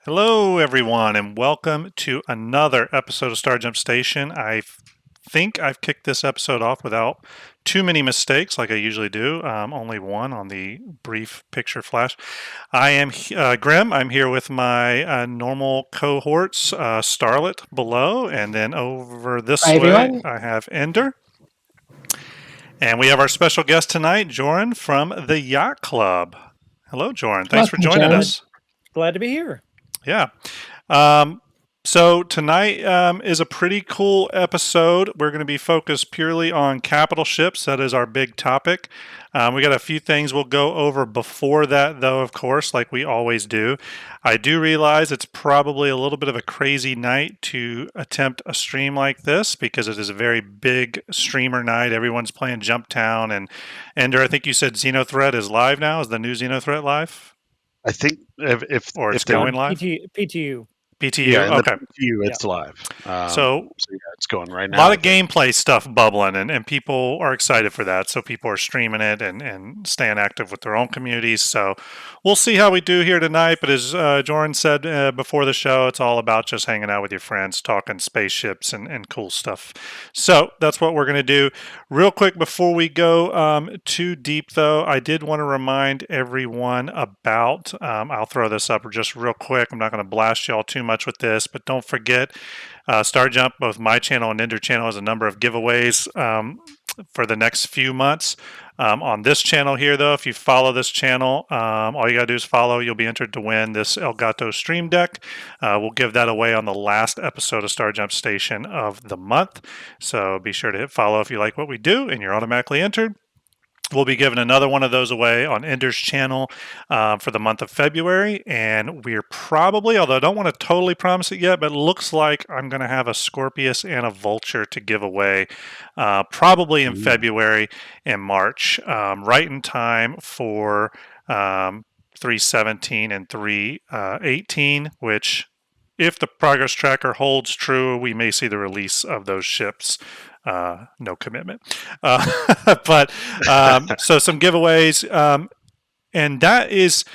Hello, everyone, and welcome to another episode of Starjump Station. I think I've kicked this episode off without too many mistakes, like I usually do. Only one on the brief picture flash. I am Grim. I'm here with my normal cohorts, Starlet below, and then over this Hi, way everyone. I have Ender. And we have our special guest tonight, Jorunn from the Yacht Club. Hello, Jorunn. Thanks for Welcome, joining John. us. Glad to be here. Yeah. Um, so tonight is a pretty cool episode. We're going to be focused purely on capital ships. That is our big topic. We got a few things we'll go over before that, though, of course, like we always do. I do realize it's probably a little bit of a crazy night to attempt a stream like this because it is a very big streamer night. Everyone's playing Jump Town. And Ender, I think you said Xenothreat is live now. Is the new Xenothreat live? I think Or it's if they going On live? PTU. PTU? yeah, in the Okay. PTU Yeah. it's live. So So yeah, it's going right a now. lot I of think. gameplay stuff bubbling, and people are excited for that. So people are streaming it and staying active with their own communities. So we'll see how we do here tonight. But as Jordan said before the show, it's all about just hanging out with your friends, talking spaceships and cool stuff. So that's what we're going to do. Real quick before we go too deep, though, I did want to remind everyone about, I'll throw this up just real quick. I'm not going to blast y'all too much with this, but don't forget Starjump, both my channel and Ender channel, has a number of giveaways for the next few months. On this channel here, though, if you follow this channel, all you got to do is follow. You'll be entered to win this Elgato Stream Deck. We'll give that away on the last episode of Starjump Station of the month. So be sure to hit follow if you like what we do, and you're automatically entered. We'll be giving another one of those away on Ender's channel for the month of February. And we're probably, although I don't want to totally promise it yet, but it looks like I'm going to have a Scorpius and a Vulture to give away probably in February and March, right in time for 317 and 318, which if the progress tracker holds true, we may see the release of those ships. No commitment. But so some giveaways, and that's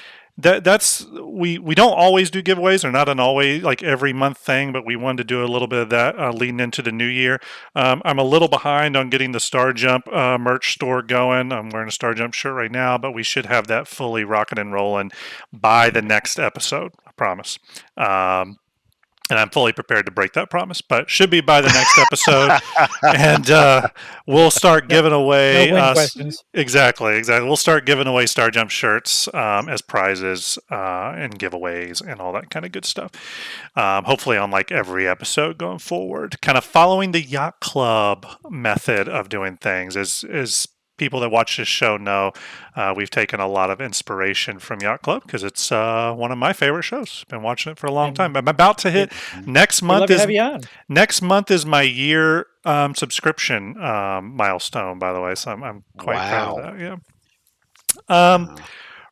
we don't always do giveaways. They're not an always like every month thing, but we wanted to do a little bit of that leading into the new year. I'm a little behind on getting the Starjump merch store going. I'm wearing a Starjump shirt right now, but we should have that fully rocking and rolling by the next episode. I promise. And I'm fully prepared to break that promise, but should be by the next episode. And we'll start giving away. No win questions. Exactly. We'll start giving away Starjump shirts as prizes and giveaways and all that kind of good stuff. Hopefully, on like every episode going forward, kind of following the Yacht Club method of doing things. Is people that watch this show know we've taken a lot of inspiration from Yacht Club because it's one of my favorite shows. Been watching it for a long time. I'm about to hit next We month love to is have you on. next month is my year subscription milestone. By the way, so I'm quite proud of that. Yeah. Wow.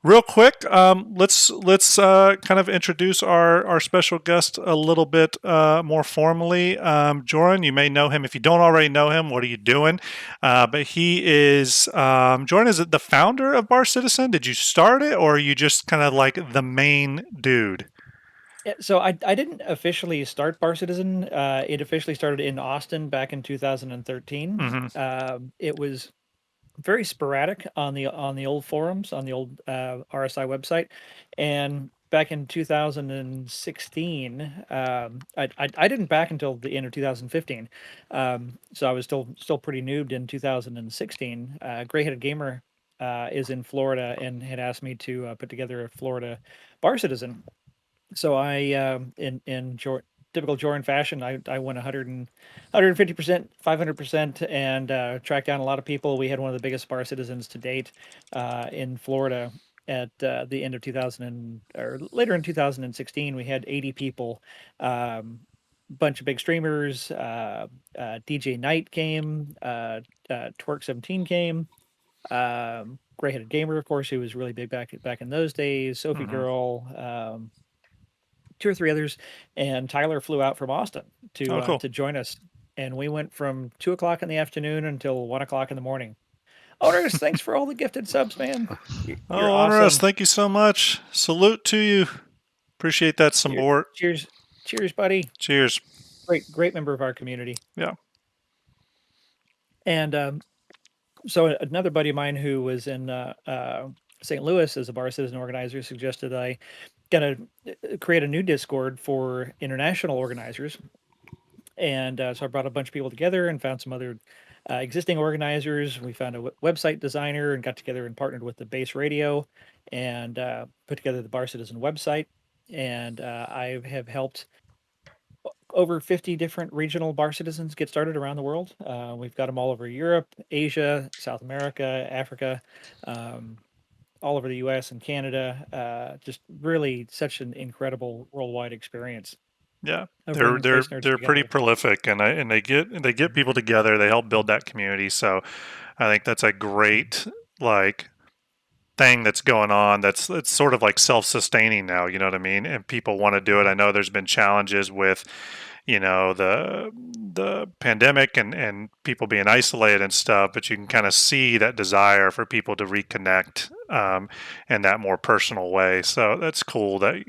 Real quick, let's kind of introduce our special guest a little bit more formally. Jorunn, you may know him. If you don't already know him, what are you doing? But he is, Jorunn, is it the founder of Bar Citizen? Did you start it, or are you just kind of like the main dude? Yeah, so I didn't officially start Bar Citizen. It officially started in Austin back in 2013. It was very sporadic on the old forums, on the old RSI website, and back in 2016, I didn't back until the end of 2015, so I was still pretty noobed in 2016. Gray-headed gamer is in Florida and had asked me to put together a Florida Bar Citizen. So I typical Jordan fashion, I went 150%, 500%, and tracked down a lot of people. We had one of the biggest bar citizens to date in Florida at the end of 2000 or later in 2016. We had 80 people, bunch of big streamers. DJ Knight came, Twerk 17 came. Gray-headed gamer, of course, who was really big back in those days. Sophie Girl, two or three others, and Tyler flew out from Austin Oh, cool. to join us, and we went from 2 o'clock in the afternoon until 1 o'clock in the morning. Owners, thanks for all the gifted subs, man. You're Oh, Onerous, awesome. thank you so much. Salute to you. Appreciate that Cheers, support. cheers, cheers, buddy. Cheers. Great member of our community. Yeah. And so another buddy of mine who was in St. Louis as a bar citizen organizer suggested I gonna create a new Discord for international organizers. And so I brought a bunch of people together and found some other existing organizers. We found a website designer and got together and partnered with the base radio and put together the Bar Citizen website. And I have helped over 50 different regional bar citizens get started around the world. We've got them all over Europe, Asia, South America, Africa, um, all over the US and Canada. Just really such an incredible worldwide experience Yeah, of they're bringing they're space nerds they're pretty together. prolific, and they get people together. They help build that community. So I think that's a great like thing that's going on. That's it's sort of like self-sustaining now. You know what I mean? And people want to do it. I know there's been challenges with the pandemic and people being isolated and stuff, but you can kind of see that desire for people to reconnect in that more personal way. So that's cool that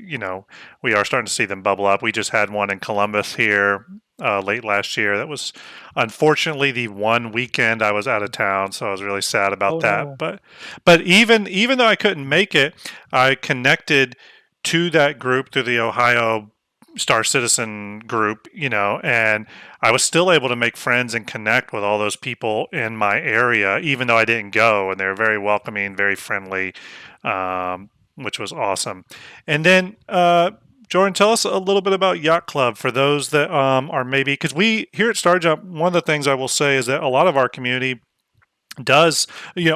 we are starting to see them bubble up. We just had one in Columbus here late last year. That was unfortunately the one weekend I was out of town, so I was really sad about Oh that. no. But even though I couldn't make it, I connected to that group through the Ohio Star Citizen group, and I was still able to make friends and connect with all those people in my area, even though I didn't go. And they were very welcoming, very friendly, which was awesome. And then, Jordan, tell us a little bit about Yacht Club for those that are maybe because we here at Starjump. One of the things I will say is that a lot of our community does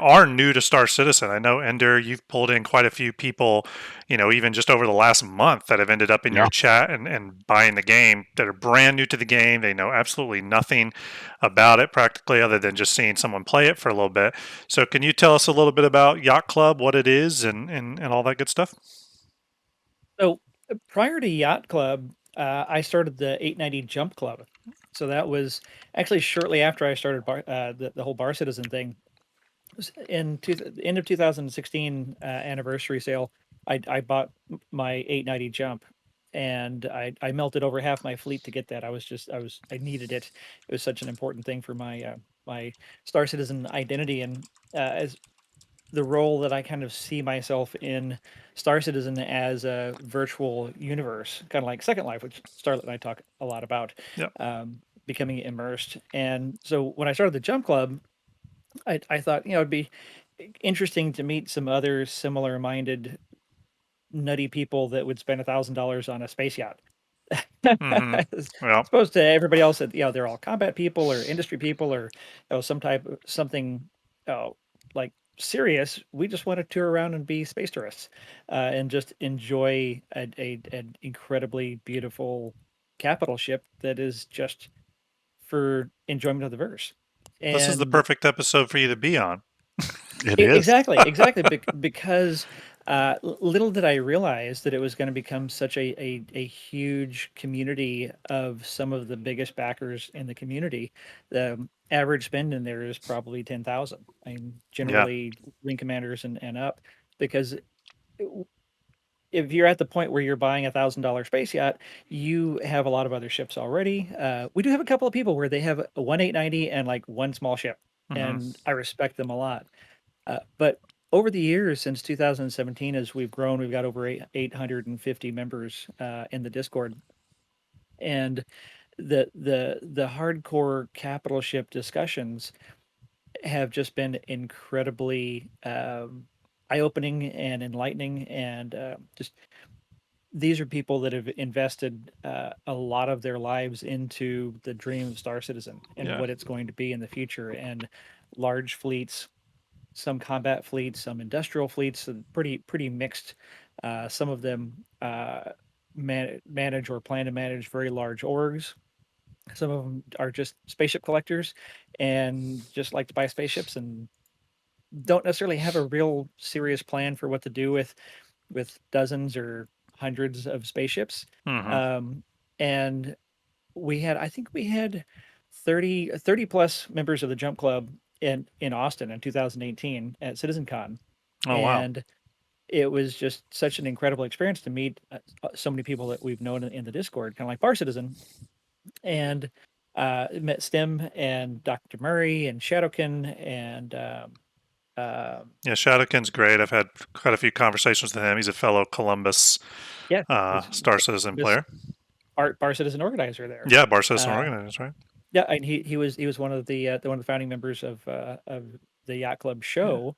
are new to Star Citizen. I know Ender, you've pulled in quite a few people, even just over the last month that have ended up in your Yeah. chat and buying the game that are brand new to the game. They know absolutely nothing about it practically other than just seeing someone play it for a little bit. So can you tell us a little bit about Yacht Club, what it is and all that good stuff? So prior to Yacht Club, I started the 890 Jump Club. So that was actually shortly after I started the whole Bar Citizen thing. In the end of 2016 anniversary sale, I bought my 890 Jump, and I melted over half my fleet to get that. I needed it. It was such an important thing for my Star Citizen identity, and as the role that I kind of see myself in Star Citizen as a virtual universe, kind of like Second Life, which Starlet and I talk a lot about, Yeah. becoming immersed. And so when I started the Jump Club, I thought, it'd be interesting to meet some other similar minded nutty people that would spend $1,000 on a space yacht. Mm-hmm. As Yeah. opposed to everybody else that, they're all combat people or industry people or some type of something like serious. We just want to tour around and be space tourists and just enjoy an incredibly beautiful capital ship that is just for enjoyment of the verse. This is the And perfect episode for you to be on. It is. exactly, because little did I realize that it was going to become such a huge community of some of the biggest backers in the community. The average spend in there is probably 10,000. I mean, Yeah. generally ring commanders and up, because if you're at the point where you're buying $1,000 space yacht, you have a lot of other ships already. We do have a couple of people where they have a 1890 and like one small ship, Mm-hmm. and I respect them a lot. But over the years, since 2017, as we've grown, we've got over 850 members in the Discord, and the hardcore capital ship discussions have just been incredibly eye-opening and enlightening, and just these are people that have invested a lot of their lives into the dream of Star Citizen and Yeah. what it's going to be in the future, and large fleets, some combat fleets, some industrial fleets, and pretty mixed. Some of them manage or plan to manage very large orgs. Some of them are just spaceship collectors and just like to buy spaceships and don't necessarily have a real serious plan for what to do with dozens or hundreds of spaceships. Mm-hmm. Um, and I think we had 30 plus members of the Jump Club in Austin in 2018 at CitizenCon. Oh wow. And it was just such an incredible experience to meet so many people that we've known in the Discord, kind of like Bar Citizen, and met Stem and Dr. Murray and Shadowkin and Yeah, Shadowkin's great. I've had quite a few conversations with him. He's a fellow Columbus yeah, Star Citizen this player. Bar Citizen organizer there. Yeah, Bar Citizen Uh, organizers, right? yeah, and he was one of the founding members of the Yacht Club Yeah. show,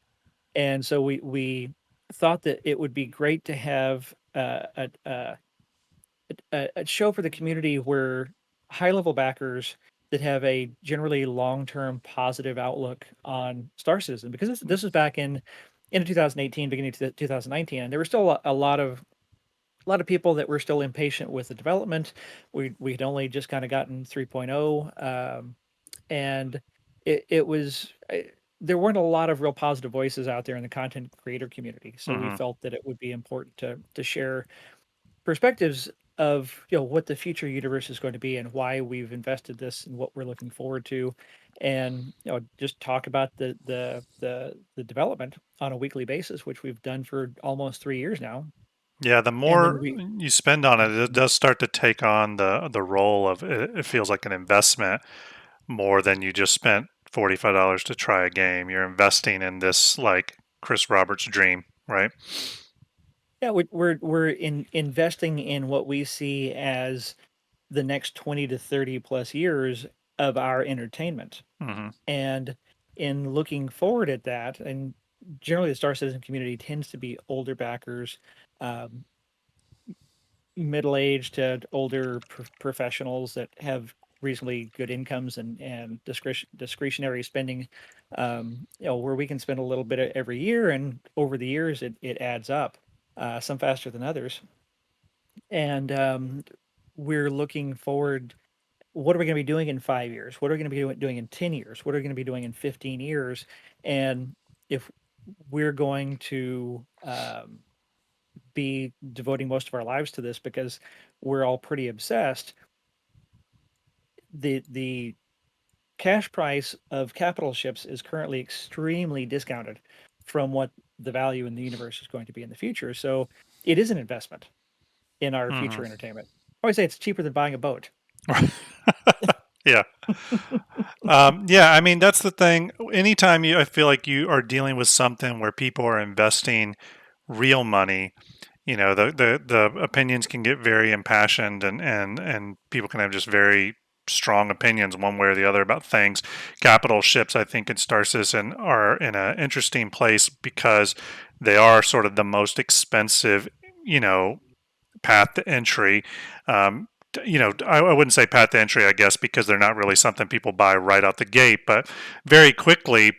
and so we thought that it would be great to have a show for the community where high level backers that have a generally long term positive outlook on Star Citizen, because this was back in 2018, beginning of 2019, and there were still a lot of people that were still impatient with the development. We had only just kind of gotten 3.0, and it was there weren't a lot of real positive voices out there in the content creator community. So we Hmm. felt that it would be important to share perspectives of what the future universe is going to be and why we've invested this and what we're looking forward to, and just talk about the development on a weekly basis, which we've done for almost 3 years now. Yeah, the And then more we you spend on it, it does start to take on the role of it feels like an investment more than you just spent $45 to try a game. You're investing in this like Chris Roberts' dream, right? yeah we're investing in what we see as the next 20 to 30 plus years of our entertainment. Hmm. And in looking forward at that, and generally the Star Citizen community tends to be older backers, um, middle-aged to older professionals that have reasonably good incomes and discretionary spending, where we can spend a little bit every year, and over the years it adds up, some faster than others. And we're looking forward, what are we going to be doing in 5 years? What are we going to be doing in 10 years? What are we going to be doing in 15 years? And if we're going to be devoting most of our lives to this because we're all pretty obsessed, the cash price of capital ships is currently extremely discounted from what the value in the universe is going to be in the future. So it is an investment in our Hmm. future entertainment. I always say it's cheaper than buying a boat. Yeah. Yeah, I mean that's the thing. Anytime I feel like you are dealing with something where people are investing real money, the opinions can get very impassioned, and people can have just very strong opinions one way or the other about things. Capital ships, I think, in Star Citizen are in an interesting place because they are sort of the most expensive, you know, path to entry. I wouldn't say path to entry, I guess, because they're not really something people buy right out the gate, but very quickly,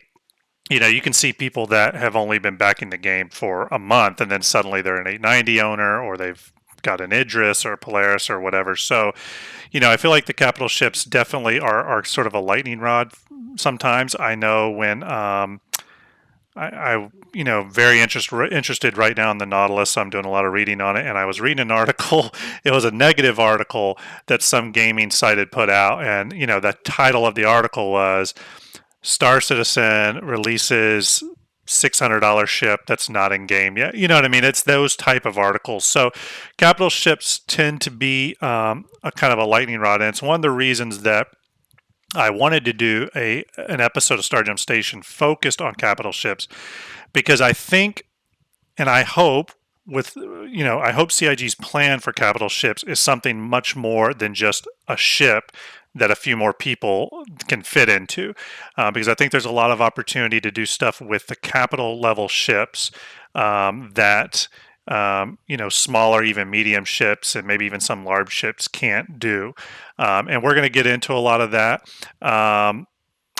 you can see people that have only been backing the game for a month and then suddenly they're an 890 owner, or they've got an Idris or a Polaris or whatever. So, I feel like the capital ships definitely are sort of a lightning rod sometimes. I know when very interested right now in the Nautilus. So I'm doing a lot of reading on it, and I was reading an article. It was a negative article that some gaming site had put out, and the title of the article was Star Citizen releases $600 ship that's not in game yet. You know what I mean? It's those type of articles. So capital ships tend to be a kind of a lightning rod, and it's one of the reasons that I wanted to do an episode of Starjump Station focused on capital ships, because I think and I hope I hope CIG's plan for capital ships is something much more than just a ship that a few more people can fit into, because I think there's a lot of opportunity to do stuff with the capital level ships that smaller, even medium ships, and maybe even some large ships can't do. And we're going to get into a lot of that.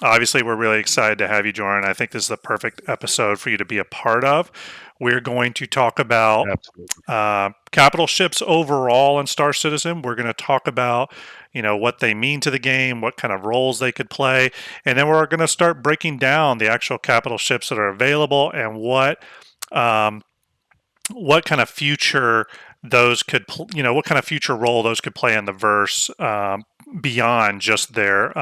Obviously, we're really excited to have you, Jorunn. I think this is the perfect episode for you to be a part of. We're going to talk about Absolutely. capital ships overall in Star Citizen. We're going to talk about, what they mean to the game, what kind of roles they could play, and then we're going to start breaking down the actual capital ships that are available and what kind of future those could, what kind of future role those could play in the verse, beyond just their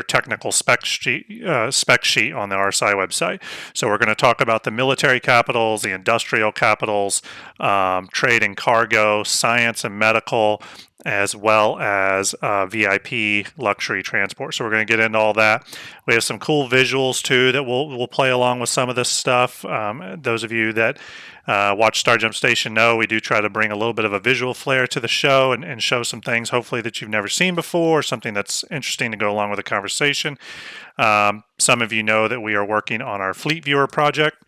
technical spec sheet on the RSI website. So we're going to talk about the military capitals, the industrial capitals, trade and cargo, science and medical, as well as VIP luxury transport. So we're going to get into all that. We have some cool visuals too that we'll play along with some of this stuff. Those of you that watch Starjump Station know we do try to bring a little bit of a visual flair to the show and show some things hopefully that you've never seen before, something that's interesting to go along with the conversation. Some of you know that we are working on our Fleet Viewer project.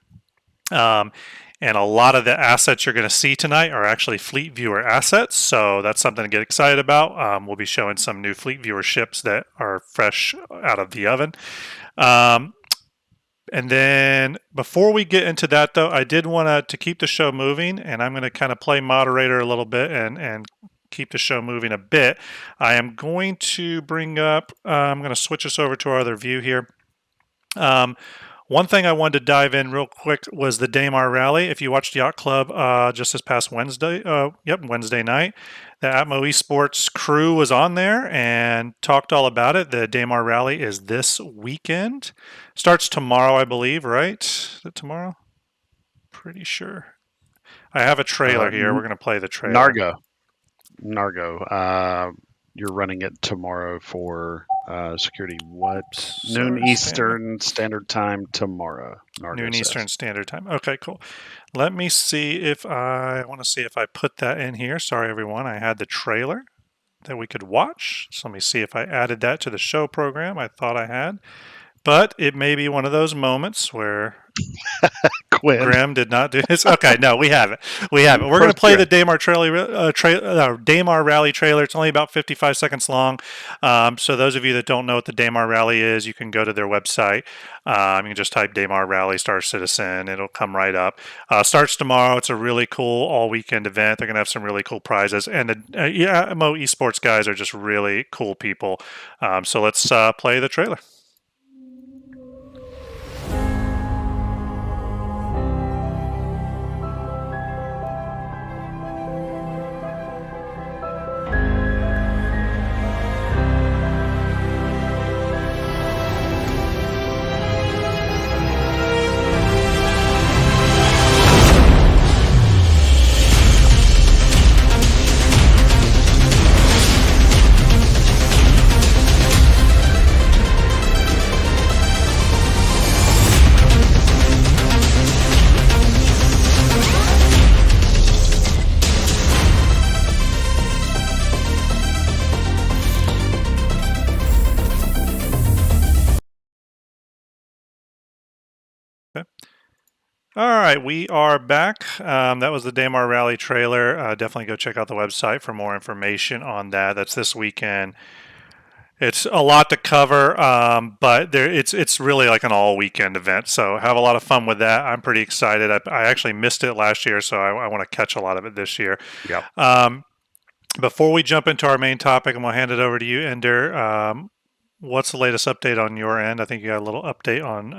And a lot of the assets you're going to see tonight are actually Fleet Viewer assets. So that's something to get excited about. We'll be showing some new Fleet Viewer ships that are fresh out of the oven. And then before we get into that, though, I did want to keep the show moving, and I'm going to kind of play moderator a little bit and keep the show moving a bit. I am going to bring up, I'm going to switch us over to our other view here. One thing I wanted to dive in real quick was the Daymar Rally. If you watched Yacht Club just this past Wednesday, Wednesday night, the Atmo Esports crew was on there and talked all about it. The Daymar Rally is this weekend. Starts tomorrow, I believe, right? Is it tomorrow? Pretty sure. I have a trailer here. We're going to play the trailer. Nargo. You're running it tomorrow for security. What? Sorry, Noon Eastern Standard Time tomorrow. Nargo Noon says. Eastern Standard Time. Okay, cool. Let me see if I want to see if I put that in here. Sorry, everyone. I had the trailer that we could watch. So let me see if I added that to the show program. I thought I had. But it may be one of those moments where Graham did not do this. Okay, no, we have it. We're going to play the Daymar Rally trailer. It's only about 55 seconds long. So those of you that don't know what the Daymar Rally is, you can go to their website. You can just type Daymar Rally Star Citizen. It'll come right up. Starts tomorrow. It's a really cool all-weekend event. They're going to have some really cool prizes. And the Mo Esports guys are just really cool people. So let's play the trailer. All right, we are back. That was the Daymar Rally trailer. Definitely go check out the website for more information on that. That's this weekend. It's a lot to cover, but it's really like an all-weekend event. So have a lot of fun with that. I'm pretty excited. I actually missed it last year, so I want to catch a lot of it this year. Yeah. Before we jump into our main topic, I'm going to hand it over to you, Ender. What's the latest update on your end? I think you got a little update on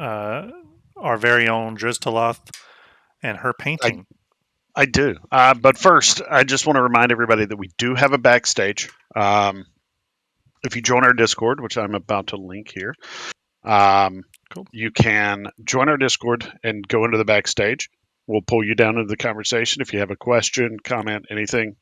our very own Driztaloth and her painting. I do. But first, I just want to remind everybody that we do have a backstage. If you join our Discord, which I'm about to link here, Cool. You can join our Discord and go into the backstage. We'll pull you down into the conversation. If you have a question, comment, anything,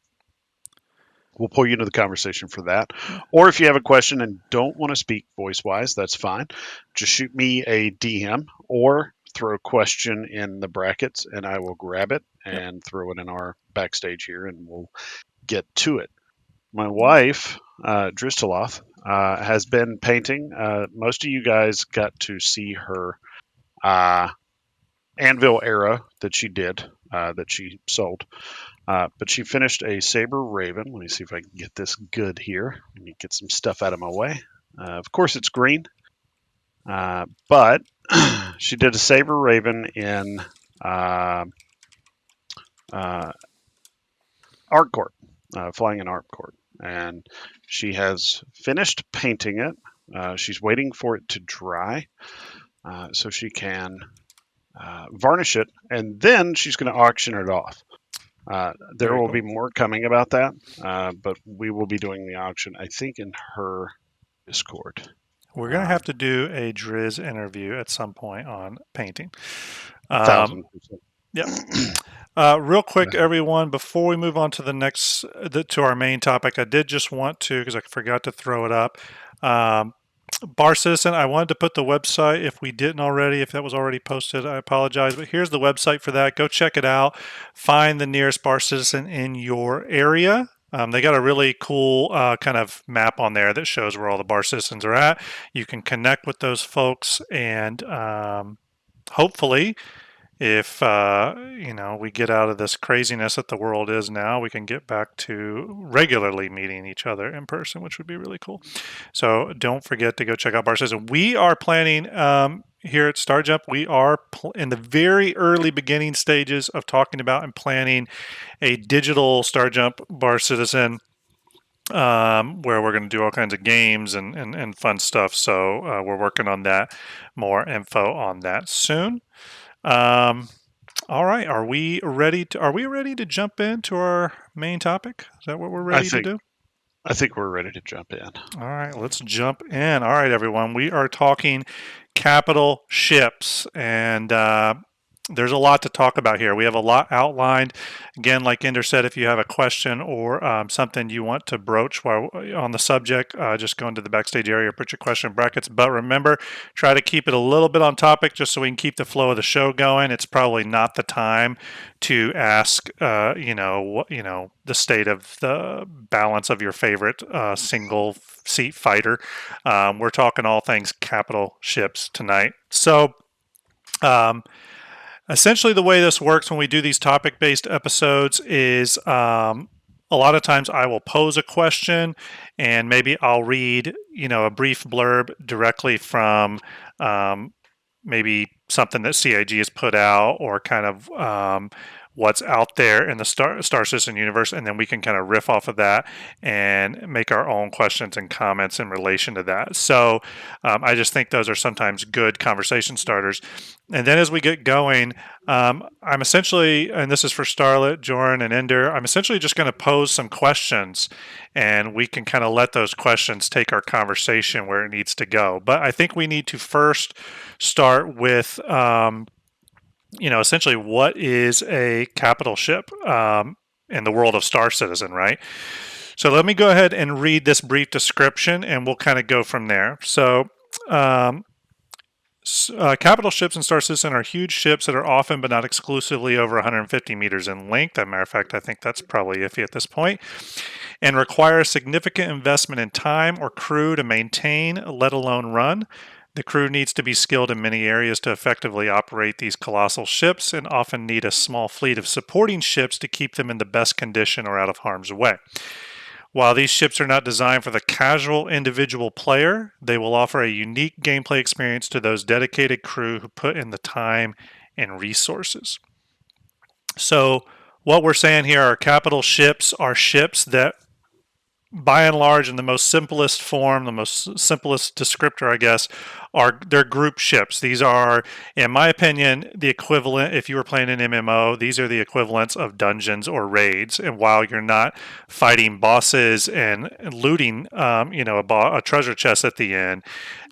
we'll pull you into the conversation for that. Or if you have a question and don't want to speak voice-wise, that's fine. Just shoot me a DM or throw a question in the brackets, and I will grab it and throw it in our backstage here, and we'll get to it. My wife, Driztaloth, has been painting. Most of you guys got to see her Anvil era that she did, that she sold. But she finished a Saber Raven. Let me see if I can get this good here. Let me get some stuff out of my way. Of course, it's green. But she did a Saber Raven in Art Court, flying in Art Court. And she has finished painting it. She's waiting for it to dry so she can varnish it, and then she's going to auction it off. There Very will cool. be more coming about that, but we will be doing the auction, I think, in her Discord. We're going to have to do a Driz interview at some point on painting. 1,000%. Yep. Real quick, everyone, before we move on to the next, to our main topic, I did just want to, because I forgot to throw it up. Bar Citizen, I wanted to put the website if we didn't already, if that was already posted, I apologize, but here's the website for that. Go check it out. Find the nearest Bar Citizen in your area. They got a really cool kind of map on there that shows where all the Bar Citizens are at. You can connect with those folks and hopefully if we get out of this craziness that the world is now, we can get back to regularly meeting each other in person, which would be really cool. So don't forget to go check out Bar Citizen. We are planning here at Starjump. We are in the very early beginning stages of talking about and planning a digital Starjump Bar Citizen. Where we're going to do all kinds of games and fun stuff. So we're working on that. More info on that soon. All right. Are we ready to jump into our main topic? Is that what we're ready to do? I think we're ready to jump in. All right, let's jump in. All right, everyone. We are talking capital ships, and there's a lot to talk about here. We have a lot outlined. Again, like Ender said, if you have a question or something you want to broach while on the subject, just go into the backstage area, put your question in brackets. But remember, try to keep it a little bit on topic just so we can keep the flow of the show going. It's probably not the time to ask, the state of the balance of your favorite single seat fighter. We're talking all things capital ships tonight. So, essentially, the way this works when we do these topic based episodes is a lot of times I will pose a question and maybe I'll read, a brief blurb directly from maybe something that CIG has put out or kind of what's out there in the Star Citizen universe, and then we can kind of riff off of that and make our own questions and comments in relation to that. So I just think those are sometimes good conversation starters. And then as we get going, I'm essentially, and this is for Starlet, Jorunn, and Ender, I'm essentially just going to pose some questions and we can kind of let those questions take our conversation where it needs to go. But I think we need to first start with essentially what is a capital ship in the world of Star Citizen, right? So let me go ahead and read this brief description and we'll kind of go from there. So capital ships in Star Citizen are huge ships that are often but not exclusively over 150 meters in length. As a matter of fact, I think that's probably iffy at this point, and require a significant investment in time or crew to maintain, let alone run. The crew needs to be skilled in many areas to effectively operate these colossal ships and often need a small fleet of supporting ships to keep them in the best condition or out of harm's way. While these ships are not designed for the casual individual player, they will offer a unique gameplay experience to those dedicated crew who put in the time and resources. So, what we're saying here are capital ships are ships that, by and large, in the most simplest form, the most simplest descriptor, I guess, they're group ships. These are, in my opinion, the equivalent. If you were playing an MMO, these are the equivalents of dungeons or raids. And while you're not fighting bosses and looting, a treasure chest at the end,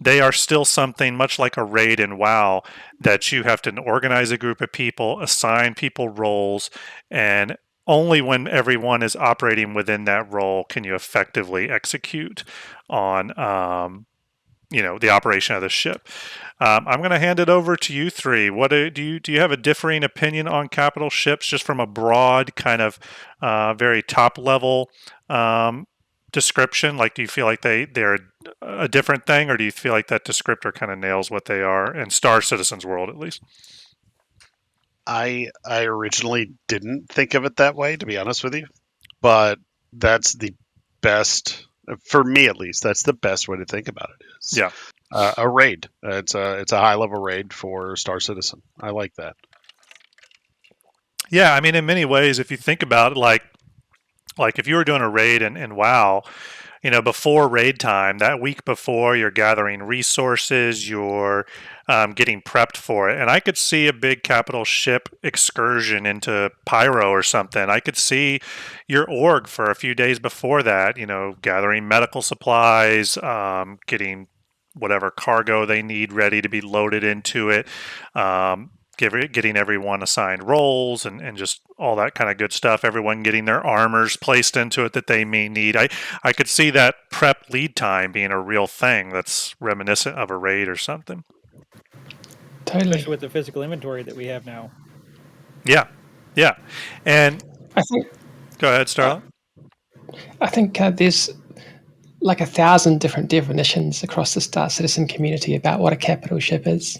they are still something much like a raid in WoW that you have to organize a group of people, assign people roles, and only when everyone is operating within that role can you effectively execute on the operation of the ship. I'm going to hand it over to you three. What do you have a differing opinion on capital ships, just from a broad kind of very top level description? Like, do you feel like they're a different thing, or do you feel like that descriptor kind of nails what they are in Star Citizen's world, at least? I originally didn't think of it that way, to be honest with you, but that's the best, for me at least. That's the best way to think about it. Is Yeah, a raid. It's a high level raid for Star Citizen. I like that. yeah. I mean, in many ways, if you think about it, like if you were doing a raid in WoW, before raid time, that week before, you're gathering resources, you're getting prepped for it. And I could see a big capital ship excursion into Pyro or something. I could see your org for a few days before that, gathering medical supplies, getting whatever cargo they need ready to be loaded into it. Getting everyone assigned roles and just all that kind of good stuff. Everyone getting their armors placed into it that they may need. I could see that prep lead time being a real thing that's reminiscent of a raid or something. Especially Totally. with the physical inventory that we have now. Yeah, yeah. And I think go ahead, Starla. there's like 1,000 different definitions across the Star Citizen community about what a capital ship is.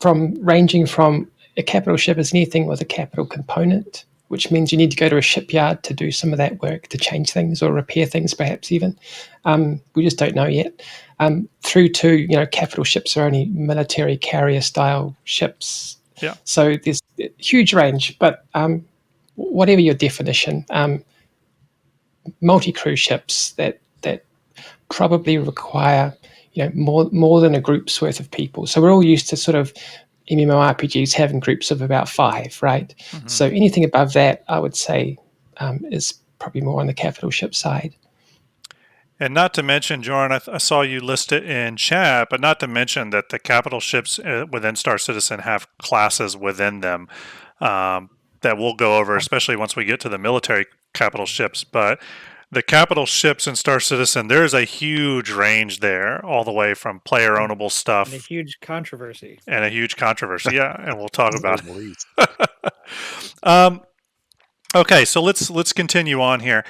Ranging from a capital ship is anything with a capital component, which means you need to go to a shipyard to do some of that work, to change things or repair things, perhaps even. We just don't know yet. Through to, capital ships are only military carrier style ships. Yeah. So there's a huge range, but whatever your definition, multi-crew ships that probably require more than a group's worth of people. So we're all used to sort of MMORPGs having groups of about 5, right? Mm-hmm. So anything above that, I would say, is probably more on the capital ship side. And not to mention, Jorunn, I saw you list it in chat, but not to mention that the capital ships within Star Citizen have classes within them that we'll go over, especially once we get to the military capital ships. But the capital ships in Star Citizen, there's a huge range there, all the way from player ownable stuff And a huge controversy. Yeah, and we'll talk about Oh, please. it. Okay, so let's continue on here.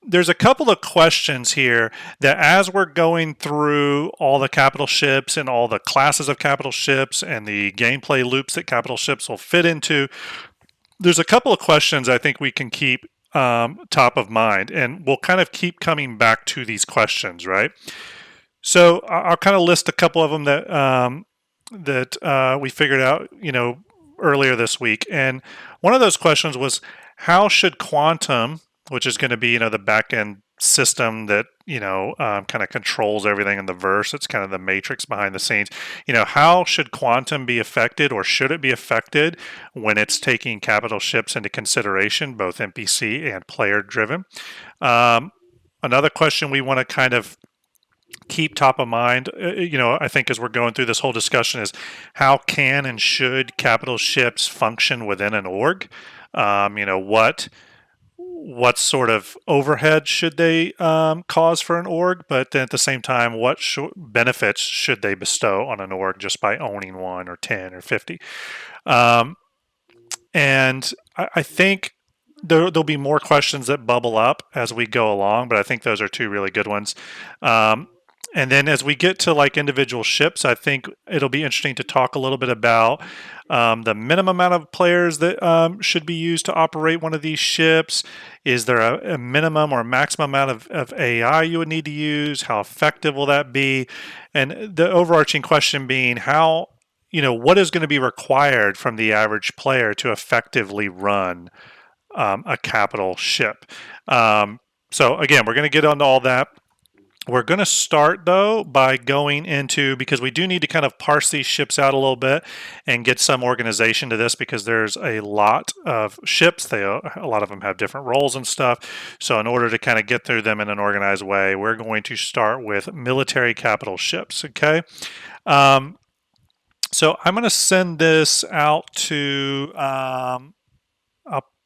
There's a couple of questions here that, as we're going through all the capital ships and all the classes of capital ships and the gameplay loops that capital ships will fit into, there's a couple of questions I think we can keep top of mind, and we'll kind of keep coming back to these questions, right? So I'll kind of list a couple of them that we figured out, earlier this week, and one of those questions was, how should Quantum, which is going to be, the back end system that kind of controls everything in the verse, it's kind of the matrix behind the scenes, how should Quantum be affected, or should it be affected when it's taking capital ships into consideration, both NPC and player driven? Another question we want to kind of keep top of mind, I think as we're going through this whole discussion, is how can and should capital ships function within an org? What sort of overhead should they cause for an org, but then at the same time, what benefits should they bestow on an org just by owning 1 or 10 or 50? And I think there'll be more questions that bubble up as we go along, but I think those are 2 really good ones. And then as we get to like individual ships, I think it'll be interesting to talk a little bit about the minimum amount of players that should be used to operate one of these ships. Is there a minimum or maximum amount of AI you would need to use? How effective will that be? And the overarching question being, what is going to be required from the average player to effectively run a capital ship? So again, we're going to get onto all that. We're going to start, though, by going into, because we do need to kind of parse these ships out a little bit and get some organization to this, because there's a lot of ships. A lot of them have different roles and stuff. So in order to kind of get through them in an organized way, we're going to start with military capital ships, okay? So I'm going to send this out to, I'll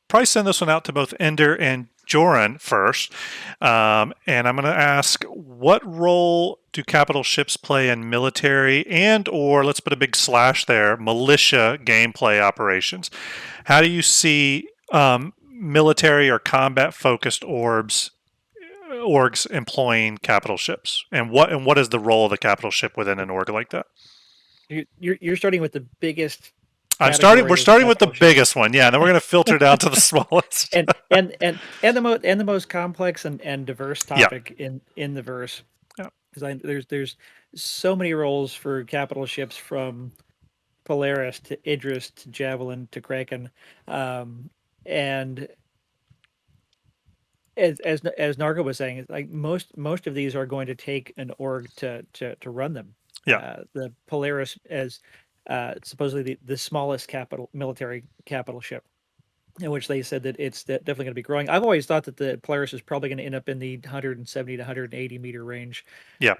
probably send this one out to both Ender and Jorunn first. And I'm going to ask, what role do capital ships play in military and, or let's put a big slash there, militia gameplay operations? How do you see military or combat focused orgs employing capital ships? And what is the role of the capital ship within an org like that? You're starting with the biggest. We're category starting of with the capital ships. biggest one, yeah. And then we're going to filter down to the smallest. and the most complex and diverse Yeah. topic in the verse. Yeah. Because there's so many roles for capital ships, from Polaris to Idris to Javelin to Kraken, and as Narga was saying, it's like most of these are going to take an org to run them. Yeah. The Polaris as supposedly the smallest military capital ship, in which they said that it's definitely going to be growing. I've always thought that the Polaris is probably going to end up in the 170 to 180 meter range, Yeah.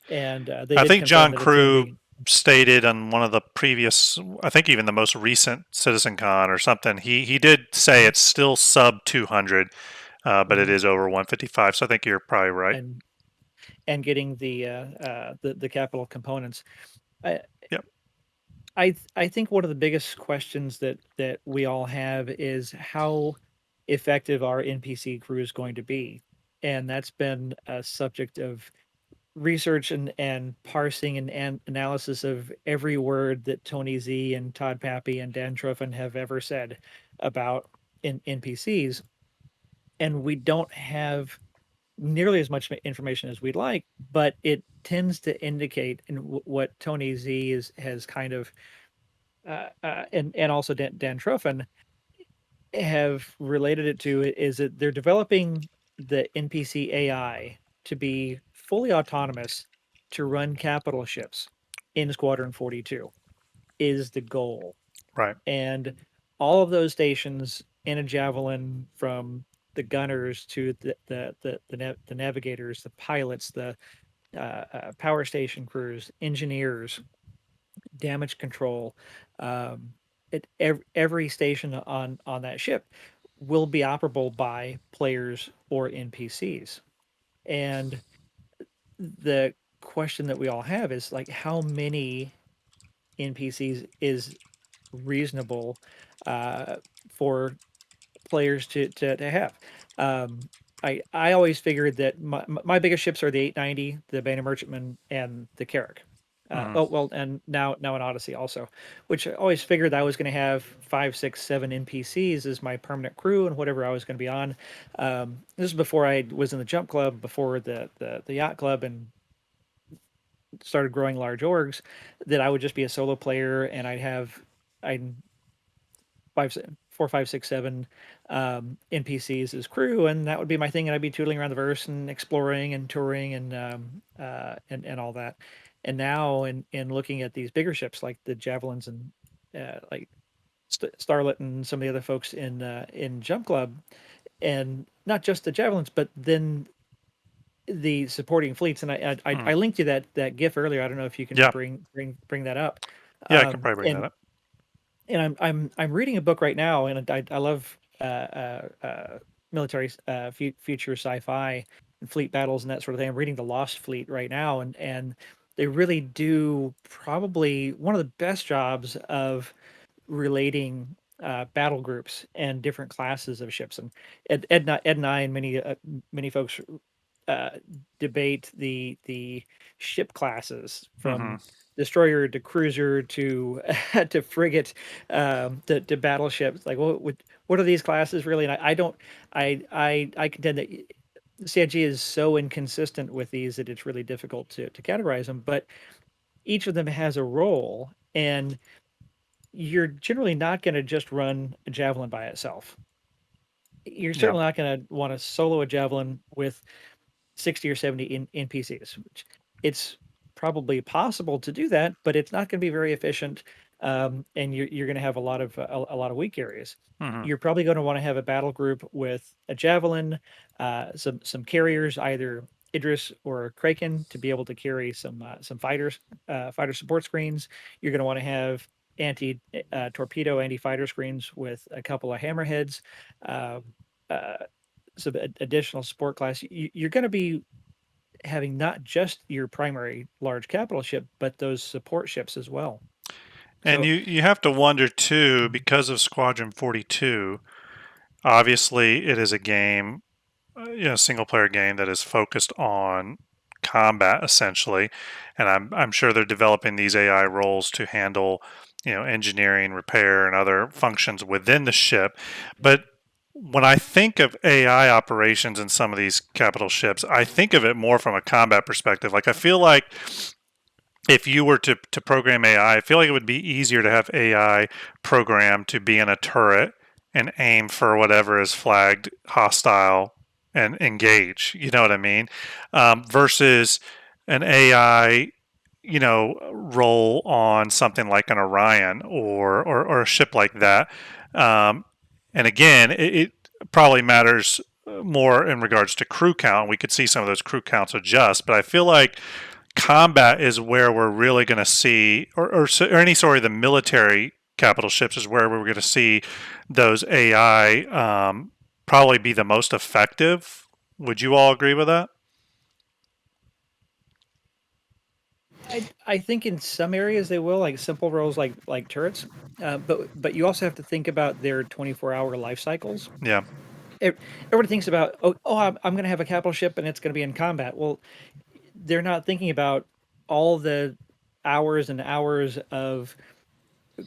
and they I did think confirm John that it's going to Crew be. stated on one of the previous, I think even the most recent CitizenCon or something, he did say it's still sub 200, but it is over 155. So I think you're probably right. And getting the capital components. I, Yep. I think one of the biggest questions that we all have is how effective our NPC crew is going to be, and that's been a subject of research and parsing and analysis of every word that Tony Z and Todd Pappy and Dan Truffin have ever said about NPCs, and we don't have nearly as much information as we'd like, but it tends to indicate, and what Tony Z has kind of and also Dan Truffin have related it to, is that they're developing the NPC AI to be fully autonomous to run capital ships in Squadron 42 is the goal. Right. And all of those stations in a Javelin, from the gunners to the navigators, the pilots, the power station crews, engineers, damage control, um, every station on that ship will be operable by players or NPCs. And the question that we all have is like, how many NPCs is reasonable for players to have? Um, I always figured that my biggest ships are the 890, the Bane of Merchantman, and the Carrack. Mhm. Oh well, and now an Odyssey also, which I always figured that I was going to have 5, 6, 7 NPCs as my permanent crew and whatever I was going to be on. This is before I was in the Jump Club, before the Yacht Club, and started growing large orgs. That I would just be a solo player, and I'd five, 4, 5, 6, 7 NPCs as crew, and that would be my thing. And I'd be tootling around the verse and exploring and touring and all that. And now, in looking at these bigger ships like the Javelins and like Starlet and some of the other folks in Jump Club, and not just the Javelins, but then the supporting fleets. And I linked you that GIF earlier. I don't know if you can Yeah. bring that up. Yeah, I could probably bring that up. And I'm reading a book right now, and I love military future sci-fi and fleet battles and that sort of thing. I'm reading The Lost Fleet right now, and they really do probably one of the best jobs of relating battle groups and different classes of ships. And Ed and I and many folks uh, debate the ship classes Hmm. from destroyer to cruiser to to frigate, to battleship. Like, what are these classes really? And I don't I contend that CIG is so inconsistent with these that it's really difficult to categorize them. But each of them has a role, and you're generally not going to just run a javelin by itself. You're Yeah. certainly not going to want to solo a javelin with 60 or 70 NPCs. Which it's probably possible to do that, but it's not going to be very efficient, and you're going to have a lot of weak areas. Hmm. You're probably going to want to have a battle group with a javelin, some carriers, either Idris or Kraken, to be able to carry some fighters, fighter support screens. You're going to want to have anti torpedo, anti fighter screens with a couple of hammerheads. Uh, uh, some additional support class. You're going to be having not just your primary large capital ship, but those support ships as well. And So, you have to wonder too, because of Squadron 42, obviously it is a game, single player game that is focused on combat essentially, and I'm sure they're developing these AI roles to handle, engineering, repair, and other functions within the ship. But when I think of AI operations in some of these capital ships, I think of it more from a combat perspective. Like I feel like if you were to program AI, I feel like it would be easier to have AI programmed to be in a turret and aim for whatever is flagged hostile and engage. You know what I mean? Versus an AI, role on something like an Orion or a ship like that. Um, and again, it probably matters more in regards to crew count. We could see some of those crew counts adjust, but I feel like combat is where we're really going to see, or any sort of the military capital ships is where we're going to see those AI probably be the most effective. Would you all agree with that? I think in some areas they will, like simple roles like turrets, but you also have to think about their 24-hour life cycles. Yeah. Everybody thinks about I'm going to have a capital ship and it's going to be in combat. Well, they're not thinking about all the hours and hours of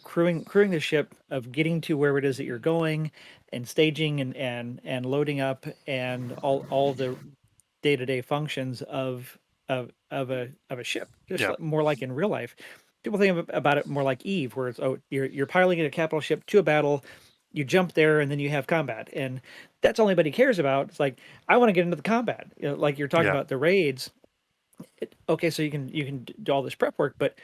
crewing the ship, of getting to where it is that you're going, and staging and loading up, and all the day-to-day functions of a ship, just Yeah. more like in real life. People think about it more like Eve, where it's you're piloting a capital ship to a battle, you jump there, and then you have combat, and that's all anybody cares about. It's like, I want to get into the combat, like you're talking Yeah. about the raids. Okay, so you can do all this prep work, but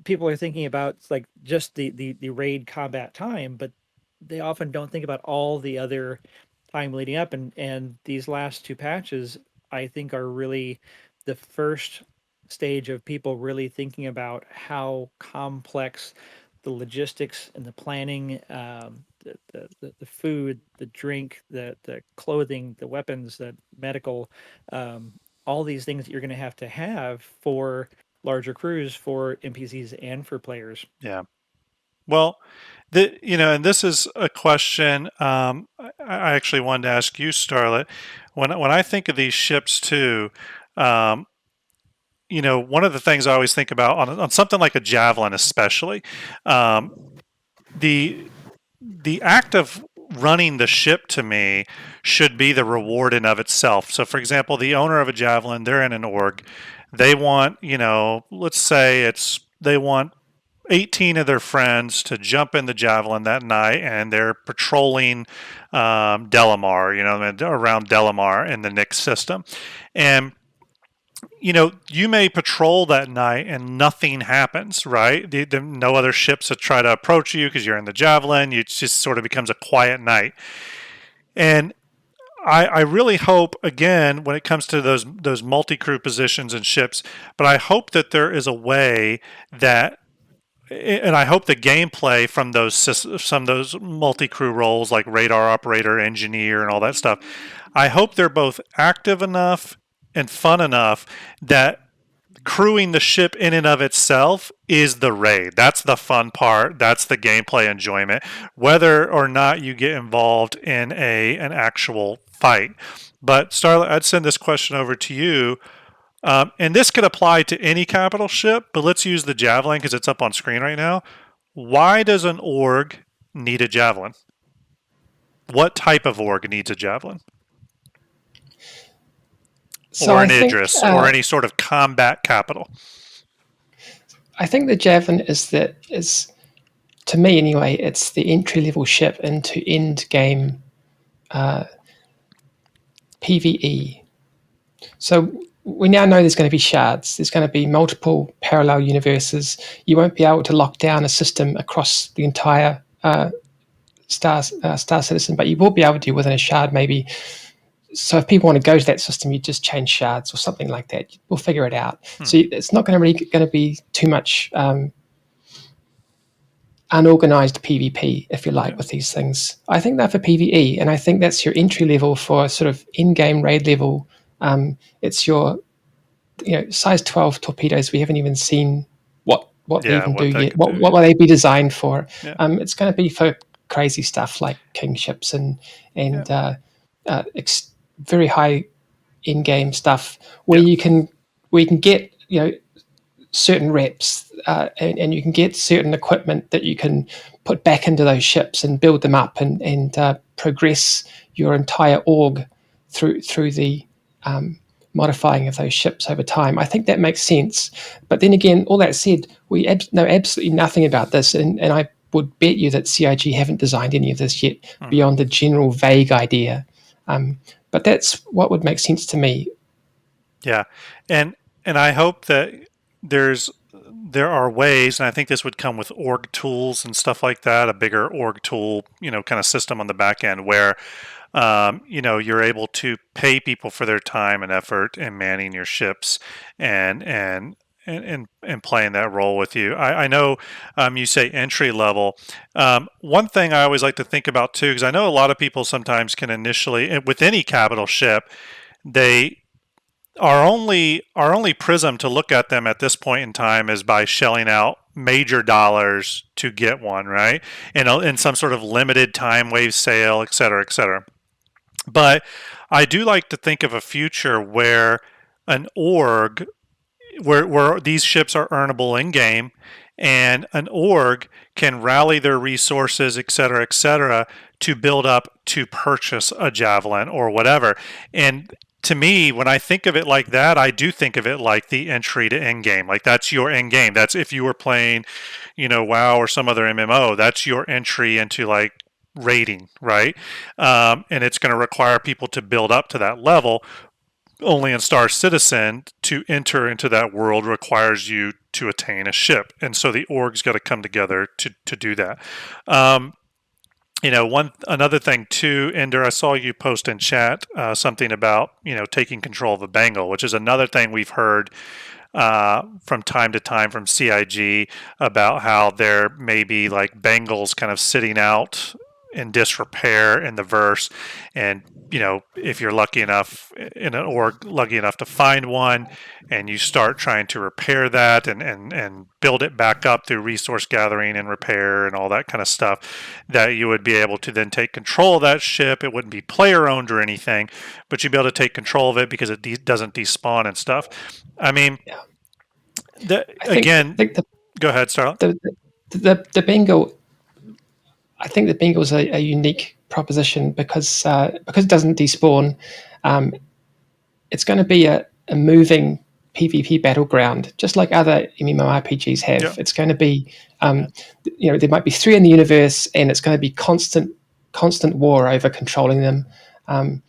people are thinking about like just the raid combat time, but they often don't think about all the other time leading up. And these last two patches, I think, are really the first stage of people really thinking about how complex the logistics and the planning, the food, the drink, the clothing, the weapons, the medical, all these things that you're going to have for larger crews, for NPCs and for players. Yeah. Well, and this is a question I actually wanted to ask you, Starlet. When I think of these ships too, um, one of the things I always think about on something like a javelin, especially, um, the the act of running the ship to me should be the reward in of itself. So, for example, the owner of a javelin, they're in an org. They want, let's say they want 18 of their friends to jump in the javelin that night, and they're patrolling Delamar, around Delamar in the Nyx system. And you may patrol that night and nothing happens, right? No other ships that try to approach you because you're in the javelin. It just sort of becomes a quiet night. And I really hope, again, when it comes to those multi-crew positions and ships, but I hope that there is a way that, and I hope the gameplay from those multi-crew roles like radar operator, engineer, and all that stuff, I hope they're both active enough and fun enough that crewing the ship in and of itself is the raid. That's the fun part. That's the gameplay enjoyment. Whether or not you get involved in an actual fight. But Starlet, I'd send this question over to you. And this could apply to any capital ship, but let's use the Javelin because it's up on screen right now. Why does an org need a Javelin? What type of org needs a Javelin? So or an Idris, or any sort of combat capital? I think the Javelin is to me anyway, it's the entry level ship into end game PvE. So we now know there's going to be shards. There's going to be multiple parallel universes. You won't be able to lock down a system across the entire Star Citizen, but you will be able to do within a shard maybe. So if people want to go to that system, you just change shards or something like that. We'll figure it out. So it's not going to be too much unorganized PvP, if you like, with these things. I think they're for PvE, and I think that's your entry level for sort of in-game raid level. It's your size 12 torpedoes. We haven't even seen what they can do yet. What will they be designed for? Yeah. It's going to be for crazy stuff like kingships and very high in-game stuff where you can get certain reps and you can get certain equipment that you can put back into those ships and build them up and progress your entire org through the modifying of those ships over time. I think that makes sense. But then again, all that said, we know absolutely nothing about this, and I would bet you that CIG haven't designed any of this yet beyond the general vague idea. But that's what would make sense to me. Yeah, and I hope that there are ways, and I think this would come with org tools and stuff like that, a bigger org tool, kind of system on the back end where, you're able to pay people for their time and effort in manning your ships and playing that role with you. I know you say entry level. One thing I always like to think about too, because I know a lot of people sometimes can initially, with any capital ship, they our only prism to look at them at this point in time is by shelling out major dollars to get one, right? In some sort of limited time wave sale, et cetera, et cetera. But I do like to think of a future where an org, where these ships are earnable in game, and an org can rally their resources, et cetera, to build up to purchase a javelin or whatever. And to me, when I think of it like that, I do think of it like the entry to end game. Like that's your end game. That's if you were playing, WoW or some other MMO. That's your entry into like rating, right? And it's going to require people to build up to that level. Only in Star Citizen, to enter into that world requires you to attain a ship, and so the org's got to come together to do that. Another thing too, Ender, I saw you post in chat something about taking control of a Bengal, which is another thing we've heard from time to time from CIG about how there may be like Bengals kind of sitting out in disrepair in the verse, and if you're lucky enough in an org, lucky enough to find one, and you start trying to repair that and build it back up through resource gathering and repair and all that kind of stuff, that you would be able to then take control of that ship. It wouldn't be player owned or anything, but you'd be able to take control of it because it doesn't despawn and stuff. I mean, go ahead, Starlet. The Bengal, I think the Bengal is a unique proposition because it doesn't despawn. It's going to be a moving PvP battleground, just like other MMORPGs have. Yeah. It's going to be, there might be 3 in the universe, and it's going to be constant war over controlling them. And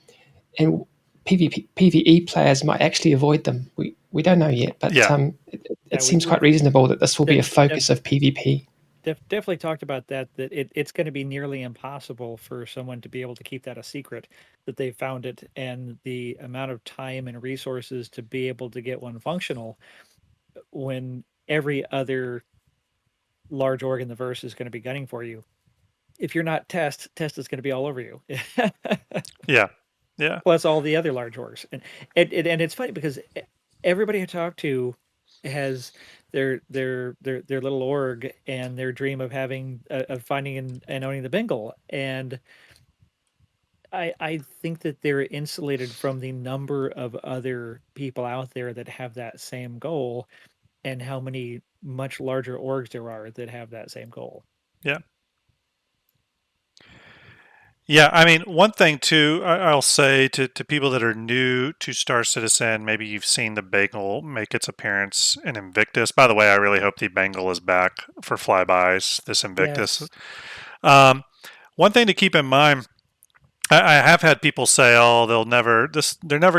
PvE players might actually avoid them. We don't know yet, but it seems quite reasonable that this will be a focus of PvP. Definitely talked about that it's going to be nearly impossible for someone to be able to keep that a secret, that they found it, and the amount of time and resources to be able to get one functional when every other large org in the verse is going to be gunning for you. If you're not Test is going to be all over you. Yeah. Plus all the other large orgs, and it's funny because everybody I talk to has their little org and their dream of having of finding and owning the Bengal, and I think that they're insulated from the number of other people out there that have that same goal, and how many much larger orgs there are that have that same goal. Yeah, I mean, one thing too, I'll say to people that are new to Star Citizen, maybe you've seen the Bengal make its appearance in Invictus. By the way, I really hope the Bengal is back for flybys this Invictus. Yes. One thing to keep in mind, I have had people say, "Oh, they're never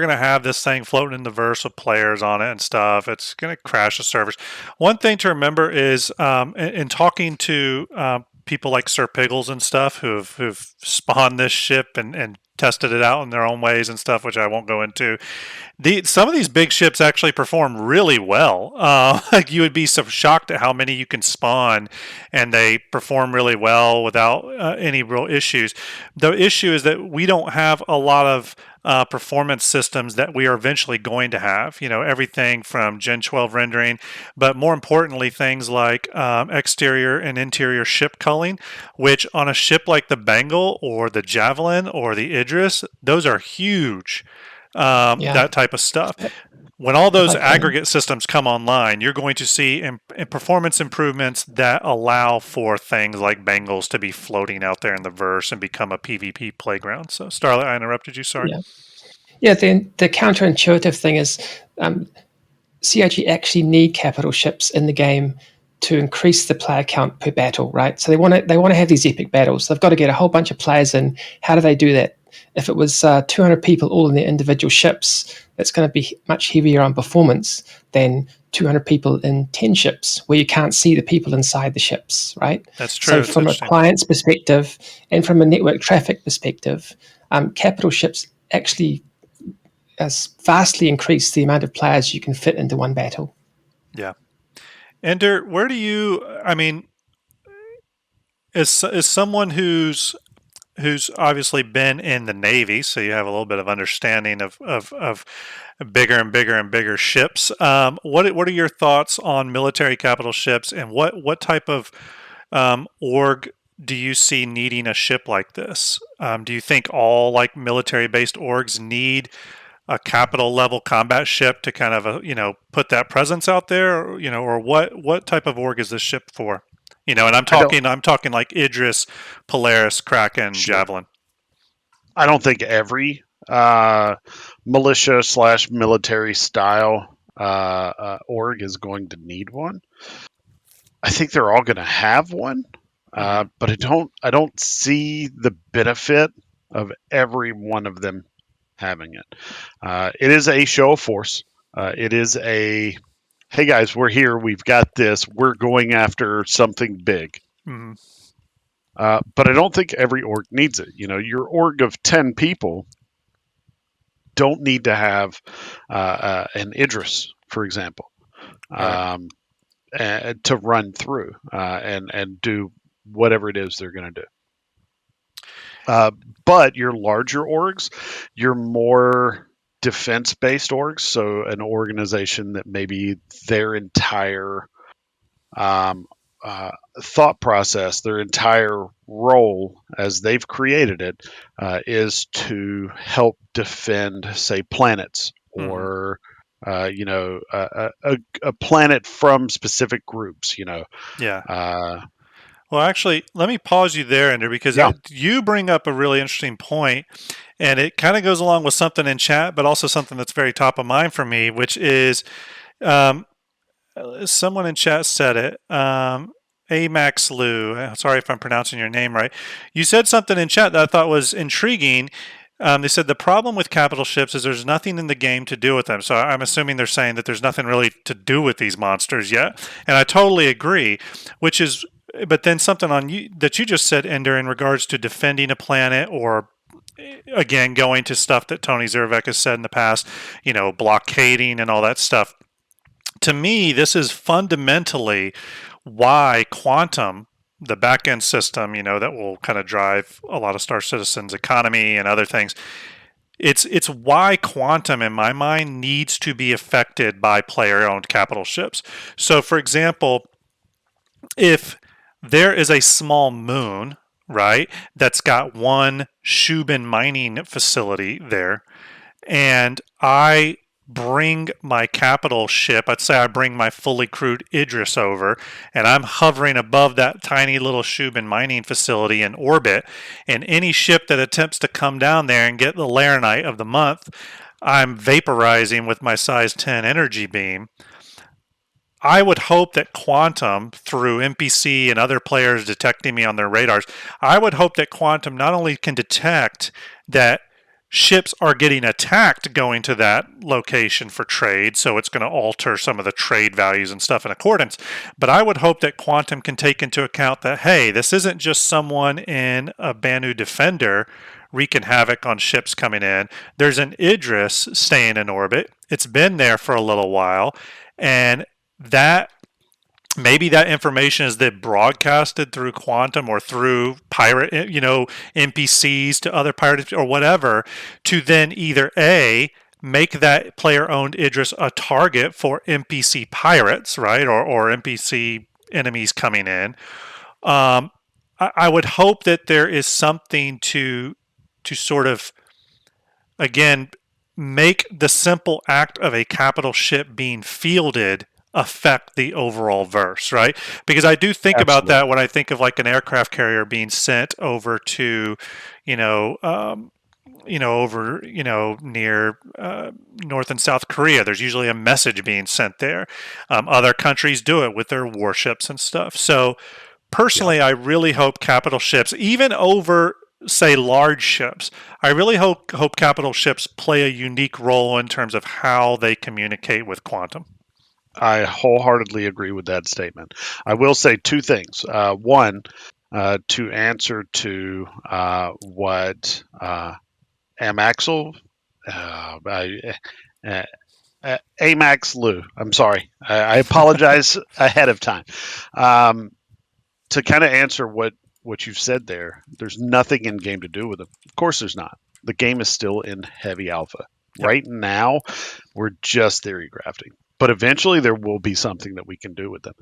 going to have this thing floating in the verse with players on it and stuff. It's going to crash the servers." One thing to remember is, in talking to people like Sir Piggles and stuff who've spawned this ship and tested it out in their own ways and stuff, which I won't go into. Some of these big ships actually perform really well. Like you would be so shocked at how many you can spawn, and they perform really well without any real issues. The issue is that we don't have a lot of performance systems that we are eventually going to have. Everything from Gen 12 rendering, but more importantly, things like exterior and interior ship culling, which on a ship like the Bengal or the Javelin or the Idris, those are huge. That type of stuff. When all those aggregate systems come online, you're going to see performance improvements that allow for things like Bengals to be floating out there in the verse and become a PvP playground. So, Starlight, I interrupted you. Sorry. Yeah. The counterintuitive thing is CIG actually need capital ships in the game to increase the player count per battle, right? So they want to have these epic battles. They've got to get a whole bunch of players in. How do they do that? If it was 200 people all in their individual ships, that's going to be much heavier on performance than 200 people in 10 ships where you can't see the people inside the ships, right? That's true. So from a client's perspective and from a network traffic perspective, capital ships actually vastly increase the amount of players you can fit into one battle. Yeah. Ender, where do you, I mean, as someone who's obviously been in the Navy, so you have a little bit of understanding of bigger and bigger and bigger ships. What are your thoughts on military capital ships, and what type of org do you see needing a ship like this? Do you think all like military based orgs need a capital level combat ship to kind of put that presence out there, or what type of org is this ship for? And I'm talking like Idris, Polaris, Kraken, Sure. Javelin. I don't think every militia / military style org is going to need one. I think they're all going to have one, but I don't see the benefit of every one of them having it. It is a show of force. It is a, hey guys, we're here. We've got this. We're going after something big. Mm-hmm. But I don't think every org needs it. Your org of 10 people don't need to have an Idris, for example, Right. to run through and do whatever it is they're going to do. But your larger orgs, your more defense-based orgs, so an organization that maybe their entire thought process, their entire role as they've created it, is to help defend, say, planets or a planet from specific groups. Yeah. Well, actually, let me pause you there, Ender, because you bring up a really interesting point, and it kind of goes along with something in chat, but also something that's very top of mind for me, which is someone in chat said it. Amax Lou, sorry if I'm pronouncing your name right. You said something in chat that I thought was intriguing. They said the problem with capital ships is there's nothing in the game to do with them. So I'm assuming they're saying that there's nothing really to do with these monsters yet. And I totally agree, but then something on you that you just said, Ender, in regards to defending a planet or again going to stuff that Tony Zervek has said in the past, blockading and all that stuff. To me, this is fundamentally why Quantum, the back-end system, that will kind of drive a lot of Star Citizen's economy and other things. It's why Quantum, in my mind, needs to be affected by player-owned capital ships. So, for example, if there is a small moon, right, that's got one Shubin mining facility there, and I bring my capital ship, let's say I bring my fully crewed Idris over, and I'm hovering above that tiny little Shubin mining facility in orbit, and any ship that attempts to come down there and get the Laranite of the month, I'm vaporizing with my size 10 energy beam. I would hope that Quantum, through NPC and other players detecting me on their radars, I would hope that Quantum not only can detect that ships are getting attacked going to that location for trade, so it's going to alter some of the trade values and stuff in accordance, but I would hope that Quantum can take into account that, hey, this isn't just someone in a Banu Defender wreaking havoc on ships coming in. There's an Idris staying in orbit. It's been there for a little while, and that maybe that information is then broadcasted through Quantum or through pirate, NPCs to other pirates or whatever, to then either A, make that player-owned Idris a target for NPC pirates, right, or NPC enemies coming in. I would hope that there is something to sort of, again, make the simple act of a capital ship being fielded affect the overall verse, right? Because I do think about that when I think of like an aircraft carrier being sent over to, over near North and South Korea. There's usually a message being sent there. Other countries do it with their warships and stuff. So personally, I really hope capital ships, even over say large ships, I really hope capital ships play a unique role in terms of how they communicate with quantum. I wholeheartely agree with that statement. I will say two things. One, to answer to what Amaxel, Amax Lou. I'm sorry. I apologize ahead of time. To kind of answer what you've said there, there's nothing in game to do with them. Of course, there's not. The game is still in heavy alpha. Yep. Right now, we're just theory grafting. But eventually, there will be something that we can do with them.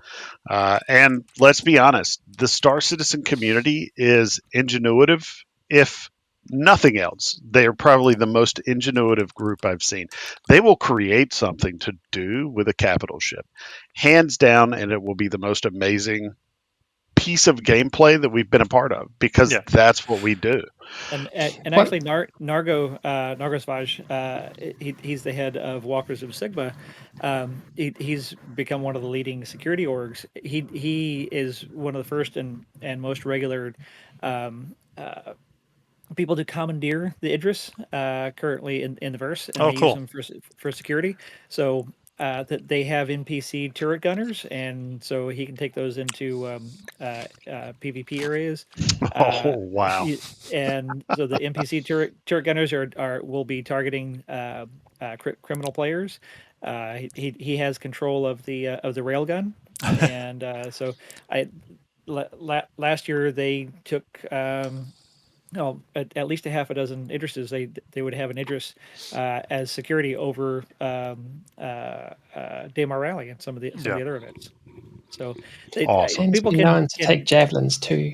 And let's be honest, the Star Citizen community is ingenuitive, if nothing else. They are probably the most ingenuitive group I've seen. They will create something to do with a capital ship, hands down, and it will be the most amazing piece of gameplay that we've been a part of, because that's what we do. And actually, Nargo Svaj, he's the head of Walkers of Sigma. He's become one of the leading security orgs. He is one of the first and most regular people to commandeer the Idris currently in the verse, and they use them for security. So that they have NPC turret gunners, and so he can take those into PvP areas. Oh wow! And so the NPC turret gunners will be targeting criminal players. He has control of the railgun, and so last year they took. At least a half a dozen Idrises. They would have an Idris as security over Daymar Rally and some of the other events. So awesome. People can known to take javelins too.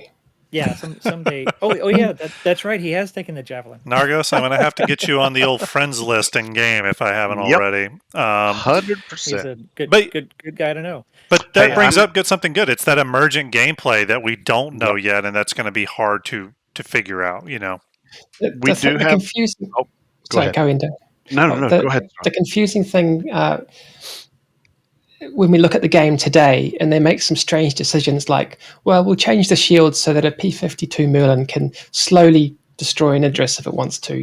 Yeah, someday. Oh yeah, that's right. He has taken the javelin. Nargos, I'm going to have to get you on the old friends list in game if I haven't already. 100%. He's a good guy to know. But that brings up something good. It's that emergent gameplay that we don't know yet, and that's going to be hard to figure out. We do have confusing. Oh, go ahead. Go into. No, go ahead. The confusing thing when we look at the game today, and they make some strange decisions, like, well, we'll change the shields so that a P-52 Merlin can slowly destroy an Idris if it wants to,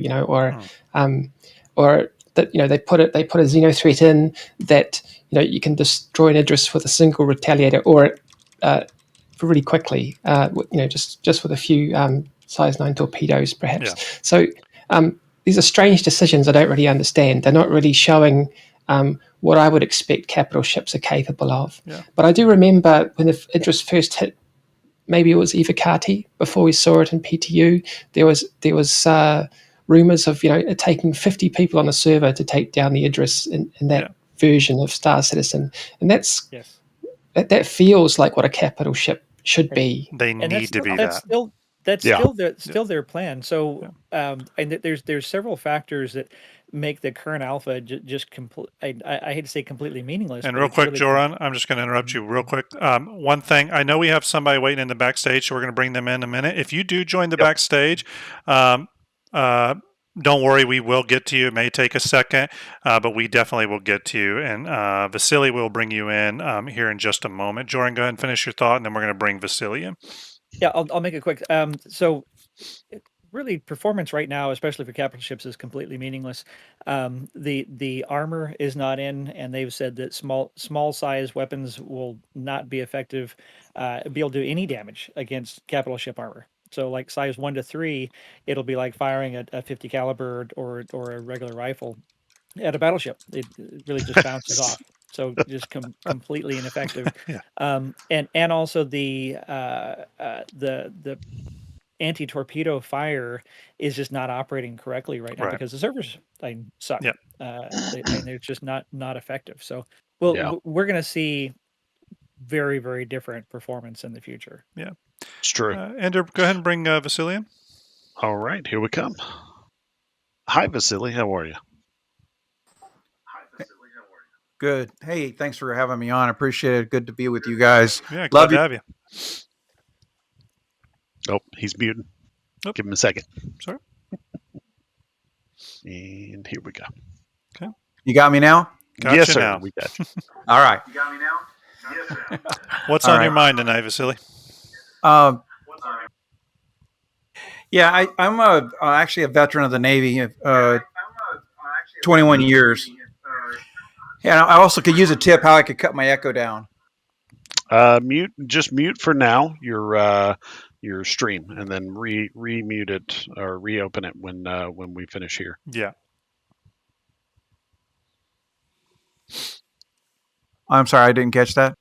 or that they put a Xeno threat in that you can destroy an Idris with a single retaliator, or really quickly, just with a few size 9 torpedoes, perhaps. Yeah. So these are strange decisions I don't really understand. They're not really showing what I would expect capital ships are capable of. Yeah. But I do remember when the Idris first hit, maybe it was Evocati, before we saw it in PTU, there was rumors of it taking 50 people on a server to take down the Idris in that version of Star Citizen. And that's that feels like what a capital ship should be. They need to be that. That's still their plan. So, and there's several factors that make the current alpha just complete. I hate to say completely meaningless. And real quick, really Jorunn, I'm just going to interrupt you real quick. One thing, I know we have somebody waiting in the backstage, so we're going to bring them in a minute. If you do join the backstage, don't worry, we will get to you. It may take a second, but we definitely will get to you. And Vasily will bring you in here in just a moment. Jorunn, go ahead and finish your thought, and then we're going to bring Vasily in. Yeah, I'll make it quick. So, really, performance right now, especially for capital ships, is completely meaningless. The armor is not in, and they've said that small size weapons will not be effective, be able to do any damage against capital ship armor. So, like size 1 to 3, it'll be like firing a 50 caliber or a regular rifle at a battleship. It really just bounces off. So just completely ineffective. And also the anti-torpedo fire is just not operating correctly right now because the servers suck. They're just not effective. So we're going to see very, very different performance in the future. Yeah, it's true. Ender, go ahead and bring Vasily in. All right, here we come. Hi, Vasily. How are you? Good. Hey, thanks for having me on. I appreciate it. Good to be with you guys. Yeah, glad to have you. Oh, he's muted. Give him a second. Sorry. And here we go. You got me now? Gotcha yes, sir. now. We got you. All right. What's All on right. your mind tonight, Vasily? Yeah, I'm actually a veteran of the Navy, 21 years. Yeah, I also could use a tip how I could cut my echo down. Mute for now your stream, and then re-mute it or reopen it when we finish here. Yeah. I'm sorry, I didn't catch that.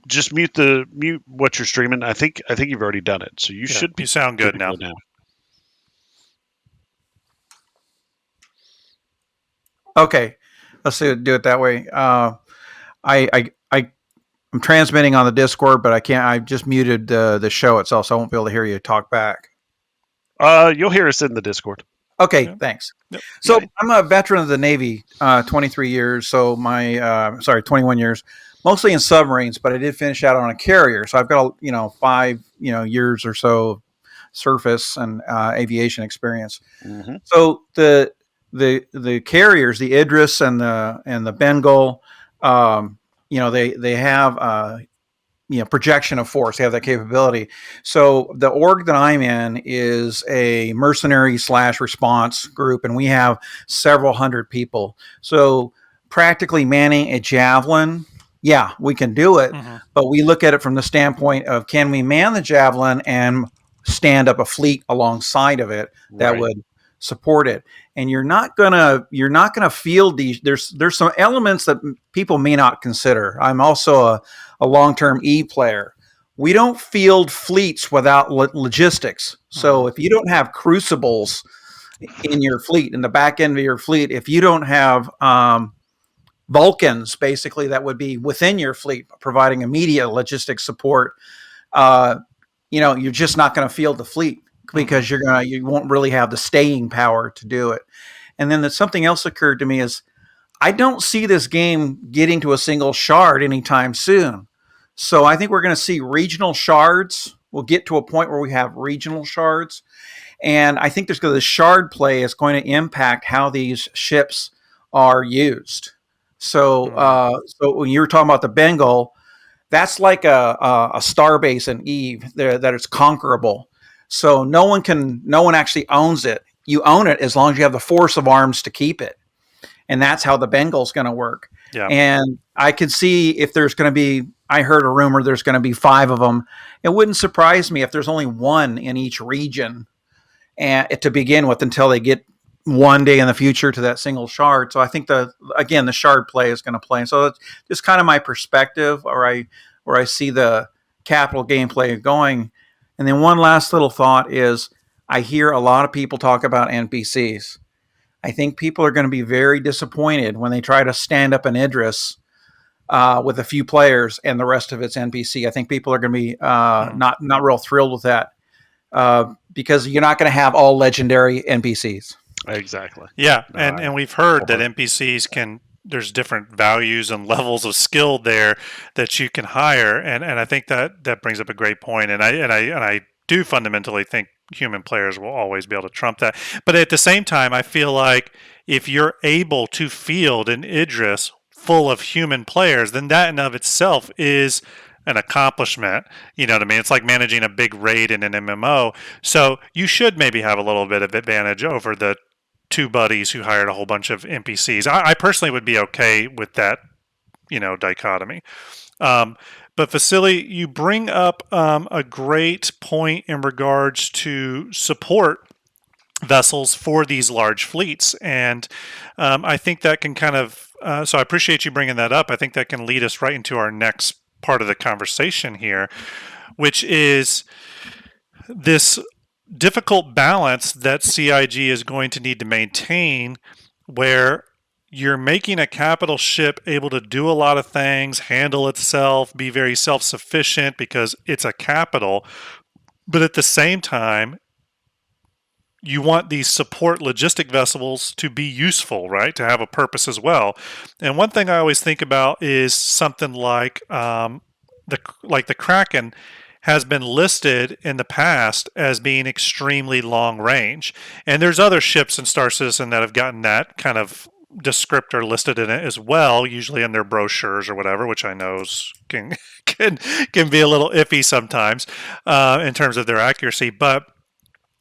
Just mute what you're streaming. I think you've already done it, so you should be. You sound good now. Okay, let's do it that way. I'm transmitting on the Discord, but I can't. I just muted the show itself, so I won't be able to hear you talk back. You'll hear us in the Discord. Okay, Yep. thanks. Yep. So I'm a veteran of the Navy, 23 years. So 21 years, mostly in submarines, but I did finish out on a carrier. So I've got 5 years or so surface and aviation experience. Mm-hmm. So the carriers, the Idris and the Bengal, they have projection of force. They have that capability. So the org that I'm in is a mercenary / response group, and we have several hundred people. So practically manning a javelin, yeah, we can do it, but we look at it from the standpoint of, can we man the javelin and stand up a fleet alongside of it that would support it? And you're not gonna field these. There's some elements that people may not consider. I'm also a long-term E player. We don't field fleets without logistics. So if you don't have crucibles in your fleet, in the back end of your fleet, if you don't have Vulcans, basically, that would be within your fleet providing immediate logistics support, you're just not going to field the fleet, because you won't really have the staying power to do it. And then something else occurred to me is, I don't see this game getting to a single shard anytime soon. So I think we're going to see regional shards. We'll get to a point where we have regional shards. And I think the shard play is going to impact how these ships are used. So so when you were talking about the Bengal, that's like a starbase in Eve there, that it's conquerable. So no one actually owns it. You own it as long as you have the force of arms to keep it. And that's how the Bengal's going to work. Yeah. And I could see if there's going to be, I heard a rumor there's going to be 5 of them. It wouldn't surprise me if there's only 1 in each region to begin with, until they get one day in the future to that single shard. So I think the shard play is going to play. And so that's just kind of my perspective, where I see the capital gameplay going. And then one last little thought is, I hear a lot of people talk about NPCs. I think people are going to be very disappointed when they try to stand up an Idris with a few players and the rest of its NPC. I think people are going to be not real thrilled with that, because you're not going to have all legendary NPCs. Exactly. Yeah, and we've heard that NPCs there's different values and levels of skill there that you can hire, and I think that brings up a great point, and I do fundamentally think human players will always be able to trump that. But at the same time, I feel like if you're able to field an Idris full of human players, then that in of itself is an accomplishment. You know what I mean? It's like managing a big raid in an MMO. So you should maybe have a little bit of advantage over the 2 buddies who hired a whole bunch of NPCs. I personally would be okay with that, dichotomy. But Vasily, you bring up a great point in regards to support vessels for these large fleets, and I think that can kind of. So I appreciate you bringing that up. I think that can lead us right into our next part of the conversation here, which is this difficult balance that CIG is going to need to maintain, where you're making a capital ship able to do a lot of things, handle itself, be very self-sufficient because it's a capital. But at the same time, you want these support logistic vessels to be useful, right? To have a purpose as well. And one thing I always think about is something like the Kraken has been listed in the past as being extremely long range. And there's other ships in Star Citizen that have gotten that kind of descriptor listed in it as well, usually in their brochures or whatever, which I know can can be a little iffy sometimes in terms of their accuracy. But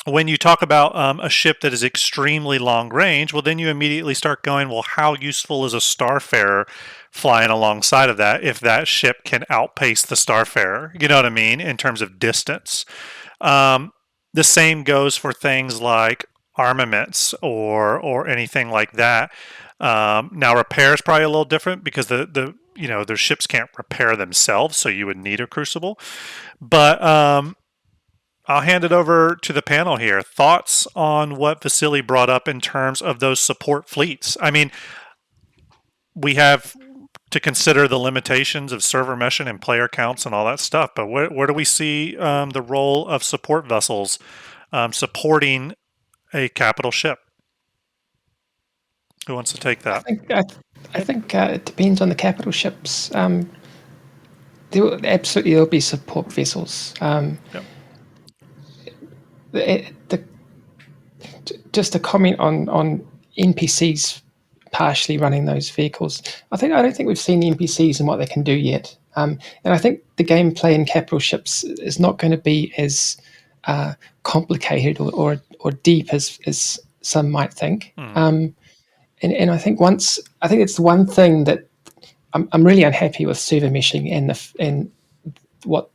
when you talk about a ship that is extremely long range, well, then you immediately start going, well, how useful is a Starfarer flying alongside of that if that ship can outpace the Starfarer? You know what I mean? In terms of distance. The same goes for things like armaments or anything like that. Now, repair is probably a little different because their ships can't repair themselves, so you would need a crucible. But I'll hand it over to the panel here. Thoughts on what Vasily brought up in terms of those support fleets? I mean, we have to consider the limitations of server meshing and player counts and all that stuff, but where do we see the role of support vessels supporting a capital ship? Who wants to take that? I think it depends on the capital ships. There'll be support vessels. Just a comment on NPCs partially running those vehicles. I don't think we've seen the NPCs and what they can do yet. And I think the gameplay in capital ships is not going to be as complicated or deep as some might think. And I think it's the one thing that I'm really unhappy with server meshing and what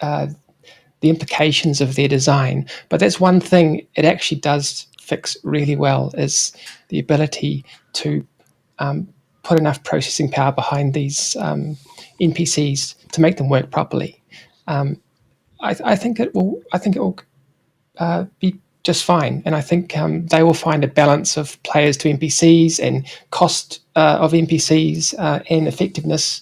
the implications of their design. But that's one thing it actually does fix really well, is the ability to put enough processing power behind these NPCs to make them work properly. I think it will be just fine, and I think they will find a balance of players to NPCs and cost of NPCs and effectiveness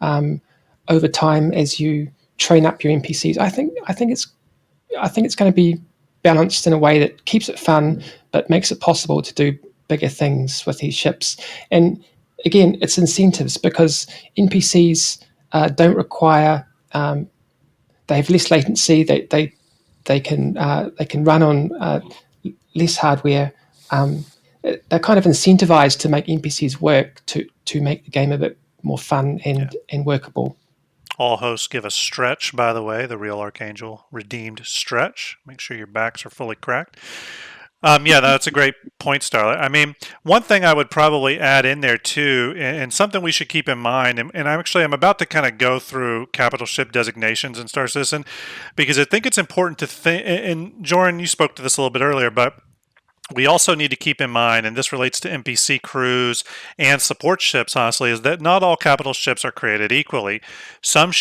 over time as you train up your NPCs. I think it's going to be balanced in a way that keeps it fun, but makes it possible to do bigger things with these ships. And again, it's incentives, because NPCs don't require. They have less latency. They can run on less hardware. They're kind of incentivized to make NPCs work to make the game a bit more fun and workable. All hosts give a stretch, by the way, the Real Archangel redeemed stretch. Make sure your backs are fully cracked. That's a great point, Starlight. I mean, one thing I would probably add in there too, and something we should keep in mind, and I'm about to kind of go through capital ship designations in Star Citizen, because I think it's important to think, and Jorunn, you spoke to this a little bit earlier, but we also need to keep in mind, and this relates to NPC crews and support ships, honestly, is that not all capital ships are created equally. Some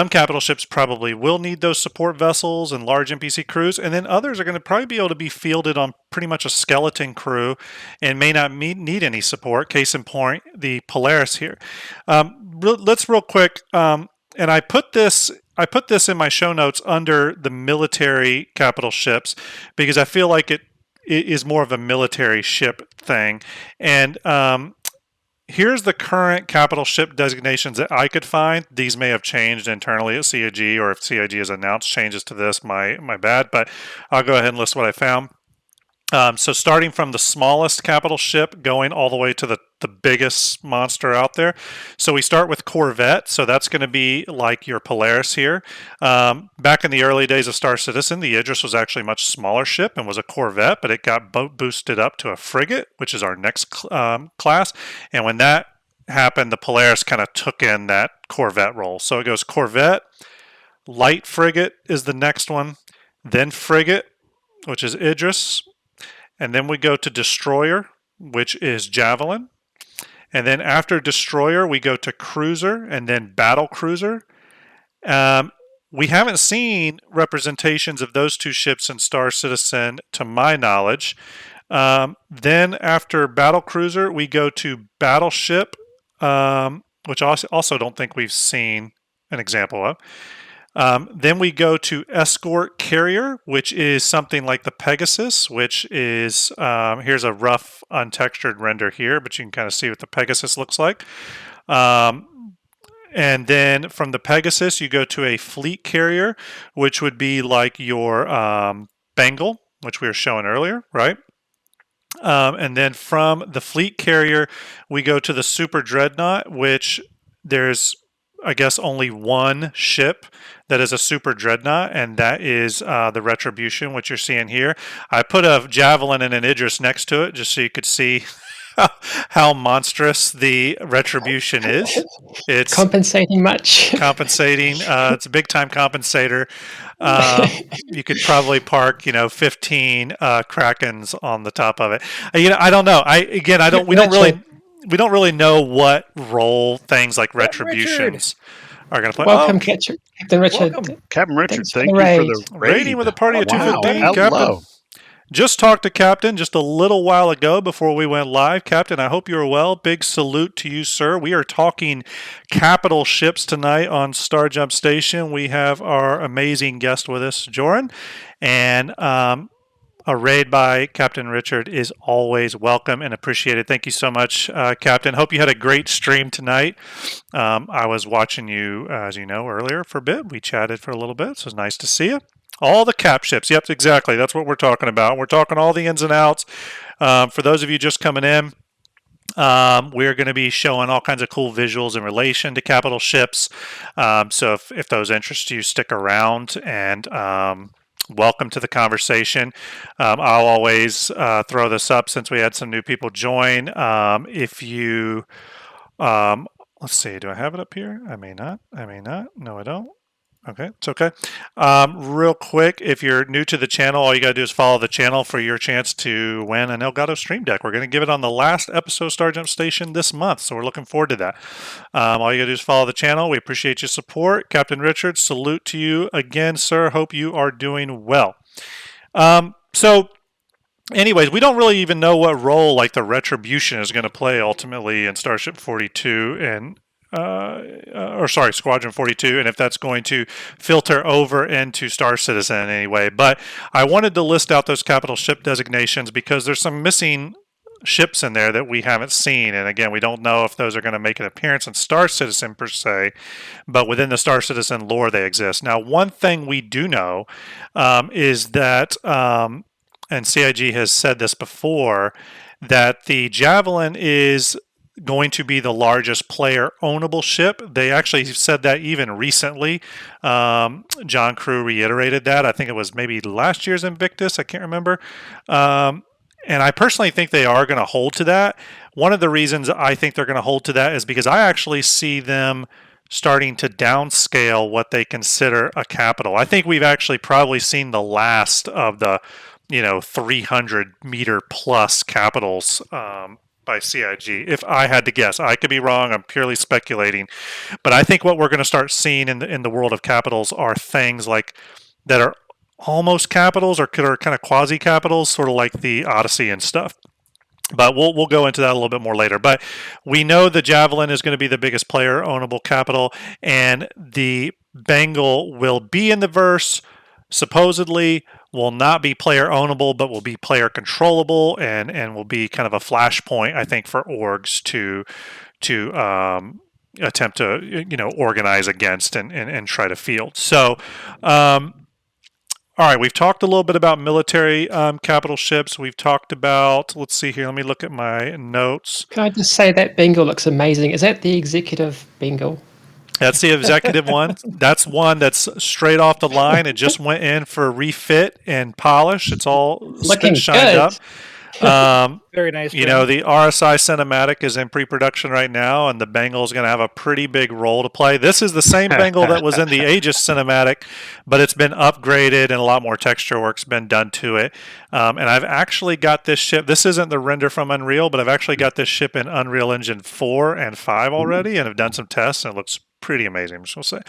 capital ships probably will need those support vessels and large NPC crews, and then others are going to probably be able to be fielded on pretty much a skeleton crew and may not need any support. Case in point, the Polaris here. Let's real quick, and I put this in my show notes under the military capital ships because I feel like it is more of a military ship thing. And here's the current capital ship designations that I could find. These may have changed internally at CIG, or if CIG has announced changes to this, my bad. But I'll go ahead and list what I found. So starting from the smallest capital ship going all the way to the biggest monster out there. So we start with Corvette. So that's going to be like your Polaris here. Back in the early days of Star Citizen, the Idris was actually a much smaller ship and was a Corvette, but it got boosted up to a frigate, which is our next class. And when that happened, the Polaris kind of took in that Corvette role. So it goes Corvette, light frigate is the next one, then frigate, which is Idris. And then we go to Destroyer, which is Javelin. And then after Destroyer, we go to Cruiser and then Battle Cruiser. We haven't seen representations of those two ships in Star Citizen, to my knowledge. Then after Battle Cruiser, we go to Battleship, which I also don't think we've seen an example of. Then we go to Escort Carrier, which is something like the Pegasus, which is, here's a rough untextured render here, but you can kind of see what the Pegasus looks like. And then from the Pegasus, you go to a fleet carrier, which would be like your Bengal, which we were showing earlier, right? And then from the fleet carrier, we go to the Super Dreadnought, which there's, I guess, only one ship that is a Super Dreadnought, and that is the Retribution, which you're seeing here. I put a Javelin and an Idris next to it just so you could see how monstrous the Retribution is. It's compensating much. compensating. It's a big time compensator. You could probably park, 15 Krakens on the top of it. I don't know. We don't really know what role things like retributions are going to play. Welcome, Captain Richard. Welcome. Captain Richard, Thanks for thank the you for raid. the Raiding with a party of Wow. 215, Captain. Hello. Just talked to Captain just a little while ago before we went live. Captain, I hope you're well. Big salute to you, sir. We are talking capital ships tonight on Starjump Station. We have our amazing guest with us, Jorunn, and a raid by Captain Richard is always welcome and appreciated. Thank you so much, Captain. Hope you had a great stream tonight. I was watching you, as you know, earlier for a bit. We chatted for a little bit, so it's nice to see you. All the cap ships. Yep, exactly. That's what we're talking about. We're talking all the ins and outs. For those of you just coming in, we're going to be showing all kinds of cool visuals in relation to capital ships. So if those interest you, stick around and welcome to the conversation. I'll always throw this up since we had some new people join. If you, let's see, do I have it up here? I may not. No, I don't. Okay, it's okay. Real quick, if you're new to the channel, all you got to do is follow the channel for your chance to win an Elgato Stream Deck. We're going to give it on the last episode of Starjump Station this month, so we're looking forward to that. All you got to do is follow the channel. We appreciate your support. Captain Richard, salute to you again, sir. Hope you are doing well. So anyways, we don't really even know what role like the Retribution is going to play ultimately in Starship 42 and Squadron 42, and if that's going to filter over into Star Citizen in any way. But I wanted to list out those capital ship designations because there's some missing ships in there that we haven't seen. And again, we don't know if those are going to make an appearance in Star Citizen per se, but within the Star Citizen lore, they exist. Now, one thing we do know is that, and CIG has said this before, that the Javelin is going to be the largest player ownable ship. They actually said that even recently. John Crew reiterated that. I think it was maybe last year's Invictus. I can't remember. And I personally think they are going to hold to that. One of the reasons I think they're going to hold to that is because I actually see them starting to downscale what they consider a capital. I think we've actually probably seen the last of the 300 meter plus capitals by CIG. If I had to guess, I could be wrong. I'm purely speculating, but I think what we're going to start seeing in the world of capitals are things like that are almost capitals or are kind of quasi capitals, sort of like the Odyssey and stuff. But we'll go into that a little bit more later. But we know the Javelin is going to be the biggest player ownable capital, and the Bengal will be in the verse. Supposedly will not be player ownable, but will be player controllable, and will be kind of a flashpoint, I think, for orgs to attempt to organize against and try to field. So, all right, we've talked a little bit about military capital ships. We've talked about, let's see here, let me look at my notes. Can I just say that Bengal looks amazing? Is that the executive Bengal? That's the executive one. That's one that's straight off the line. It just went in for refit and polish. It's all looking shined good. up. Very nice. The RSI cinematic is in pre-production right now, and the Bengal is going to have a pretty big role to play. This is the same Bengal that was in the Aegis cinematic, but it's been upgraded and a lot more texture work's been done to it. And I've actually got this ship. This isn't the render from Unreal, but I've actually got this ship in Unreal Engine 4 and 5 already, and have done some tests, and it looks pretty amazing, I'm just going to say.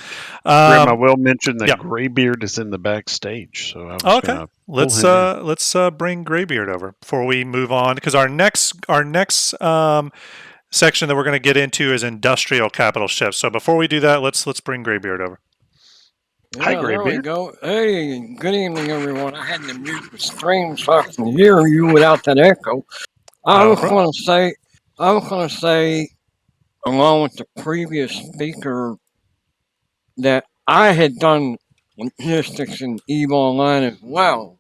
Grim, I will mention that Graybeard is in the backstage. So I was let's bring Graybeard over before we move on, because our next section that we're going to get into is industrial capital ships. So before we do that, let's bring Graybeard over. Yeah, Hi, there we Graybeard. go. Hey, good evening, everyone. I had to mute the stream so I can hear you without that echo. I was going to say, along with the previous speaker, that I had done logistics in EVE Online as well.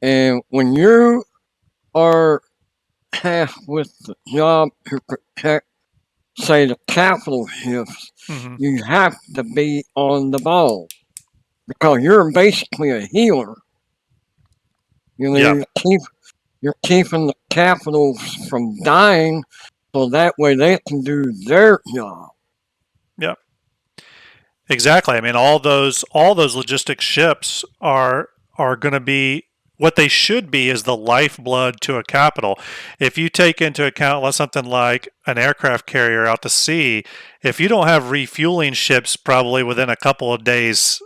And when you are tasked with the job to protect, say, the capital shifts, you have to be on the ball because you're basically a healer. You know, you're keeping the capitals from dying, so that way they can do their job. Yep. Exactly. I mean, all those logistics ships are going to be what they should be is the lifeblood to a capital. If you take into account something like an aircraft carrier out to sea, if you don't have refueling ships probably within a couple of days,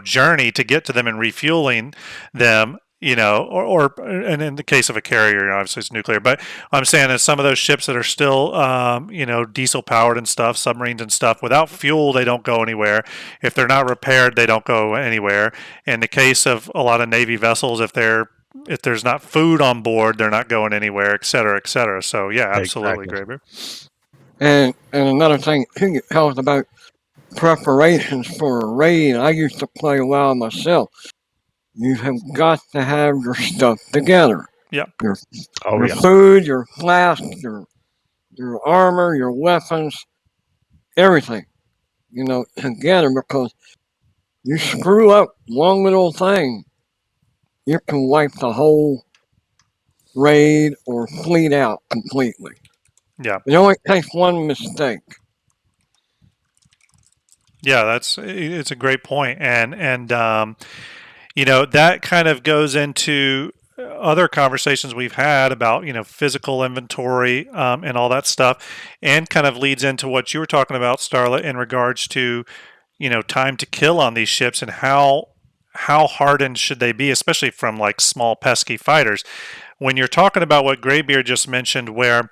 journey to get to them and refueling them, and in the case of a carrier, obviously it's nuclear, but I'm saying that some of those ships that are still, diesel powered and stuff, submarines and stuff, without fuel, they don't go anywhere. If they're not repaired, they don't go anywhere. In the case of a lot of Navy vessels, if there's not food on board, they're not going anywhere, et cetera, et cetera. So yeah, absolutely, Exactly. Graybeard. And another thing too, you talked about preparations for a raid. I used to play a while myself. You have got to have your stuff together. Yeah. Your Yeah. food, your flask, your armor, your weapons, everything. Together, because you screw up one little thing, you can wipe the whole raid or fleet out completely. Yeah. It only takes one mistake. Yeah, it's a great point, and that kind of goes into other conversations we've had about physical inventory and all that stuff, and kind of leads into what you were talking about, Starlet, in regards to time to kill on these ships and how hardened should they be, especially from like small pesky fighters. When you're talking about what Graybeard just mentioned, where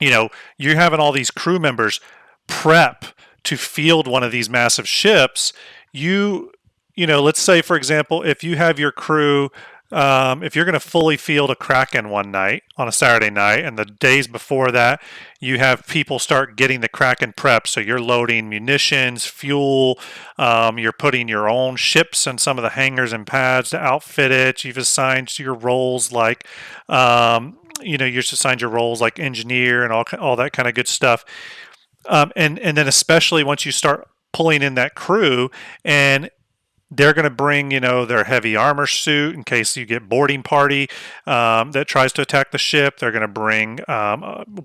you're having all these crew members prep to field one of these massive ships, let's say, for example, if you have your crew, if you're going to fully field a Kraken one night on a Saturday night, and the days before that, you have people start getting the Kraken prep. So you're loading munitions, fuel, you're putting your own ships in some of the hangars and pads to outfit it. You've assigned your roles like, you're assigned your roles like engineer and all that kind of good stuff. And then especially once you start pulling in that crew, and they're going to bring, their heavy armor suit in case you get boarding party that tries to attack the ship. They're going to bring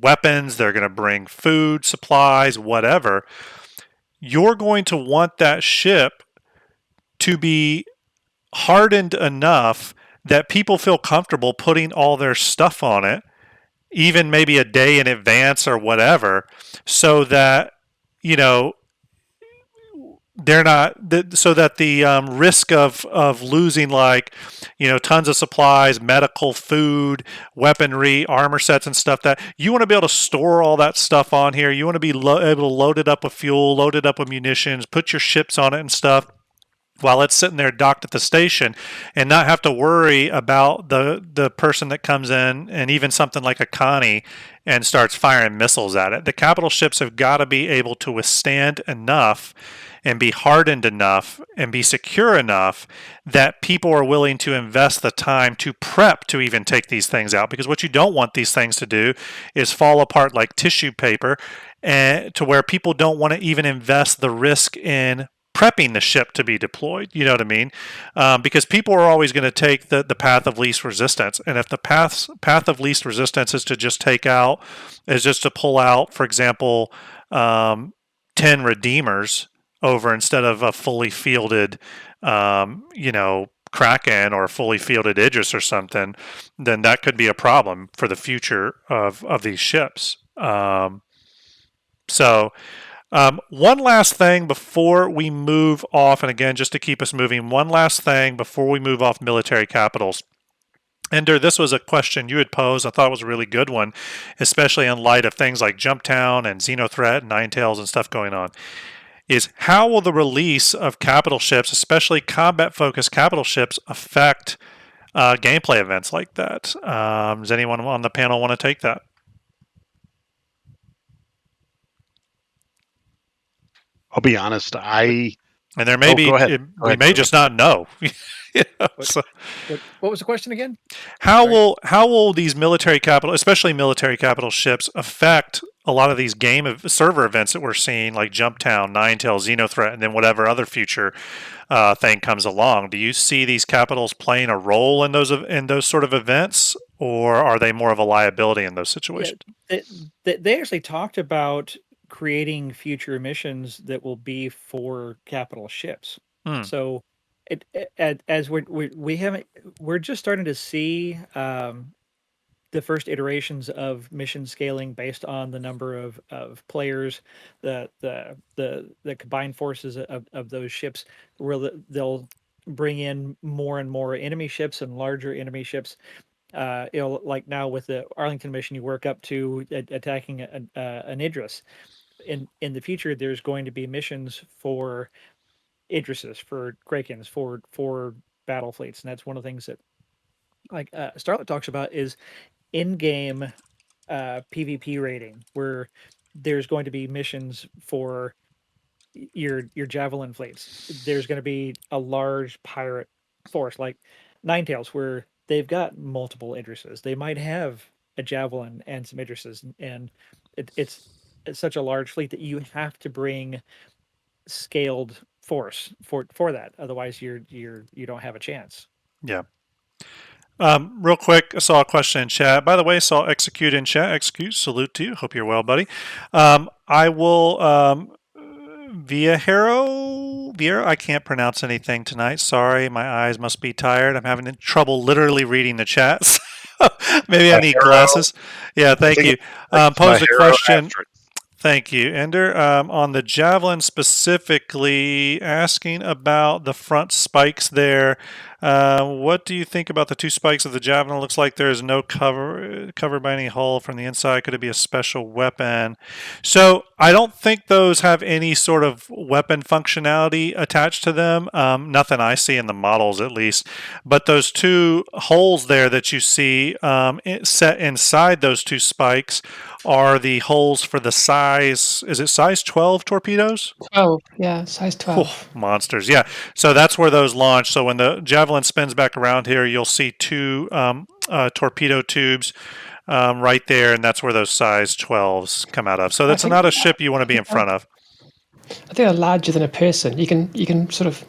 weapons. They're going to bring food, supplies, whatever. You're going to want that ship to be hardened enough that people feel comfortable putting all their stuff on it, even maybe a day in advance or whatever, so that they're not so that the risk of losing tons of supplies, medical, food, weaponry, armor sets and stuff, that you want to be able to store all that stuff on here. You want to be able to load it up with fuel, load it up with munitions, put your ships on it and stuff while it's sitting there docked at the station, and not have to worry about the person that comes in, and even something like a Connie, and starts firing missiles at it. The capital ships have got to be able to withstand enough and be hardened enough and be secure enough that people are willing to invest the time to prep to even take these things out. Because what you don't want these things to do is fall apart like tissue paper, and to where people don't want to even invest the risk in prepping the ship to be deployed. You know what I mean? Because people are always going to take the path of least resistance. And if the path of least resistance is to just pull out, for example, 10 Redeemers over instead of a fully fielded, Kraken or a fully fielded Idris or something, then that could be a problem for the future of these ships. One last thing before we move off, and again, just to keep us moving, one last thing before we move off military capitals. Ender, this was a question you had posed. I thought it was a really good one, especially in light of things like Jumptown and Xenothreat and Ninetales and stuff going on. Is how will the release of capital ships, especially combat-focused capital ships, affect gameplay events like that? Does anyone on the panel want to take that? I'll be honest. And there may be go ahead. we may just not know. So What was the question again? how Sorry. will these military capital, especially military capital ships, affect a lot of these server events that we're seeing, like Jumptown, Ninetales, Xenothreat, and then whatever other future thing comes along? Do you see these capitals playing a role in those sort of events, or are they more of a liability in those Yeah, situations? they actually talked about creating future missions that will be for capital ships. Hmm. So, as we haven't, we're just starting to see the first iterations of mission scaling based on the number of players, the combined forces of those ships, where they'll bring in more and more enemy ships and larger enemy ships. Like now with the Arlington mission, you work up to attacking an Idris. In the future, there's going to be missions for Idrises, for Krakens, for battle fleets, and that's one of the things that like Starlet talks about is in-game PvP rating, where there's going to be missions for your javelin fleets. There's going to be a large pirate force like Ninetales, where they've got multiple Idrises. They might have a javelin and some Idrises, and it's such a large fleet that you have to bring scaled force for that. Otherwise, you don't have a chance. Yeah. Real quick, I saw a question in chat. By the way, saw Execute in chat. Execute, salute to you. Hope you're well, buddy. I will Vieira, I can't pronounce anything tonight. Sorry, my eyes must be tired. I'm having trouble literally reading the chats. Maybe I need glasses. Yeah, thank you. Pose a question. Thank you, Ender. On the javelin specifically, asking about the front spikes there. What do you think about the two spikes of the javelin? It looks like there is no covered by any hull from the inside. Could it be a special weapon? So I don't think those have any sort of weapon functionality attached to them. Nothing I see in the models, at least. But those two holes there that you see set inside those two spikes are the holes for the size, is it size 12 torpedoes? 12, yeah, size 12. Monsters, yeah. So that's where those launch. So when the javelin spins back around here, you'll see two torpedo tubes right there, and that's where those size 12s come out of. So that's not a ship you want to be in front of. I think they're larger than a person. You can sort of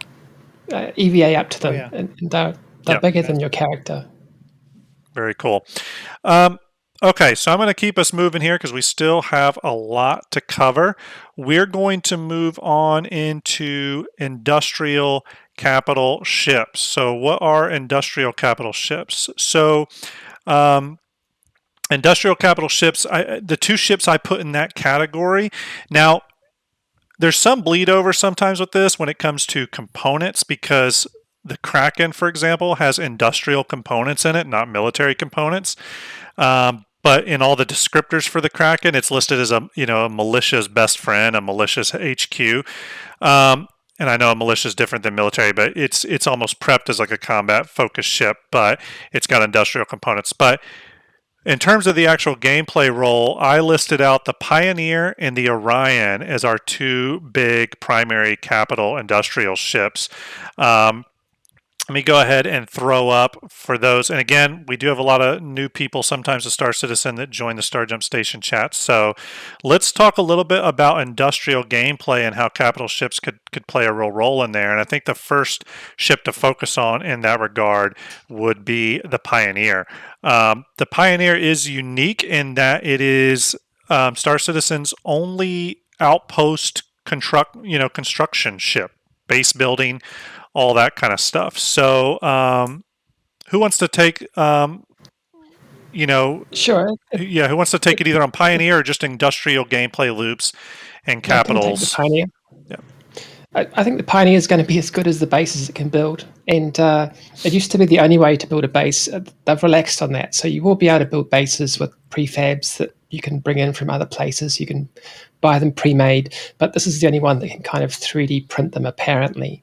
EVA up to them, and they're bigger than your character. Very cool. Okay, so I'm going to keep us moving here because we still have a lot to cover. We're going to move on into industrial capital ships. So what are industrial capital ships? So industrial capital ships, the two ships I put in that category. Now, there's some bleed over sometimes with this when it comes to components, because the Kraken, for example, has industrial components in it, not military components. But in all the descriptors for the Kraken, it's listed as a militia's best friend, a militia's HQ. And I know a militia is different than military, but it's almost prepped as like a combat focused ship, but it's got industrial components. But in terms of the actual gameplay role, I listed out the Pioneer and the Orion as our two big primary capital industrial ships. Let me go ahead and throw up for those. And again, we do have a lot of new people sometimes to Star Citizen that join the Starjump Station chat. So let's talk a little bit about industrial gameplay and how capital ships could play a real role in there. And I think the first ship to focus on in that regard would be the Pioneer. The Pioneer is unique in that it is Star Citizen's only outpost construction ship, base building, all that kind of stuff. So, who wants to take, Sure. Yeah, who wants to take it either on Pioneer or just industrial gameplay loops and capitals? I can take the Pioneer. Yeah. I think the Pioneer is going to be as good as the bases it can build. And it used to be the only way to build a base. They've relaxed on that. So you will be able to build bases with prefabs that you can bring in from other places. You can buy them pre-made. But this is the only one that can kind of 3D print them, apparently.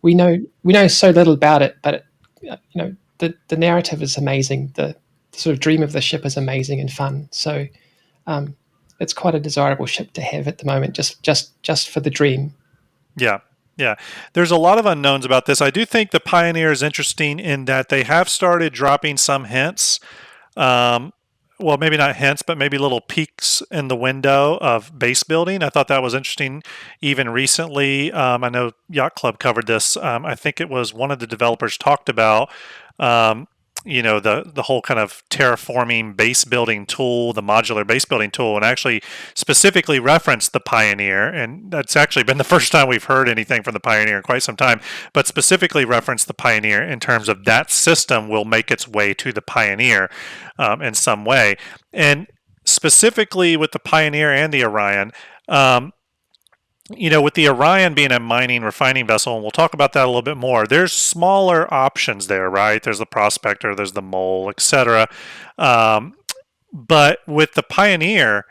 We know so little about it, but the narrative is amazing. The sort of dream of the ship is amazing and fun. So it's quite a desirable ship to have at the moment, just for the dream. Yeah. Yeah. There's a lot of unknowns about this. I do think the Pioneer is interesting in that they have started dropping some hints. Well, maybe not hints, but maybe little peeks in the window of base building. I thought that was interesting. Even recently, I know Yacht Club covered this. I think it was one of the developers talked about, um, the whole kind of terraforming base building tool, the modular base building tool, and actually specifically referenced the Pioneer. And that's actually been the first time we've heard anything from the Pioneer in quite some time, but specifically referenced the Pioneer in terms of that system will make its way to the Pioneer in some way. And specifically with the Pioneer and the Orion, with the Orion being a mining refining vessel, and we'll talk about that a little bit more, there's smaller options there, right? There's the Prospector, there's the Mole, etc. But with the Pioneer,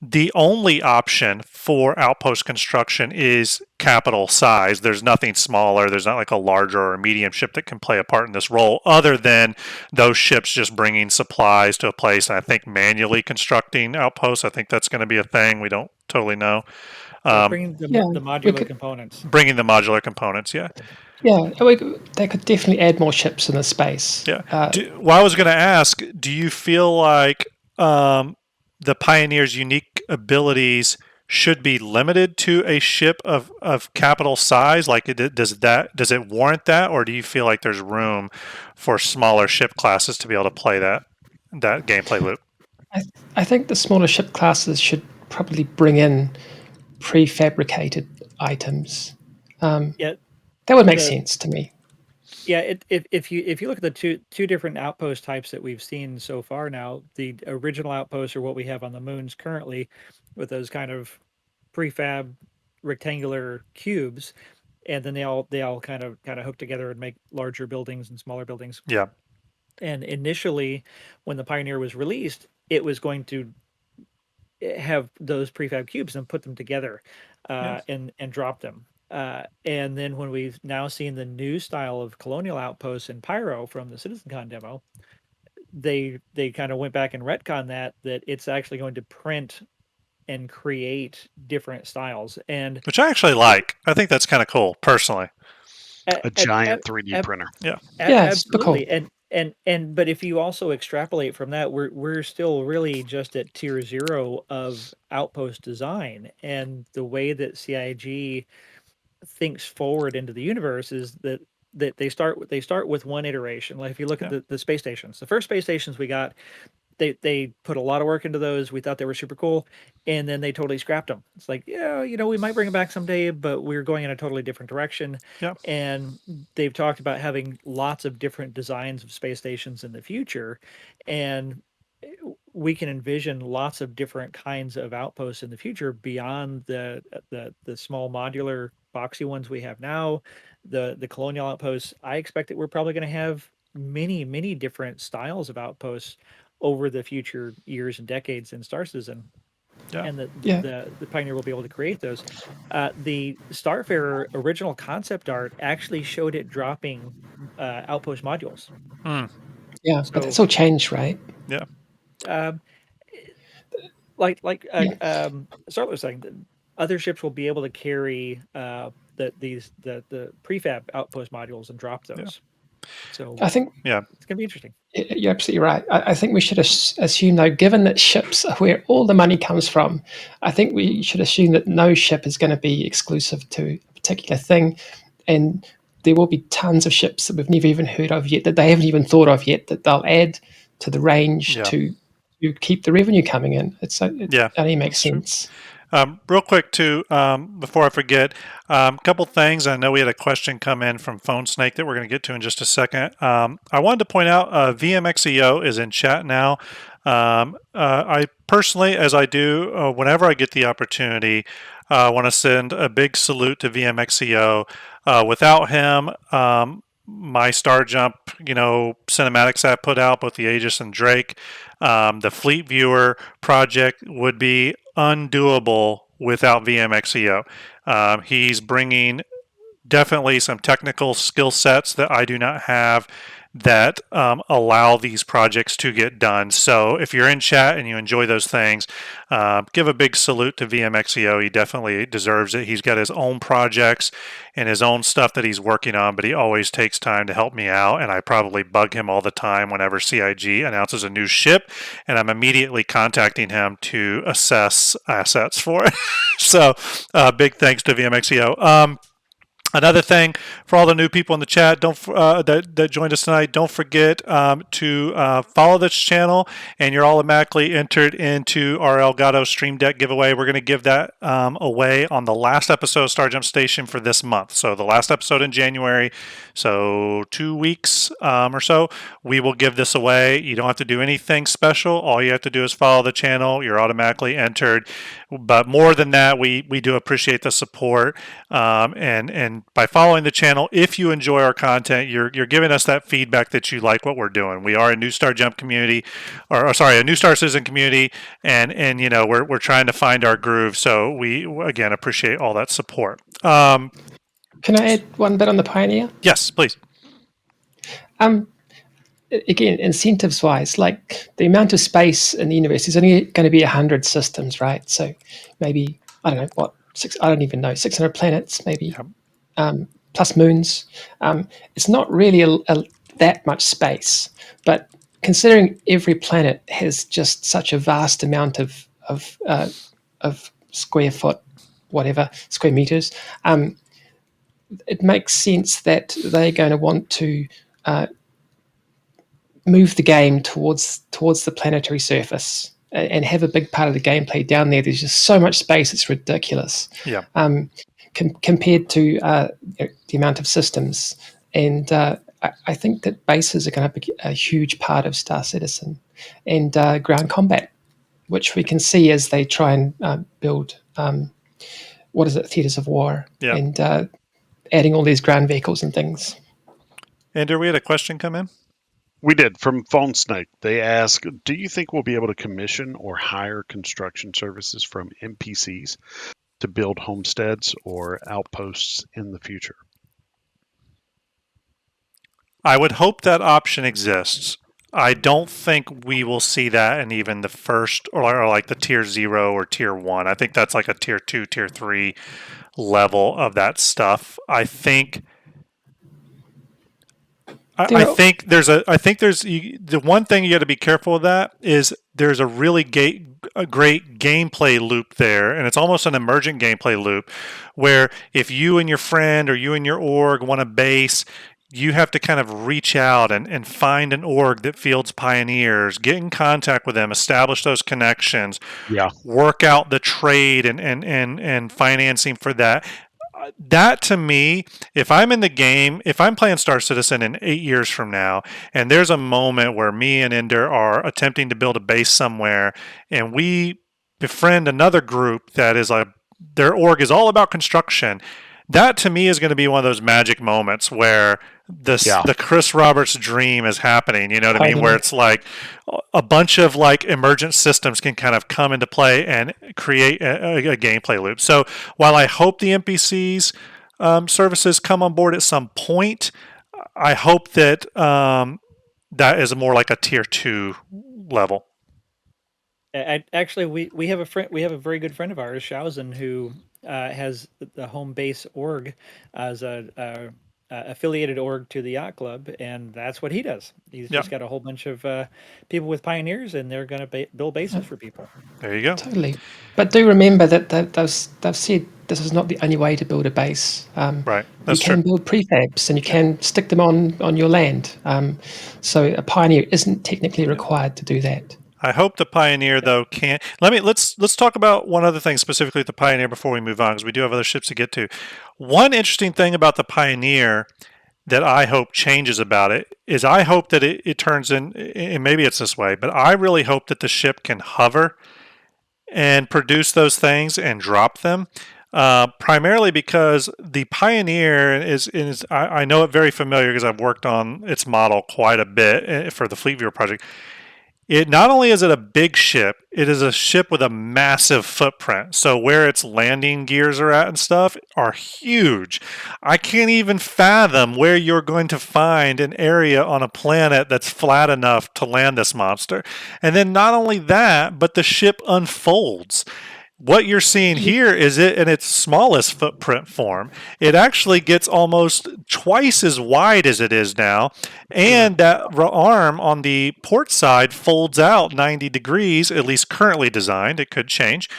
the only option for outpost construction is capital size. There's nothing smaller. There's not like a larger or a medium ship that can play a part in this role other than those ships just bringing supplies to a place. And I think manually constructing outposts, I think that's going to be a thing. We don't totally know. Bringing the Yeah, modular components. Bringing the modular components, yeah. Yeah, they could definitely add more ships in the space. Yeah. Well, I was going to ask, do you feel like the Pioneer's unique abilities should be limited to a ship of capital size? Like, does it warrant that, or do you feel like there's room for smaller ship classes to be able to play that gameplay loop? I think the smaller ship classes should probably bring in prefabricated items. Yeah, that would make sense to me. Yeah, if you look at the two different outpost types that we've seen so far now, the original outposts are what we have on the moons currently, with those kind of prefab rectangular cubes, and then they all kind of hook together and make larger buildings and smaller buildings. Yeah. And initially, when the Pioneer was released, it was going to have those prefab cubes and put them together, and drop them. And then when we've now seen the new style of colonial outposts in Pyro from the CitizenCon demo, they kind of went back and retconned that it's actually going to print and create different styles, and which I actually like. I think that's kind of cool, personally. A giant 3D printer. Yeah. Absolutely. And but if you also extrapolate from that, we're still really just at tier 0 of outpost design, and the way that CIG thinks forward into the universe is that they start with one iteration. Like if you look at the space stations, the first space stations we got, they put a lot of work into those. We thought they were super cool, and then they totally scrapped them. It's like, yeah, we might bring them back someday, but we're going in a totally different direction. Yeah. And they've talked about having lots of different designs of space stations in the future, and we can envision lots of different kinds of outposts in the future beyond the small modular boxy ones we have now. The colonial outposts, I expect that we're probably going to have many different styles of outposts over the future years and decades in Star Citizen. Yeah. And the Pioneer will be able to create those. The Starfarer original concept art actually showed it dropping outpost modules. Yeah, but that's all changed, right? Yeah. Starlet was saying, other ships will be able to carry the prefab outpost modules and drop those. Yeah. So I think it's going to be interesting. You're absolutely right. I think we should assume, though, given that ships are where all the money comes from, I think we should assume that no ship is going to be exclusive to a particular thing, and there will be tons of ships that we've never even heard of yet, that they haven't even thought of yet, that they'll add to the range to keep the revenue coming in. It only makes sense. Real quick, too, before I forget, a couple things. I know we had a question come in from Phone Snake that we're going to get to in just a second. I wanted to point out VMXEO is in chat now. I personally, as I do whenever I get the opportunity, want to send a big salute to VMXEO. Without him, my Starjump, cinematics I put out, both the Aegis and Drake, the Fleet Viewer project would be undoable without VMXEO. He's bringing definitely some technical skill sets that I do not have, that allow these projects to get done. So if you're in chat and you enjoy those things, give a big salute to VMXEO. He definitely deserves it. He's got his own projects and his own stuff that he's working on, but he always takes time to help me out, and I probably bug him all the time whenever CIG announces a new ship, and I'm immediately contacting him to assess assets for it. So big thanks to VMXEO. Another thing for all the new people in the chat, that joined us tonight, don't forget to follow this channel, and you're automatically entered into our Elgato Stream Deck giveaway. We're going to give that away on the last episode of Starjump Station for this month. So the last episode in January, so 2 weeks or so, we will give this away. You don't have to do anything special. All you have to do is follow the channel. You're automatically entered. But more than that, we do appreciate the support, and by following the channel, if you enjoy our content, you're giving us that feedback that you like what we're doing. We are a new Starjump community, or sorry, a new Star Citizen community, and we're trying to find our groove. So we again appreciate all that support. Can I add one bit on the Pioneer? Yes, please. Again, incentives wise, like the amount of space in the universe is only going to be 100 systems, right? So maybe, I don't know, I don't even know, 600 planets, maybe, plus moons. It's not really that much space, but considering every planet has just such a vast amount of square foot, whatever, square meters, it makes sense that they're going to want to move the game towards the planetary surface and have a big part of the gameplay down there. There's just so much space; it's ridiculous. Yeah. Compared to the amount of systems, and I think that bases are going to be a huge part of Star Citizen and ground combat, which we can see as they try and build theaters of war, and adding all these ground vehicles and things. Andrew, we had a question come in. We did, from Phone Snake. They ask, do you think we'll be able to commission or hire construction services from NPCs to build homesteads or outposts in the future? I would hope that option exists. I don't think we will see that in even the first, or like the tier 0 or tier 1. I think that's like a tier 2, tier 3 level of that stuff. I think there's the one thing you got to be careful of that is there's a really great gameplay loop there, and it's almost an emergent gameplay loop where if you and your friend or you and your org want a base, you have to kind of reach out and find an org that fields pioneers, get in contact with them, establish those connections, work out the trade and financing for that. That to me, if I'm in the game, if I'm playing Star Citizen in 8 years from now, and there's a moment where me and Ender are attempting to build a base somewhere, and we befriend another group that is their org is all about construction, that to me is going to be one of those magic moments where the Chris Roberts dream is happening. You know what I mean? Where it's like a bunch of like emergent systems can kind of come into play and create a gameplay loop. So while I hope the NPCs services come on board at some point, I hope that that is more like a tier 2 level. Actually, we have a friend. We have a very good friend of ours, Shausen, who has the home base org as a affiliated org to the yacht club, and that's what he does. He's just got a whole bunch of people with pioneers, and they're going to build bases for people. There you go. Totally. But do remember that they've said this is not the only way to build a base. Right. You can build prefabs, and you can stick them on your land. So a pioneer isn't technically required to do that. I hope the Pioneer, though, can't. Let's talk about one other thing specifically with the Pioneer before we move on, because we do have other ships to get to. One interesting thing about the Pioneer that I hope changes about it is I hope that it turns in, and maybe it's this way, but I really hope that the ship can hover and produce those things and drop them. Primarily because the Pioneer is I know it very familiar because I've worked on its model quite a bit for the Fleet Viewer project. it not only is it a big ship, it is a ship with a massive footprint. So where its landing gears are at and stuff are huge. I can't even fathom where you're going to find an area on a planet that's flat enough to land this monster. And then not only that, but the ship unfolds. What you're seeing here is it in its smallest footprint form. It actually gets almost twice as wide as it is now, and that arm on the port side folds out 90 degrees, at least currently designed. It could change.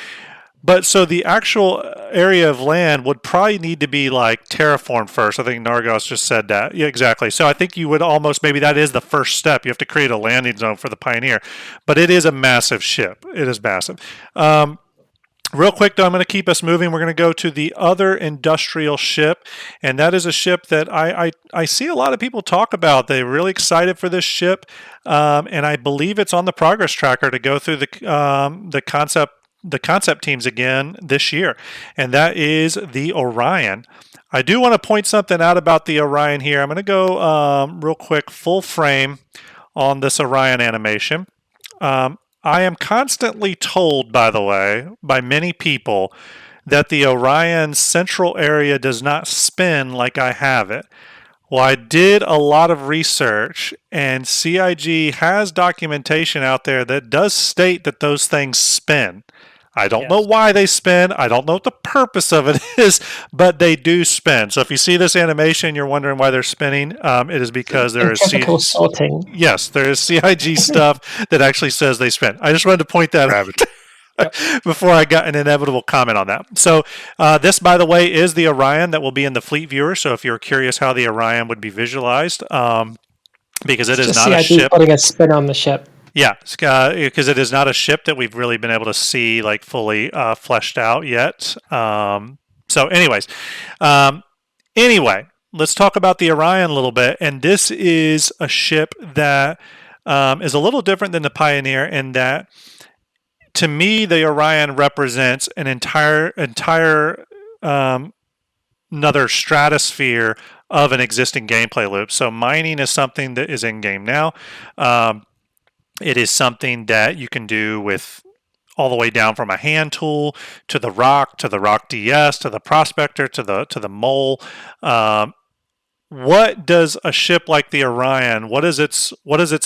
But so the actual area of land would probably need to be like terraformed first. I think Nargos just said that. Yeah, exactly. So I think you would almost, maybe that is the first step. You have to create a landing zone for the Pioneer. But it is a massive ship. It is massive. Real quick, though, I'm going to keep us moving. We're going to go to the other industrial ship, and that is a ship that I see a lot of people talk about. They're really excited for this ship, and I believe it's on the progress tracker to go through the concept teams again this year, and that is the Orion. I do want to point something out about the Orion here. I'm going to go real quick, full frame on this Orion animation. I am constantly told, by the way, by many people, that the Orion central area does not spin like I have it. Well, I did a lot of research, and CIG has documentation out there that does state that those things spin. I don't know why they spin. I don't know what the purpose of it is, but they do spin. So if you see this animation, you're wondering why they're spinning. It is because there is sorting. Yes, there is CIG stuff that actually says they spin. I just wanted to point that out before I got an inevitable comment on that. So this, by the way, is the Orion that will be in the Fleet Viewer. So if you're curious how the Orion would be visualized, because it is not a ship. Putting a spin on the ship. Yeah, because it is not a ship that we've really been able to see like fully fleshed out yet. So, anyways, let's talk about the Orion a little bit. And this is a ship that is a little different than the Pioneer in that, to me, the Orion represents an entire another stratosphere of an existing gameplay loop. So mining is something that is in game now. It is something that you can do with all the way down from a hand tool to the rock DS, to the prospector, to the mole. What does a ship like the Orion? What is its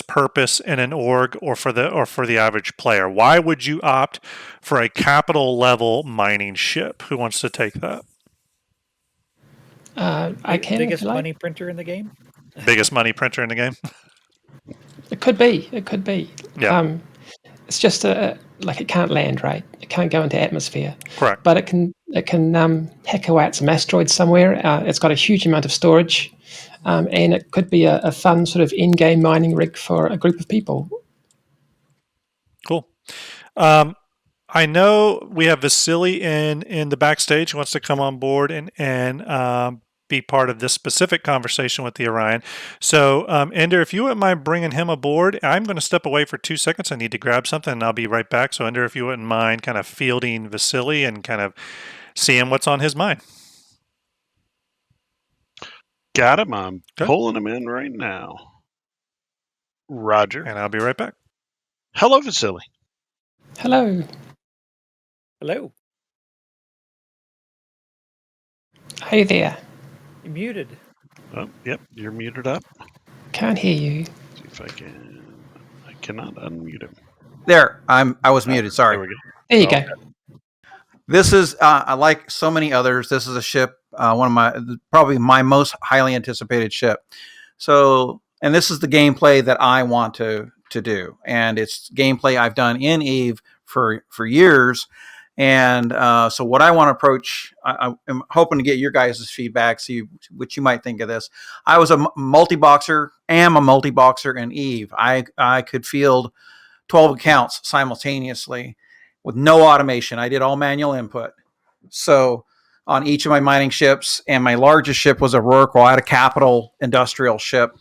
purpose in an org or for the average player? Why would you opt for a capital level mining ship? Who wants to take that? I can. Biggest money printer in the game. Biggest money printer in the game. It could be. It could be. Yeah. It's just like it can't land, right? It can't go into atmosphere. Correct. But it can hack away at some asteroids somewhere. It's got a huge amount of storage, and it could be a fun sort of in-game mining rig for a group of people. Cool. I know we have Vasily in the backstage who wants to come on board and be part of this specific conversation with the Orion. So, Ender, if you wouldn't mind bringing him aboard, I'm going to step away for 2 seconds. I need to grab something, and I'll be right back. So, Ender, if you wouldn't mind kind of fielding Vasily and kind of seeing what's on his mind. Got him. I'm pulling him in right now. Roger. And I'll be right back. Hello, Vasily. Hello. Hello. Hey there. You're muted. Oh, yep, you're muted up. Can't hear you. See if I can. I cannot unmute him. There, I was muted. Sorry. There we go. There you go. This is like so many others. This is a ship, probably my most highly anticipated ship. So, and this is the gameplay that I want to do, and it's gameplay I've done in Eve for years. And so what I want to approach, I am hoping to get your guys' feedback, see what you might think of this. I was am a multi-boxer in Eve. I could field 12 accounts simultaneously with no automation. I did all manual input. So on each of my mining ships, and my largest ship was a Rorqual. I had a capital industrial ship.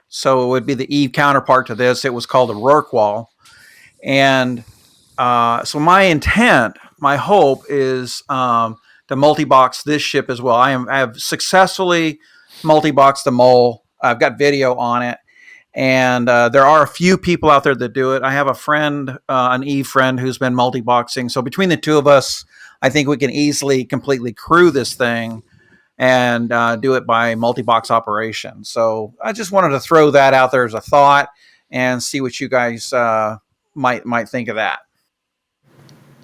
So it would be the Eve counterpart to this. It was called a Rorqual. And so my intent, my hope is to multi-box this ship as well. I have successfully multi-boxed the Mole. I've got video on it. And there are a few people out there that do it. I have a friend, an Eve friend, who's been multi-boxing. So between the two of us, I think we can easily completely crew this thing and do it by multi-box operation. So I just wanted to throw that out there as a thought and see what you guys might think of that.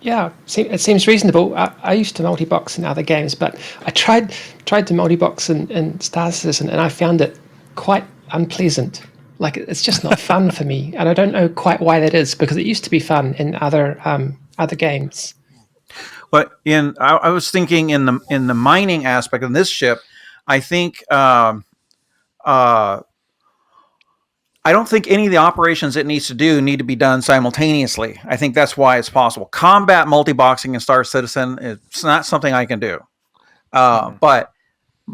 Yeah, it seems reasonable. I used to multi-box in other games, but I tried to multi-box in Star Citizen, and I found it quite unpleasant. Like, it's just not fun for me, and I don't know quite why that is, because it used to be fun in other games. But I was thinking in the mining aspect of this ship, I think I don't think any of the operations it needs to do need to be done simultaneously. I think that's why it's possible. Combat multi-boxing in Star Citizen, it's not something I can do. But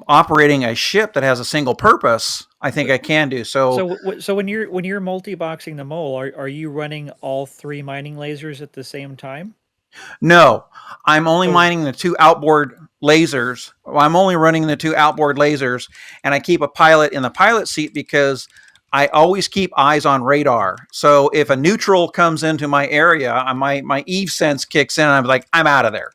operating a ship that has a single purpose, I think I can do. So when you're multi-boxing the mole, are you running all 3 mining lasers at the same time? No, I'm only mining the 2 outboard lasers. I'm only running the 2 outboard lasers, and I keep a pilot in the pilot seat because I always keep eyes on radar. So if a neutral comes into my area, my Eve sense kicks in, and I'm like, I'm out of there.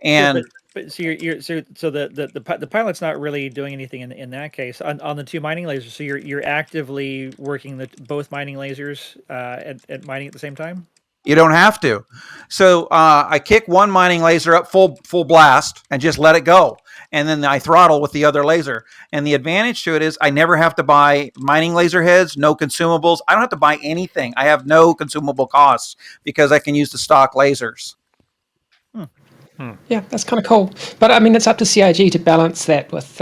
And but so the pilot's not really doing anything in that case on the 2 mining lasers. So you're actively working both mining lasers at mining at the same time. You don't have to. So I kick one mining laser up full blast and just let it go. And then I throttle with the other laser. And the advantage to it is I never have to buy mining laser heads, no consumables. I don't have to buy anything. I have no consumable costs because I can use the stock lasers. Yeah, that's kind of cool. But I mean, it's up to CIG to balance that with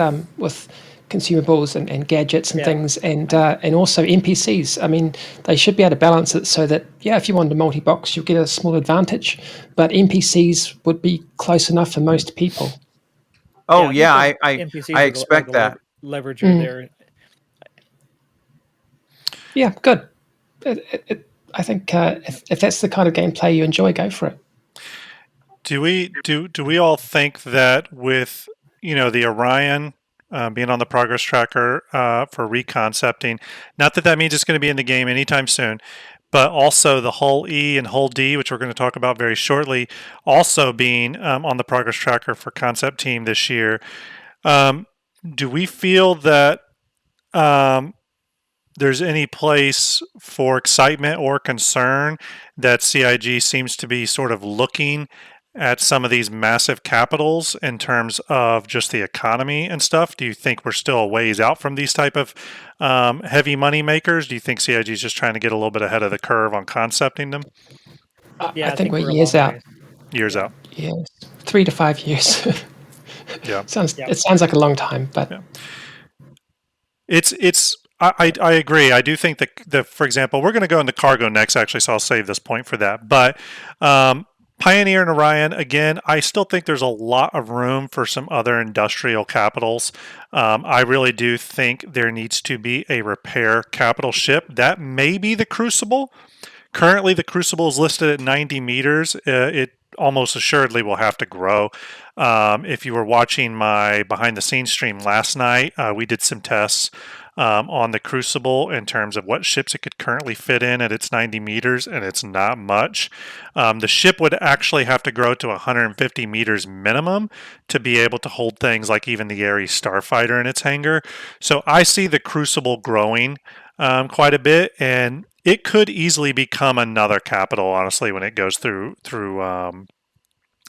consumables and gadgets and things, and also NPCs. I mean, they should be able to balance it so that, if you wanted to multi-box, you'll get a small advantage, but NPCs would be close enough for most people. Oh yeah, I expect that leverager there. Yeah, good. I think if that's the kind of gameplay you enjoy, go for it. Do we all think that with the Orion being on the progress tracker for reconcepting, not that means it's going to be in the game anytime soon, but also the Hull E and Hull D, which we're going to talk about very shortly, also being on the progress tracker for concept team this year. Do we feel that there's any place for excitement or concern that CIG seems to be sort of looking at some of these massive capitals in terms of just the economy and stuff? Do you think we're still a ways out from these type of heavy money makers? Do you think CIG is just trying to get a little bit ahead of the curve on concepting them? I think we're years out. Years out. Yes, 3 to 5 years. Yeah. It sounds like a long time, but it's. I agree. I do think that for example, we're going to go into cargo next, actually, so I'll save this point for that. But Pioneer and Orion, again, I still think there's a lot of room for some other industrial capitals. I really do think there needs to be a repair capital ship. That may be the Crucible. Currently, the Crucible is listed at 90 meters. It almost assuredly will have to grow. If you were watching my behind-the-scenes stream last night, we did some tests on the Crucible in terms of what ships it could currently fit in at its 90 meters, and it's not much. The ship would actually have to grow to 150 meters minimum to be able to hold things like even the Ares Starfighter in its hangar. So I see the Crucible growing quite a bit, and it could easily become another capital, honestly, when it goes through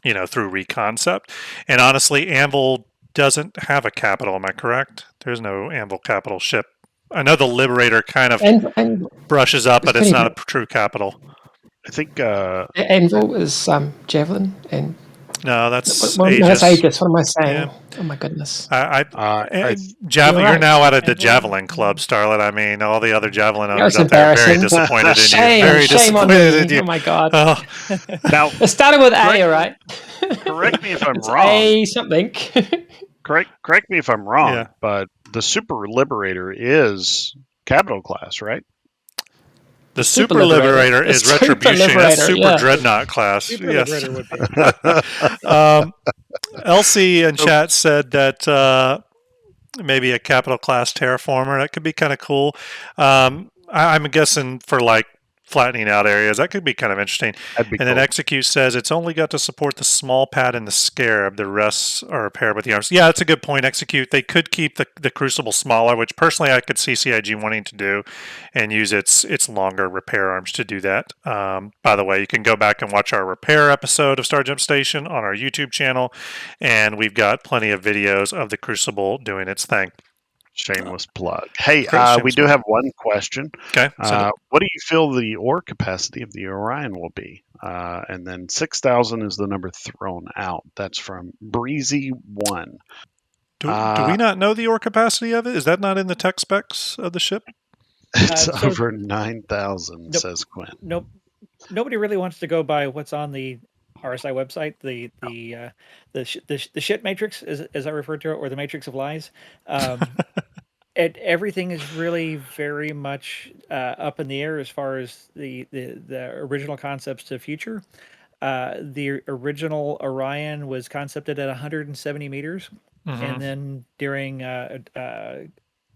reconcept. And honestly, Anvil doesn't have a capital, am I correct? There's no Anvil capital ship. I know the Liberator kind of brushes up, but it's not a true capital. I think Anvil is Javelin, and no, that's Aegis. Aegis. Aegis. What am I saying? Yeah. Oh my goodness! Javelin. You're now out of the Javelin Club, Starlet. I mean, all the other Javelin owners out there are very disappointed in you. Very disappointed in you. Oh my god! Oh. Now it started with A, all right? Correct me if I'm It's wrong. A something. Correct me if I'm wrong. Yeah. But the Super Liberator is capital class, right? The Super Liberator is Retribution. That's Super Dreadnought class. Super yes. Liberator would be. Elsie in chat said that maybe a capital class terraformer. That could be kind of cool. I'm guessing for like flattening out areas. That could be kind of interesting. That'd be And cool. then Execute says it's only got to support the small pad and the scarab. The rest are paired with the arms. Yeah, that's a good point. Execute. They could keep the Crucible smaller, which personally I could see CIG wanting to do, and use its longer repair arms to do that. By the way, you can go back and watch our repair episode of Starjump Station on our YouTube channel, and we've got plenty of videos of the Crucible doing its thing. Shameless plug. Hey, Shameless we do plug. have one question. Okay. What do you feel the ore capacity of the Orion will be? And then 6,000 is the number thrown out. That's from Breezy1. Do we not know the ore capacity of it? Is that not in the tech specs of the ship? It's So- over 9,000, Nope. says Quinn. Nope. Nobody really wants to go by what's on the RSI website, the shit matrix, as I refer to it, or the matrix of lies. Everything is really very much up in the air as far as the original concepts to future. The original Orion was concepted at 170 meters, and then during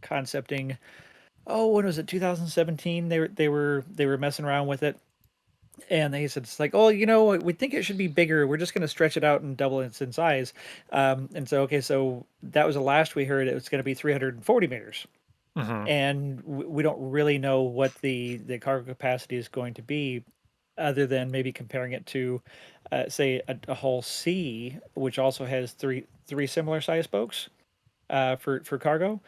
concepting, when was it? 2017. They were messing around with it, and they said it's like, we think it should be bigger. We're just going to stretch it out and double it in size. And so so that was the last we heard. It was going to be 340 meters. And we don't really know what the cargo capacity is going to be, other than maybe comparing it to, say, a hull C, which also has three similar size spokes for cargo,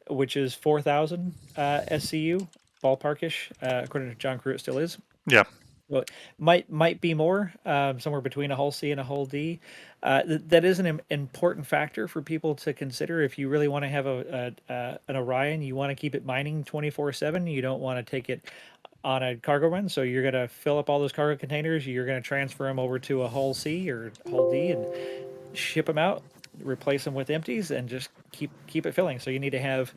which is 4,000 SCU, ballparkish, according to John Crew, it still is. Yeah. Well, might be more, somewhere between a hull C and a hull D. That is an important factor for people to consider. If you really want to have an Orion, you want to keep it mining 24/7. You don't want to take it on a cargo run, so you're going to fill up all those cargo containers. You're going to transfer them over to a hull C or hull D and ship them out, replace them with empties, and just keep it filling. So you need to have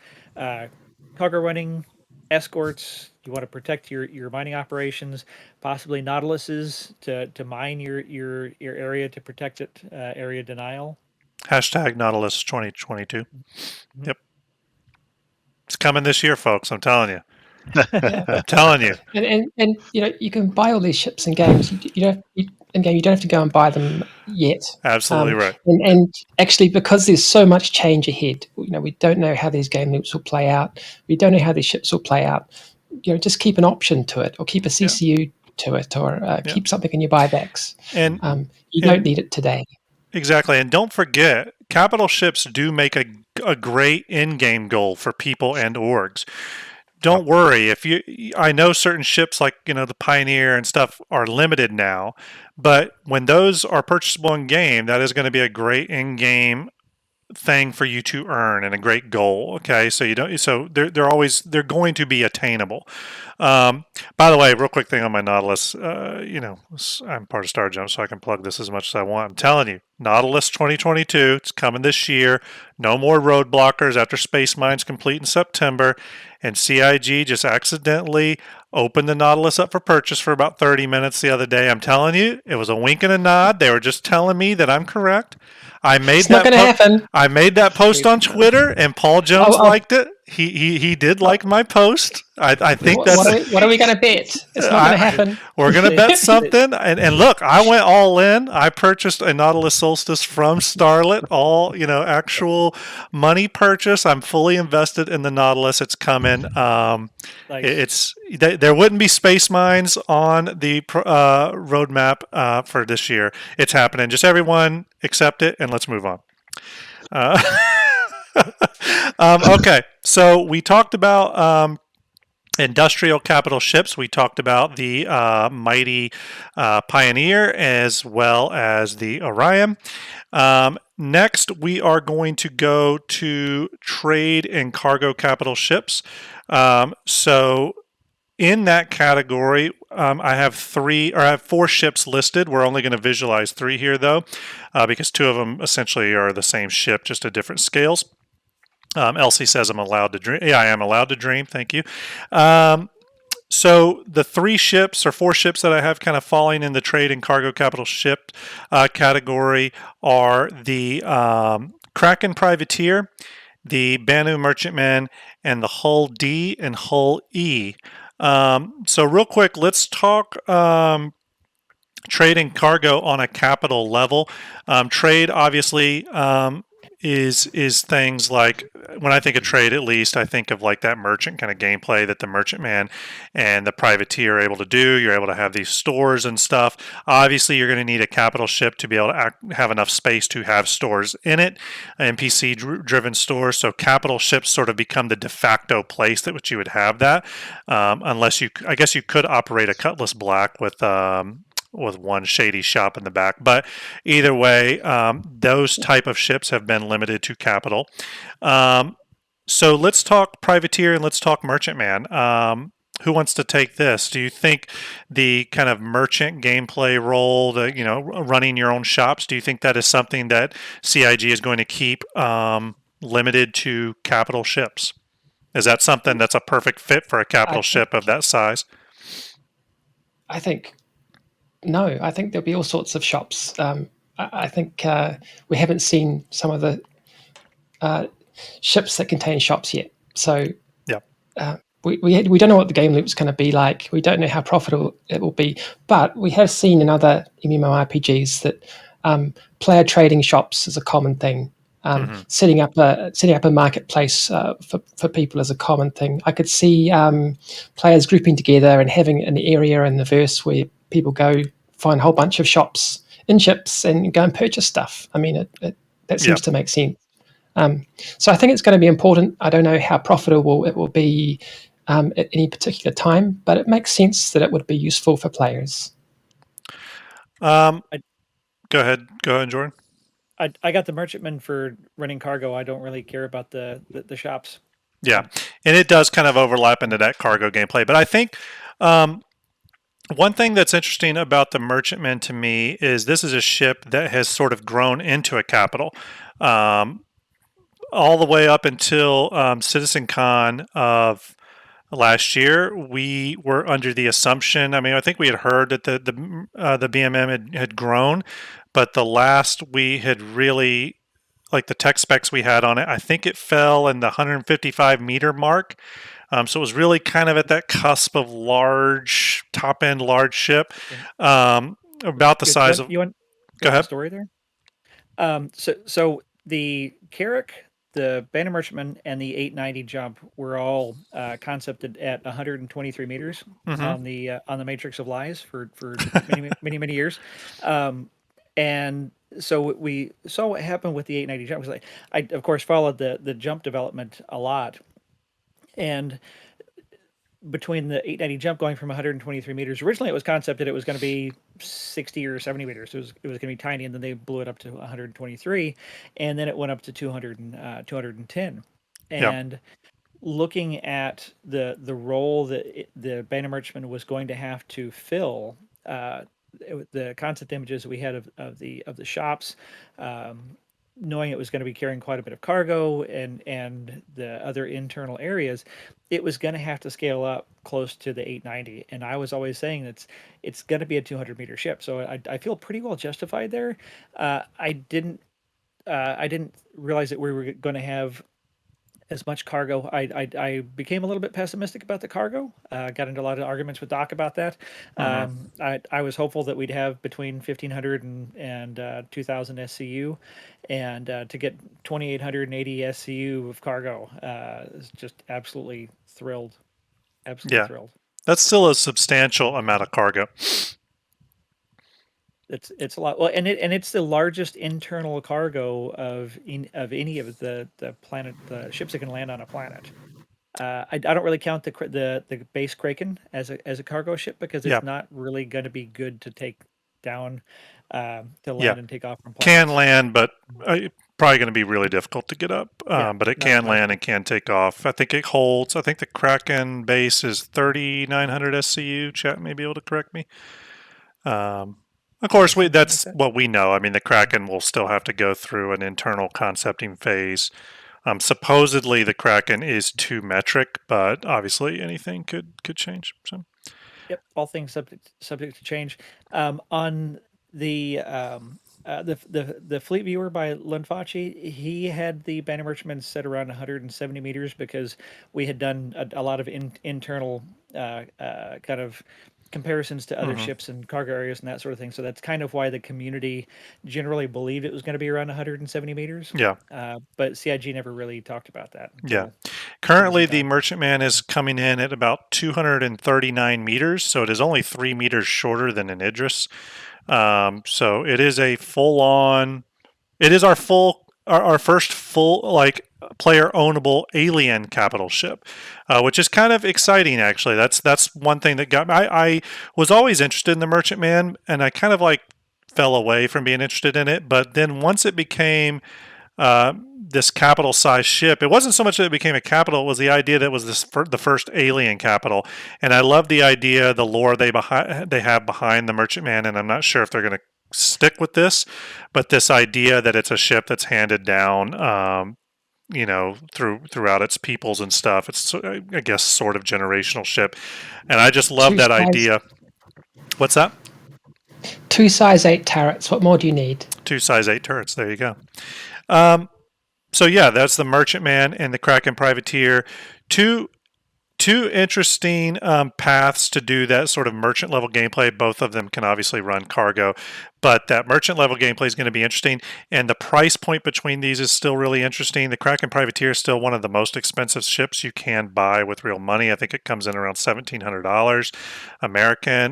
cargo running, escorts. You want to protect your mining operations, possibly Nautiluses to mine your area to protect it, area denial. Hashtag Nautilus 2022. Yep. It's coming this year, folks. I'm telling you. I'm telling you. And you can buy all these ships and games. You don't have to go and buy them yet. Absolutely right. And actually, because there's so much change ahead, we don't know how these game loops will play out. We don't know how these ships will play out. Just keep an option to it, or keep a CCU to it, or keep something in your buybacks. And you don't need it today. Exactly. And don't forget, capital ships do make a great in-game goal for people and orgs. Don't worry. I know certain ships like, the Pioneer and stuff are limited now, but when those are purchasable in game, that is going to be a great in-game thing for you to earn and a great goal. Okay, so they're going to be attainable. By the way, real quick thing on my Nautilus. I'm part of Starjump, so I can plug this as much as I want. I'm telling you, Nautilus 2022. It's coming this year. No more roadblockers after Space Mine's complete in September. And CIG just accidentally opened the Nautilus up for purchase for about 30 minutes the other day. I'm telling you, it was a wink and a nod. They were just telling me that I'm correct. It's not going to happen. I made that post on Twitter, and Paul Jones liked it. He did like my post. I think that's... What are we going to bet? It's not going to happen. We're going to bet something. And look, I went all in. I purchased a Nautilus Solstice from Starlet, all, actual money purchase. I'm fully invested in the Nautilus. It's coming. There wouldn't be space mines on the roadmap for this year. It's happening. Just everyone accept it and let's move on. Okay, so we talked about industrial capital ships. We talked about the mighty Pioneer as well as the Orion. Next, we are going to go to trade and cargo capital ships. So in that category, I have 4 ships listed. We're only going to visualize 3 here, though, because 2 of them essentially are the same ship, just at different scales. Elsie says I'm allowed to dream. Yeah, I am allowed to dream. Thank you. So the 4 ships that I have kind of falling in the trade and cargo capital ship category are the Kraken Privateer, the Banu Merchantman, and the Hull D and Hull E. So real quick, let's talk trade and cargo on a capital level. Trade obviously is things like, when I think of trade, at least I think of like that merchant kind of gameplay that the merchantman and the privateer are able to do. You're able to have these stores and stuff. Obviously, you're going to need a capital ship to be able to have enough space to have stores in it, NPC driven stores. So capital ships sort of become the de facto place that which you would have that, unless I guess you could operate a Cutlass Black with one shady shop in the back. But either way, those type of ships have been limited to capital. So let's talk privateer and let's talk merchantman. Who wants to take this? Do you think the kind of merchant gameplay role, running your own shops, do you think that is something that CIG is going to keep limited to capital ships? Is that something that's a perfect fit for a capital ship of that size? I think no. I think there'll be all sorts of shops. I think we haven't seen some of the ships that contain shops yet. So yeah, we don't know what the game loop's going to be like. We don't know how profitable it will be. But we have seen in other MMORPGs that player trading shops is a common thing. Setting up a marketplace for people is a common thing. I could see players grouping together and having an area in the verse where people go find a whole bunch of shops in ships and go and purchase stuff. I mean, that seems to make sense. So I think it's going to be important. I don't know how profitable it will be at any particular time, but it makes sense that it would be useful for players. Go ahead, Jordan. I got the merchantman for running cargo. I don't really care about the shops. Yeah, and it does kind of overlap into that cargo gameplay. But I think one thing that's interesting about the merchantman to me is this is a ship that has sort of grown into a capital. All the way up until CitizenCon of last year, we were under the assumption. I mean, I think we had heard that the BMM had grown, but the last we had really, like the tech specs we had on it, I think it fell in the 155 meter mark. So it was really kind of at that cusp of large, top end large ship, about the size of. You want go ahead. The story there. So the Carrack, the Banner Merchantman, and the 890 jump were all concepted at 123 meters on the Matrix of Lies for many years, and so we saw what happened with the 890 jump. Because I of course followed the jump development a lot, and between the 890 jump going from 123 meters, originally it was concepted it was going to be 60 or 70 meters. It was going to be tiny, and then they blew it up to 123, and then it went up to 210. And looking at the role that the Banner Merchantman was going to have to fill, the concept images that we had of the shops, knowing it was going to be carrying quite a bit of cargo and the other internal areas, it was going to have to scale up close to the 890. And I was always saying it's going to be a 200 meter ship, so I feel pretty well justified there. I didn't realize that we were going to have as much cargo. I became a little bit pessimistic about the cargo. Got into a lot of arguments with Doc about that. I was hopeful that we'd have between 1,500 and 2,000 SCU, and to get 2,880 SCU of cargo is just absolutely thrilled. Absolutely thrilled. That's still a substantial amount of cargo. It's a lot. Well, and it's the largest internal cargo of any of the ships that can land on a planet. I don't really count the base Kraken as a cargo ship, because it's not really going to be good to take down to land and take off from planets. Can land, but probably going to be really difficult to get up. But it can land and can take off. I think the Kraken base is 3,900 SCU. Chat may be able to correct me. Of course, that's what we know. I mean, the Kraken will still have to go through an internal concepting phase. Supposedly, the Kraken is 2 metric, but obviously anything could change. So, yep, all things subject to change. On the The fleet viewer by Lunfachi, he had the Banner Merchantman set around 170 meters because we had done a lot of internal kind of comparisons to other ships and cargo areas and that sort of thing. So that's kind of why the community generally believed it was going to be around 170 meters. Yeah. But CIG never really talked about that. Yeah. Currently, the time. Merchantman is coming in at about 239 meters, so it is only 3 meters shorter than an Idris. So it is a full-on. It is our first full like player ownable alien capital ship, which is kind of exciting. Actually, that's one thing that got me. I was always interested in the Merchantman, and I kind of like fell away from being interested in it. But then once it became this capital size ship, it wasn't so much that it became a capital, it was the idea that it was the first alien capital. And I love the idea, the lore they have behind the Merchantman, and I'm not sure if they're going to stick with this, but this idea that it's a ship that's handed down throughout its peoples and stuff. It's, I guess, sort of generational ship, and I just love that idea. What's that? 2 size 8 turrets. What more do you need? 2 size 8 turrets. There you go. So yeah, that's the Merchantman and the Kraken Privateer. Two interesting paths to do that sort of merchant level gameplay. Both of them can obviously run cargo, but that merchant level gameplay is going to be interesting, and the price point between these is still really interesting. The Kraken Privateer is still one of the most expensive ships you can buy with real money. I think it comes in around $1,700 American.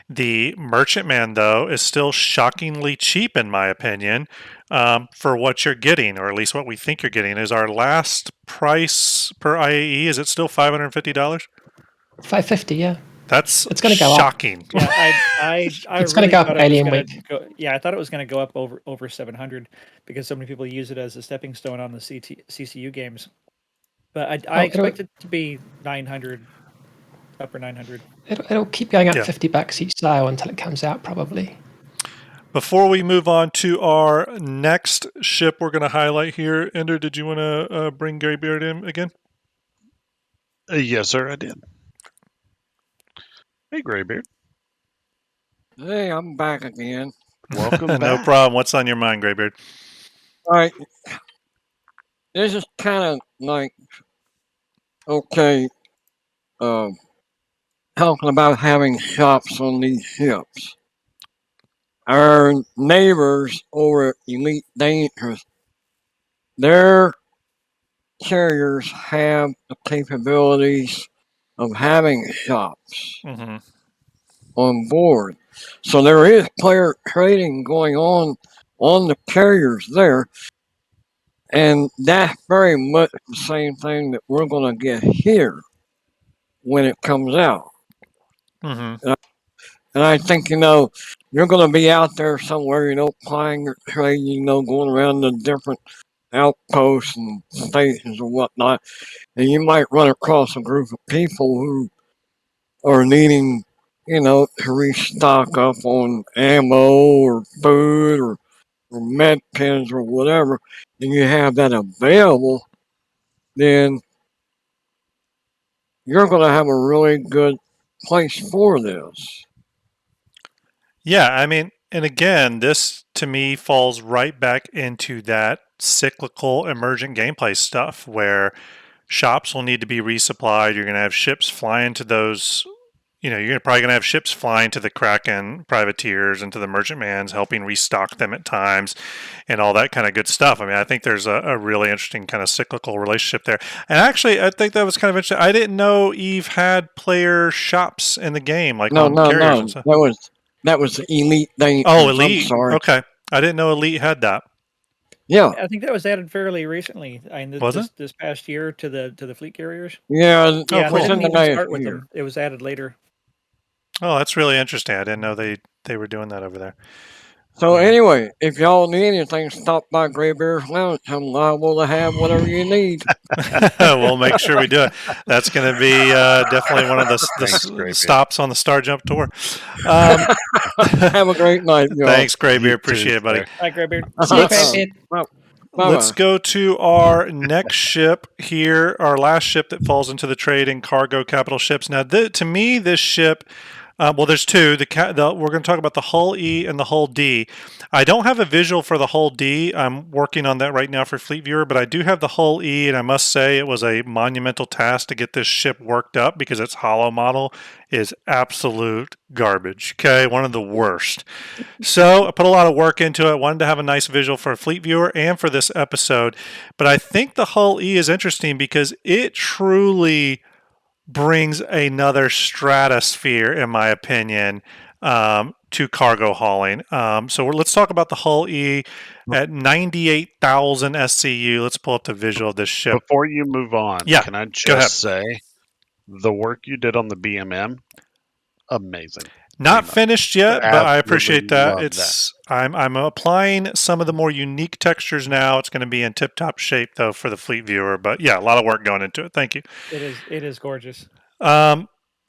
The Merchantman, though, is still shockingly cheap in my opinion. For what you're getting, or at least what we think you're getting. Is our last price per IAE, is it still $550? $550, yeah. It's going to go shocking. up. Yeah, I it's going to go up Alien Week. I thought it was going to go up over 700 because so many people use it as a stepping stone on the CCU games. But I expect it to be 900, upper 900. It'll keep going up $50 each sale until it comes out, probably. Before we move on to our next ship we're going to highlight here, Ender, did you want to bring Greybeard in again? Yes, sir, I did. Hey, Greybeard. Hey, I'm back again. Welcome back. No problem. What's on your mind, Greybeard? All right. This is kind of like, okay, talking about having shops on these ships. Our neighbors over at Elite Dangerous, their carriers have the capabilities of having shops on board. So there is player trading going on the carriers there. And that's very much the same thing that we're going to get here when it comes out. And I think, you're going to be out there somewhere, playing or trading, going around the different outposts and stations or whatnot. And you might run across a group of people who are needing, to restock up on ammo or food or med pens or whatever, and you have that available, then you're going to have a really good place for this. Yeah, I mean, and again, this to me falls right back into that cyclical emergent gameplay stuff where shops will need to be resupplied. You're going to have ships flying to those, you're probably going to have ships flying to the Kraken privateers and to the Merchantmans, helping restock them at times and all that kind of good stuff. I mean, I think there's a really interesting kind of cyclical relationship there. And actually, I think that was kind of interesting. I didn't know Eve had player shops in the game, like on carriers and stuff. That was Elite Dangerous. Oh, Elite. I'm sorry. Okay. I didn't know Elite had that. Yeah. I think that was added fairly recently. Was it? This past year to the fleet carriers? Yeah. They didn't even start with them. It was added later. Oh, that's really interesting. I didn't know they were doing that over there. So anyway, if y'all need anything, stop by Greybeard's Lounge. I'm liable to have whatever you need. We'll make sure we do it. That's going to be definitely one of the stops on the Starjump tour. Have a great night, y'all. Thanks, Greybeard. Appreciate it, buddy. Hi, Greybeard. Let's go to our next ship here, our last ship that falls into the trade and cargo capital ships. Now, to me, this ship Well, there's two. We're going to talk about the hull E and the hull D. I don't have a visual for the hull D. I'm working on that right now for Fleet Viewer, but I do have the hull E, and I must say it was a monumental task to get this ship worked up because its hollow model is absolute garbage. Okay, one of the worst. So I put a lot of work into it. Wanted to have a nice visual for Fleet Viewer and for this episode, but I think the hull E is interesting because it truly brings another stratosphere, in my opinion, to cargo hauling. Let's talk about the hull E at 98,000 SCU. Let's pull up the visual of this ship. Before you move on, Yeah, can I go ahead. just say the work you did on the BMM, amazing. Not finished yet, but I appreciate that. Absolutely I'm applying some of the more unique textures now. It's going to be in tip-top shape though for the Fleet Viewer, but yeah, a lot of work going into it. Thank you. It is gorgeous. So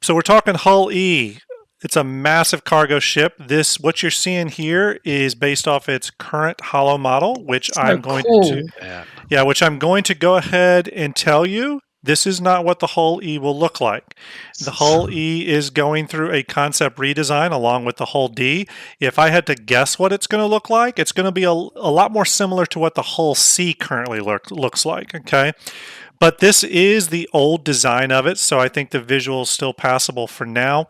we're talking hull E. It's a massive cargo ship. What you're seeing here is based off its current hollow model, which I'm going to go ahead and tell you. This is not what the hull E will look like. The hull E is going through a concept redesign along with the hull D. If I had to guess what it's going to look like, it's going to be a lot more similar to what the hull C currently looks like, okay? But this is the old design of it, so I think the visual is still passable for now.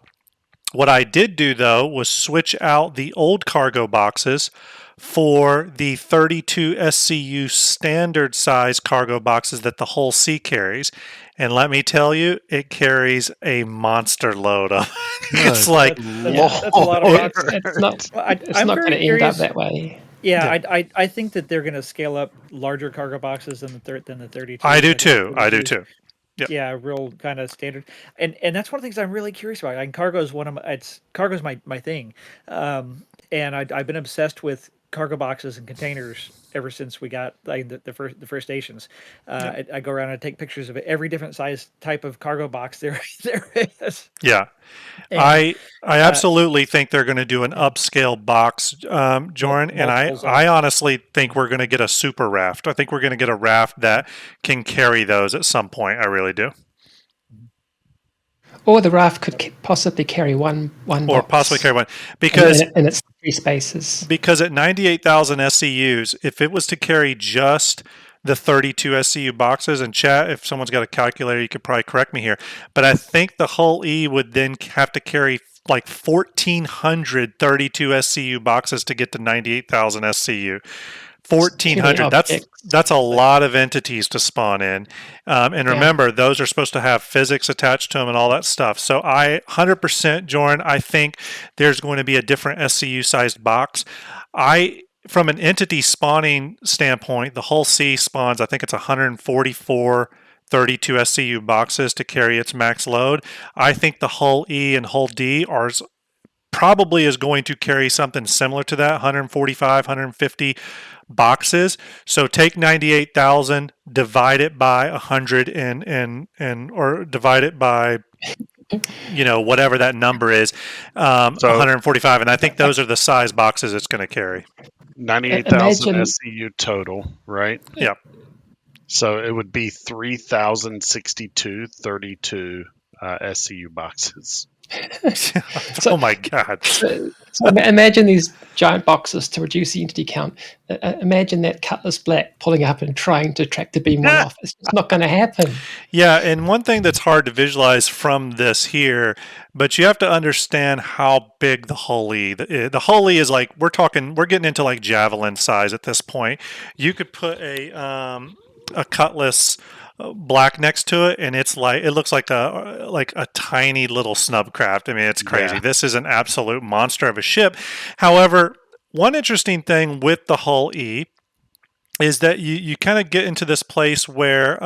What I did do, though, was switch out the old cargo boxes for the 32 SCU standard size cargo boxes that the hull C carries. And let me tell you, it carries a monster load of it's like that's a lot of boxes. It's not, Well, it's not going to end up that way. Yeah, I think that they're going to scale up larger cargo boxes than the 32. I do too. Yep. Yeah, real kind of standard, and that's one of the things I'm really curious about. And cargo is cargo's my thing, and I've been obsessed with cargo boxes and containers ever since we got like the first stations. I go around and take pictures of every different size type of cargo box there is. Yeah. And, I absolutely think they're going to do an upscale box, Jorunn, and I honestly think we're going to get a super raft. I think we're going to get a raft that can carry those at some point. I really do. Or the raft could possibly carry one or box. possibly carry one because and it's 3 spaces. Because at 98,000 SCUs, if it was to carry just the 32 SCU boxes, and chat, if someone's got a calculator, you could probably correct me here, but I think the hull E would then have to carry like 1,400 32 SCU boxes to get to 98,000 SCU. 1,400. That's a lot of entities to spawn in. And remember, those are supposed to have physics attached to them and all that stuff. So 100%, Jorunn, I think there's going to be a different SCU sized box. From an entity spawning standpoint, the hull C spawns, I think it's 144 32 SCU boxes to carry its max load. I think the hull E and hull D probably is going to carry something similar to that, 145, 150 boxes. So take 98,000, divide it by 100 or divide it by whatever that number is, 145, and I think those are the size boxes it's going to carry. 98,000 SCU total, right? Yeah. So it would be 3,062 32 SCU boxes. Oh my God. So imagine these giant boxes to reduce the entity count. Imagine that Cutlass Black pulling up and trying to track the beam one off. It's just not going to happen. Yeah, and one thing that's hard to visualize from this here, but you have to understand how big the hull E. The hull E is like, we're getting into like javelin size at this point. You could put a Cutlass Black next to it, and it looks like a tiny little snubcraft. I mean, it's crazy. Yeah. This is an absolute monster of a ship. However, one interesting thing with the hull E is that you kind of get into this place where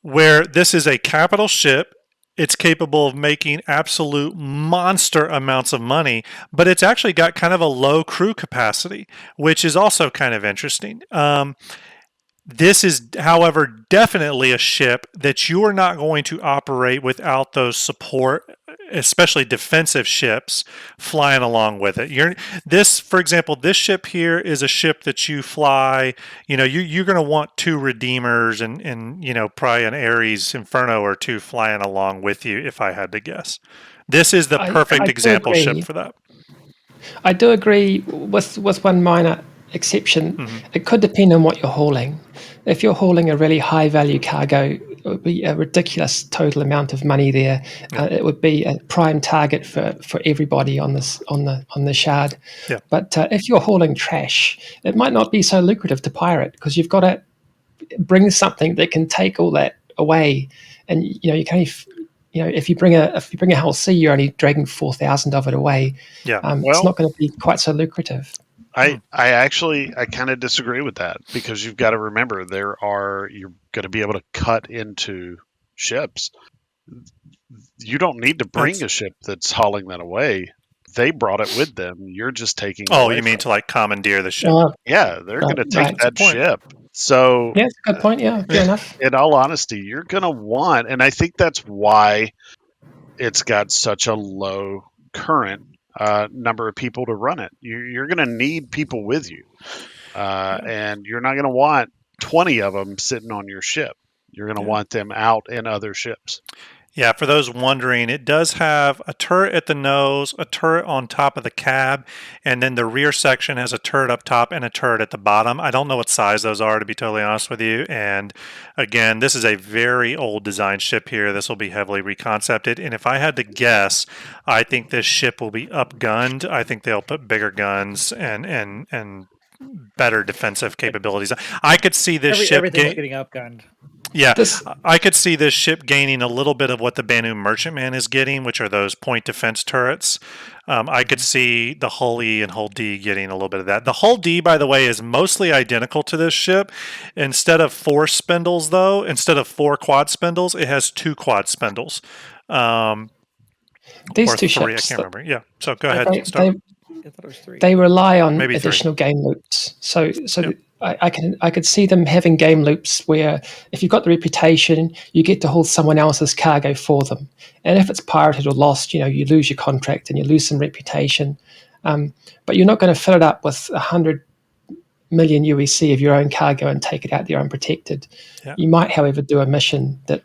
this is a capital ship. It's capable of making absolute monster amounts of money, but it's actually got kind of a low crew capacity, which is also kind of interesting. This is, however, definitely a ship that you are not going to operate without those support, especially defensive ships, flying along with it. For example, this ship here is a ship that you fly. You're going to want 2 Redeemers and probably an Ares Inferno or 2 flying along with you, if I had to guess. This is the perfect I do example ship agree. for that. I do agree with one minor exception. It could depend on what you're hauling. If you're hauling a really high value cargo, it would be a ridiculous total amount of money there. Yeah. It would be a prime target for everybody on the shard. Yeah. But if you're hauling trash, it might not be so lucrative to pirate because you've got to bring something that can take all that away, and you can only if you bring a whole sea, you're only dragging 4,000 of it away. Yeah. It's Well, not going to be quite so lucrative. I actually kind of disagree with that because you've got to remember you're going to be able to cut into ships. You don't need to bring a ship that's hauling that away. They brought it with them. You're just taking it Oh, away you mean from to like commandeer the ship? Yeah, they're going to take Right. that That's a point. ship. So, Yeah, it's a good point. Yeah, fair enough. in all honesty, you're going to want, and I think that's why it's got such a low current number of people to run it. You're going to need people with you, and you're not going to want 20 of them sitting on your ship. You're going to want them out in other ships. Yeah, for those wondering, it does have a turret at the nose, a turret on top of the cab, and then the rear section has a turret up top and a turret at the bottom. I don't know what size those are, to be totally honest with you. And again, this is a very old design ship here. This will be heavily reconcepted. And if I had to guess, I think this ship will be upgunned. I think they'll put bigger guns and better defensive capabilities. I could see this ship everything's getting upgunned. Yeah, This- I could see this ship gaining a little bit of what the Banu Merchantman is getting, which are those point defense turrets. I could see the Hull E and Hull D getting a little bit of that. The Hull D, by the way, is mostly identical to this ship. Instead of 4 spindles, though, instead of 4 quad spindles, it has 2 quad spindles. These or two 3, ships, I can't remember. Yeah, so go I ahead. they, Start. I thought it was 3. they rely on Maybe 3. additional game loops. So Yep. I could see them having game loops where if you've got the reputation, you get to haul someone else's cargo for them. And if it's pirated or lost, you lose your contract and you lose some reputation. But you're not going to fill it up with 100 million UEC of your own cargo and take it out there unprotected. Yeah. You might, however, do a mission that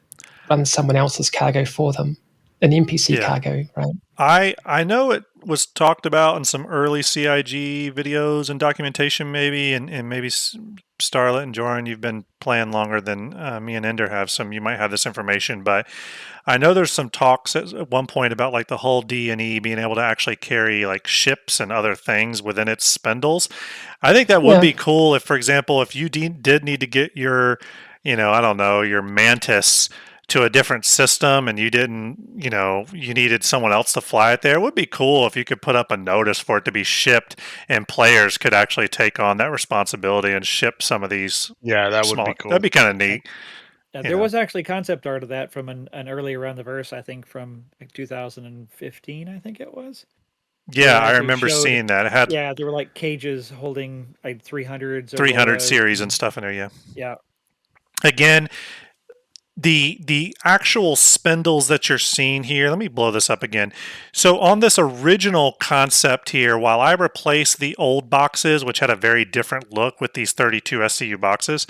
runs someone else's cargo for them, an NPC Yeah. cargo, right? I know it was talked about in some early CIG videos and documentation, maybe, and maybe Starlet and Jorunn, you've been playing longer than me and Ender have, so you might have this information. But I know there's some talks at one point about like the whole D and E being able to actually carry like ships and other things within its spindles. I think that would Yeah. be cool if, for example, if you did need to get your, I don't know, your Mantis to a different system and you didn't, you needed someone else to fly it there. It would be cool if you could put up a notice for it to be shipped and players could actually take on that responsibility and ship some of these. Yeah, that would be cool. That'd be kind of neat. There was actually concept art of that from an early Around the Verse, I think from like 2015, I think it was. Yeah, They I actually remember showed- seeing that. It had Yeah, there were like cages holding like 300s. 300 series and stuff in there, yeah. Yeah. Again, the actual spindles that you're seeing here, let me blow this up again. So on this original concept here, while I replaced the old boxes, which had a very different look with these 32 SCU boxes,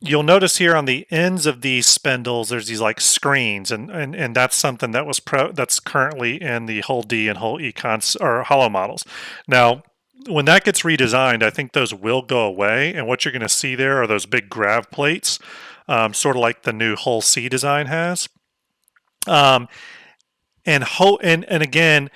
you'll notice here on the ends of these spindles, there's these like screens, and that's something that was that's currently in the Hull D and Hull E or hollow models. Now, when that gets redesigned, I think those will go away, and what you're going to see there are those big grav plates, sort of like the new Hull C design has. And again,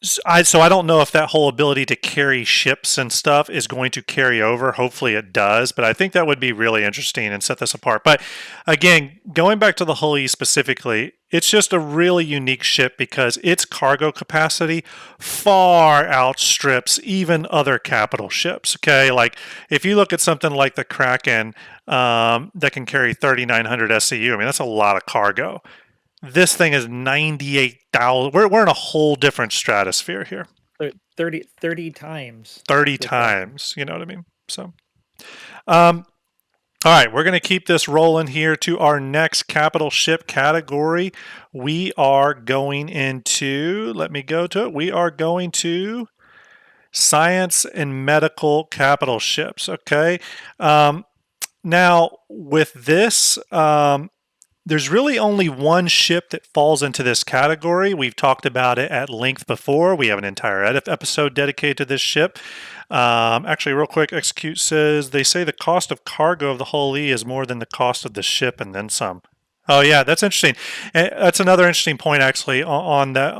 so I don't know if that whole ability to carry ships and stuff is going to carry over. Hopefully it does, but I think that would be really interesting and set this apart. But again, going back to the Hull E specifically, it's just a really unique ship because its cargo capacity far outstrips even other capital ships. Okay, like if you look at something like the Kraken that can carry 3,900 SCU, I mean that's a lot of cargo. This thing is 98,000. We're in a whole different stratosphere here. 30 times. 30 times. You know what I mean? So, all right, we're going to keep this rolling here to our next capital ship category. We are going into, let me go to it. We are going to science and medical capital ships. Okay. Now, with this, There's really only one ship that falls into this category. We've talked about it at length before. We have an entire episode dedicated to this ship. Actually, real quick, Execute says they say the cost of cargo of the Hull E is more than the cost of the ship and then some. Oh yeah, that's interesting. That's another interesting point actually on that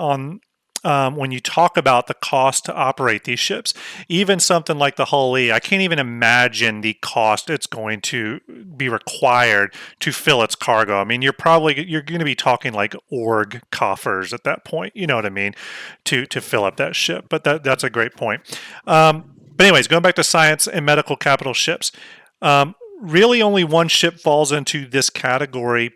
when you talk about the cost to operate these ships. Even something like the Hull E, I can't even imagine the cost it's going to be required to fill its cargo. I mean, you're going to be talking like org coffers at that point. You know what I mean, to fill up that ship. But that's a great point. But anyways, going back to science and medical capital ships, really only one ship falls into this category.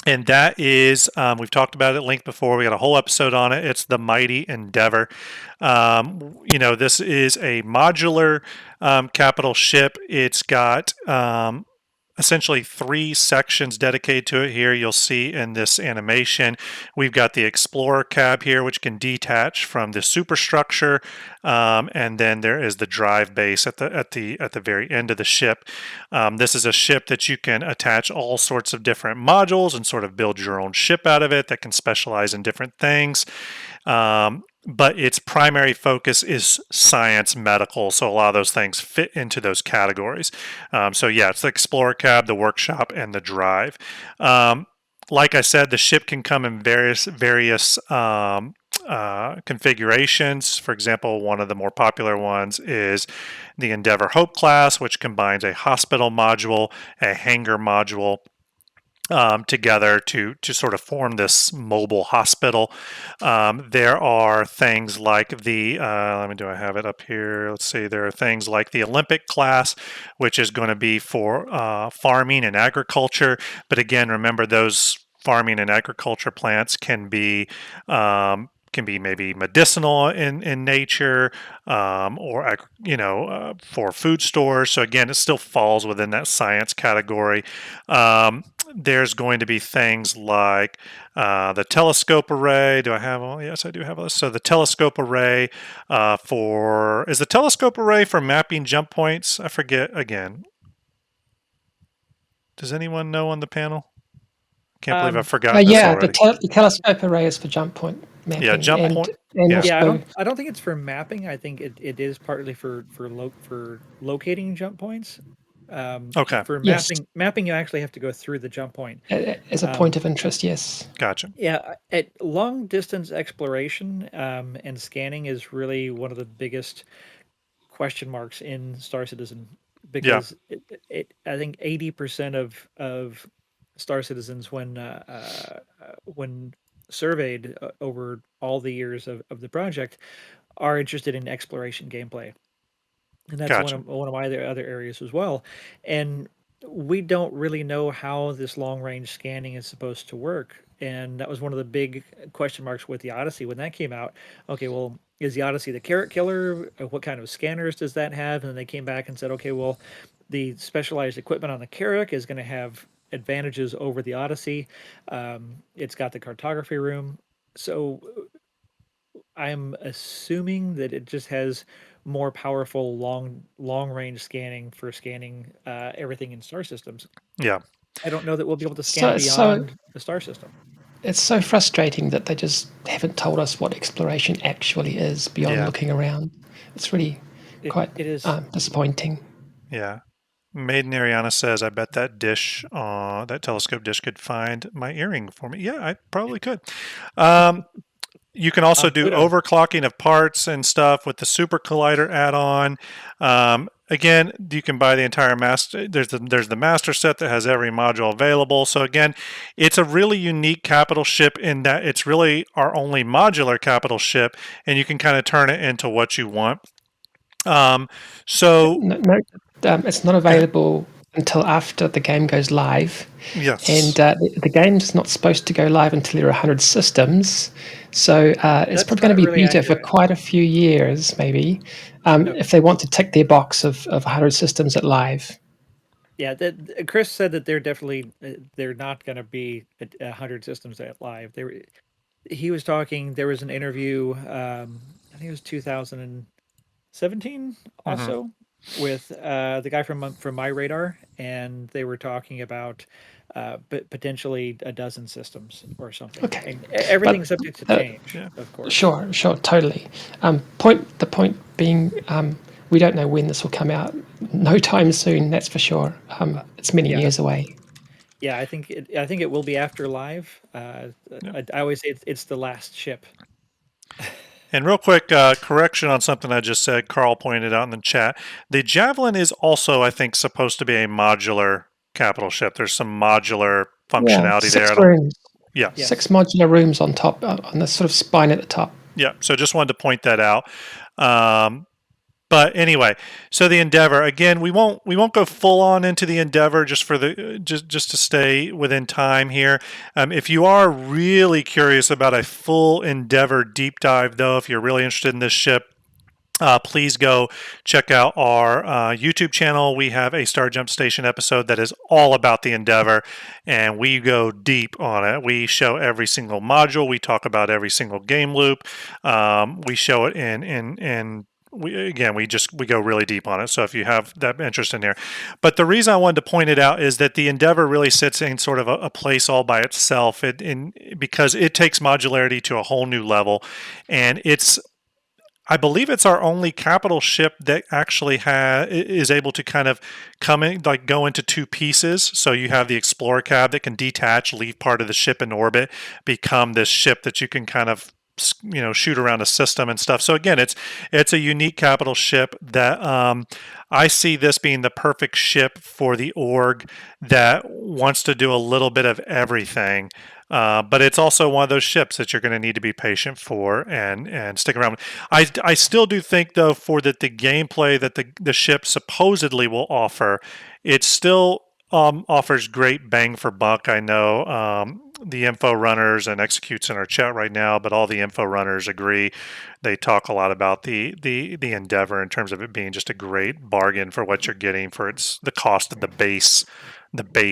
And that is, we've talked about it at length before. We got a whole episode on it. It's the Mighty Endeavor. This is a modular capital ship. It's got essentially 3 sections dedicated to it here. You'll see in this animation, we've got the Explorer cab here, which can detach from the superstructure, and then there is the drive base at the very end of the ship. This is a ship that you can attach all sorts of different modules and sort of build your own ship out of it that can specialize in different things. But its primary focus is science medical, so a lot of those things fit into those categories. It's the Explorer cab, the workshop, and the drive. Like I said, the ship can come in various configurations. For example, one of the more popular ones is the Endeavor Hope class, which combines a hospital module, a hangar module, together to sort of form this mobile hospital. There are things like the, do I have it up here? Let's see, there are things like the Olympic class, which is going to be for farming and agriculture. But again, remember those farming and agriculture plants can be maybe medicinal in nature, or for food stores. So again, it still falls within that science category. There's going to be things like the telescope array. Do I have one? Yes, I do have a. So the telescope array is the telescope array for mapping jump points? I forget again. Does anyone know on the panel? Can't believe I've forgotten this already. The telescope array is for jump point mapping. Yeah, jump point. I don't think it's for mapping. I think it is partly for locating jump points. Okay. For mapping, you actually have to go through the jump point. As a point of interest, yes. Gotcha. Yeah, at long distance exploration and scanning is really one of the biggest question marks in Star Citizen, because I think 80% of Star Citizens, when surveyed over all the years of the project, are interested in exploration gameplay, and that's Gotcha. one of my other areas as well. And we don't really know how this long range scanning is supposed to work, and that was one of the big question marks with the Odyssey when that came out. Okay, well, is the Odyssey the carrot killer? What kind of scanners does that have? And then they came back and said, okay, well, the specialized equipment on the Carrack is going to have advantages over the Odyssey. It's got the cartography room. So I'm assuming that it just has more powerful long range scanning for scanning everything in star systems. Yeah. I don't know that we'll be able to scan beyond the star system. It's so frustrating that they just haven't told us what exploration actually is beyond looking around. It's really quite disappointing. Yeah. Maiden Ariana says, I bet that that telescope dish could find my earring for me. Yeah, I probably could. You can also do overclocking of parts and stuff with the Super Collider add-on. Again, you can buy the entire master. There's the master set that has every module available. So again, it's a really unique capital ship in that it's really our only modular capital ship, and you can kind of turn it into what you want. It's not available until after the game goes live. Yes. And the game's not supposed to go live until there are 100 systems. So it's probably going to be really beta for quite a few years, maybe, if they want to tick their box of 100 systems at live. Yeah, Chris said that they're not going to be 100 systems at live. He was talking. There was an interview. I think it was 2017 also. with the guy from My Radar, and they were talking about potentially a dozen systems or something. Okay, And but everything's subject to change, Yeah. of course. sure, totally. The point being, we don't know when this will come out. No time soon, that's for sure. It's many Yeah. years away. Yeah, I think it will be after live. Yeah. I always say it's the last ship. And real quick, correction on something I just said. Carl pointed out in the chat. The Javelin is also, I think, supposed to be a modular capital ship. There's some modular Yeah, functionality there. 6 rooms, Yeah. Yes. 6 modular rooms on top, on the sort of spine at the top. Yeah. So just wanted to point that out. But anyway, so the Endeavor again, we won't go full on into the Endeavor just for the just to stay within time here. If you are really curious about a full Endeavor deep dive, though, if you're really interested in this ship, please go check out our YouTube channel. We have a Starjump Station episode that is all about the Endeavor, and we go deep on it. We show every single module. We talk about every single game loop. We show it in we go really deep on it. So if you have that interest in there, but the reason I wanted to point it out is that the Endeavor really sits in sort of a place all by itself. Because it takes modularity to a whole new level, and I believe it's our only capital ship that actually is able to kind of come in, like go into 2 pieces. So you have the Explorer cab that can detach, leave part of the ship in orbit, become this ship that you can kind of shoot around a system and stuff. So again, it's a unique capital ship that I see this being the perfect ship for the org that wants to do a little bit of everything. But it's also one of those ships that you're going to need to be patient for and stick around. I still do think, though, for that the gameplay that the ship supposedly will offer, it still offers great bang for buck. I know the info runners and executes in our chat right now, but all the info runners agree. They talk a lot about the Endeavor in terms of it being just a great bargain for what you're getting for the cost of the base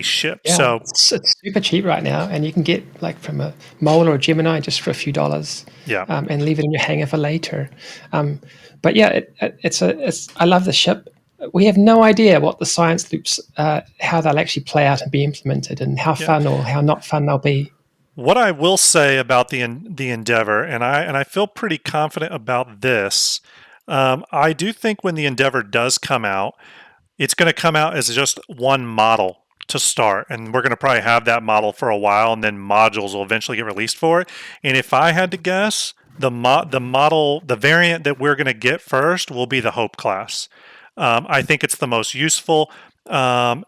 ship. Yeah, So it's super cheap right now, and you can get like from a Mole or a Gemini just for a few dollars. Yeah. And leave it in your hangar for later. But yeah, I love the ship. We have no idea what the science loops, how they'll actually play out and be implemented, and how fun or how not fun they'll be. What I will say about the Endeavor, and I feel pretty confident about this. I do think when the Endeavor does come out, it's going to come out as just one model to start, and we're going to probably have that model for a while, and then modules will eventually get released for it. And if I had to guess, the variant that we're going to get first will be the Hope class. I think it's the most useful, and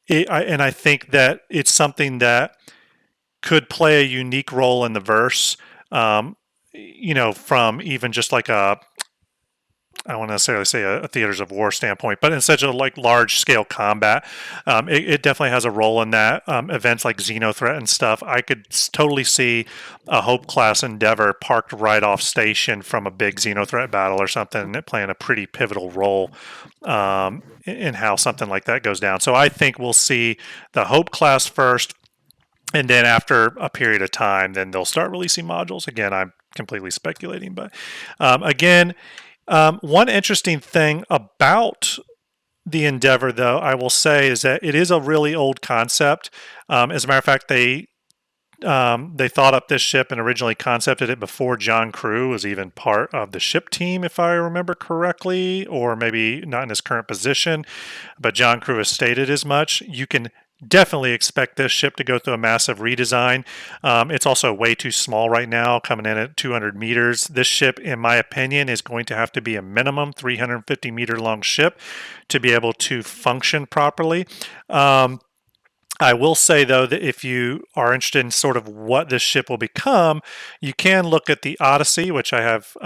I think that it's something that could play a unique role in the verse. From even just like I don't want to necessarily say a theaters of war standpoint, but in such a like large scale combat, it definitely has a role in that. Events like Xenothreat and stuff, I could totally see a Hope class Endeavor parked right off station from a big Xenothreat battle or something, playing a pretty pivotal role in how something like that goes down. So I think we'll see the Hope class first. And then after a period of time, then they'll start releasing modules. Again, I'm completely speculating, but one interesting thing about the Endeavor, though, I will say, is that it is a really old concept. As a matter of fact, they thought up this ship and originally concepted it before John Crew was even part of the ship team, if I remember correctly, or maybe not in his current position, but John Crew has stated as much. You can definitely expect this ship to go through a massive redesign. It's also way too small right now, coming in at 200 meters. This ship, in my opinion, is going to have to be a minimum 350 meter long ship to be able to function properly. I will say, though, that if you are interested in sort of what this ship will become, you can look at the Odyssey, which I have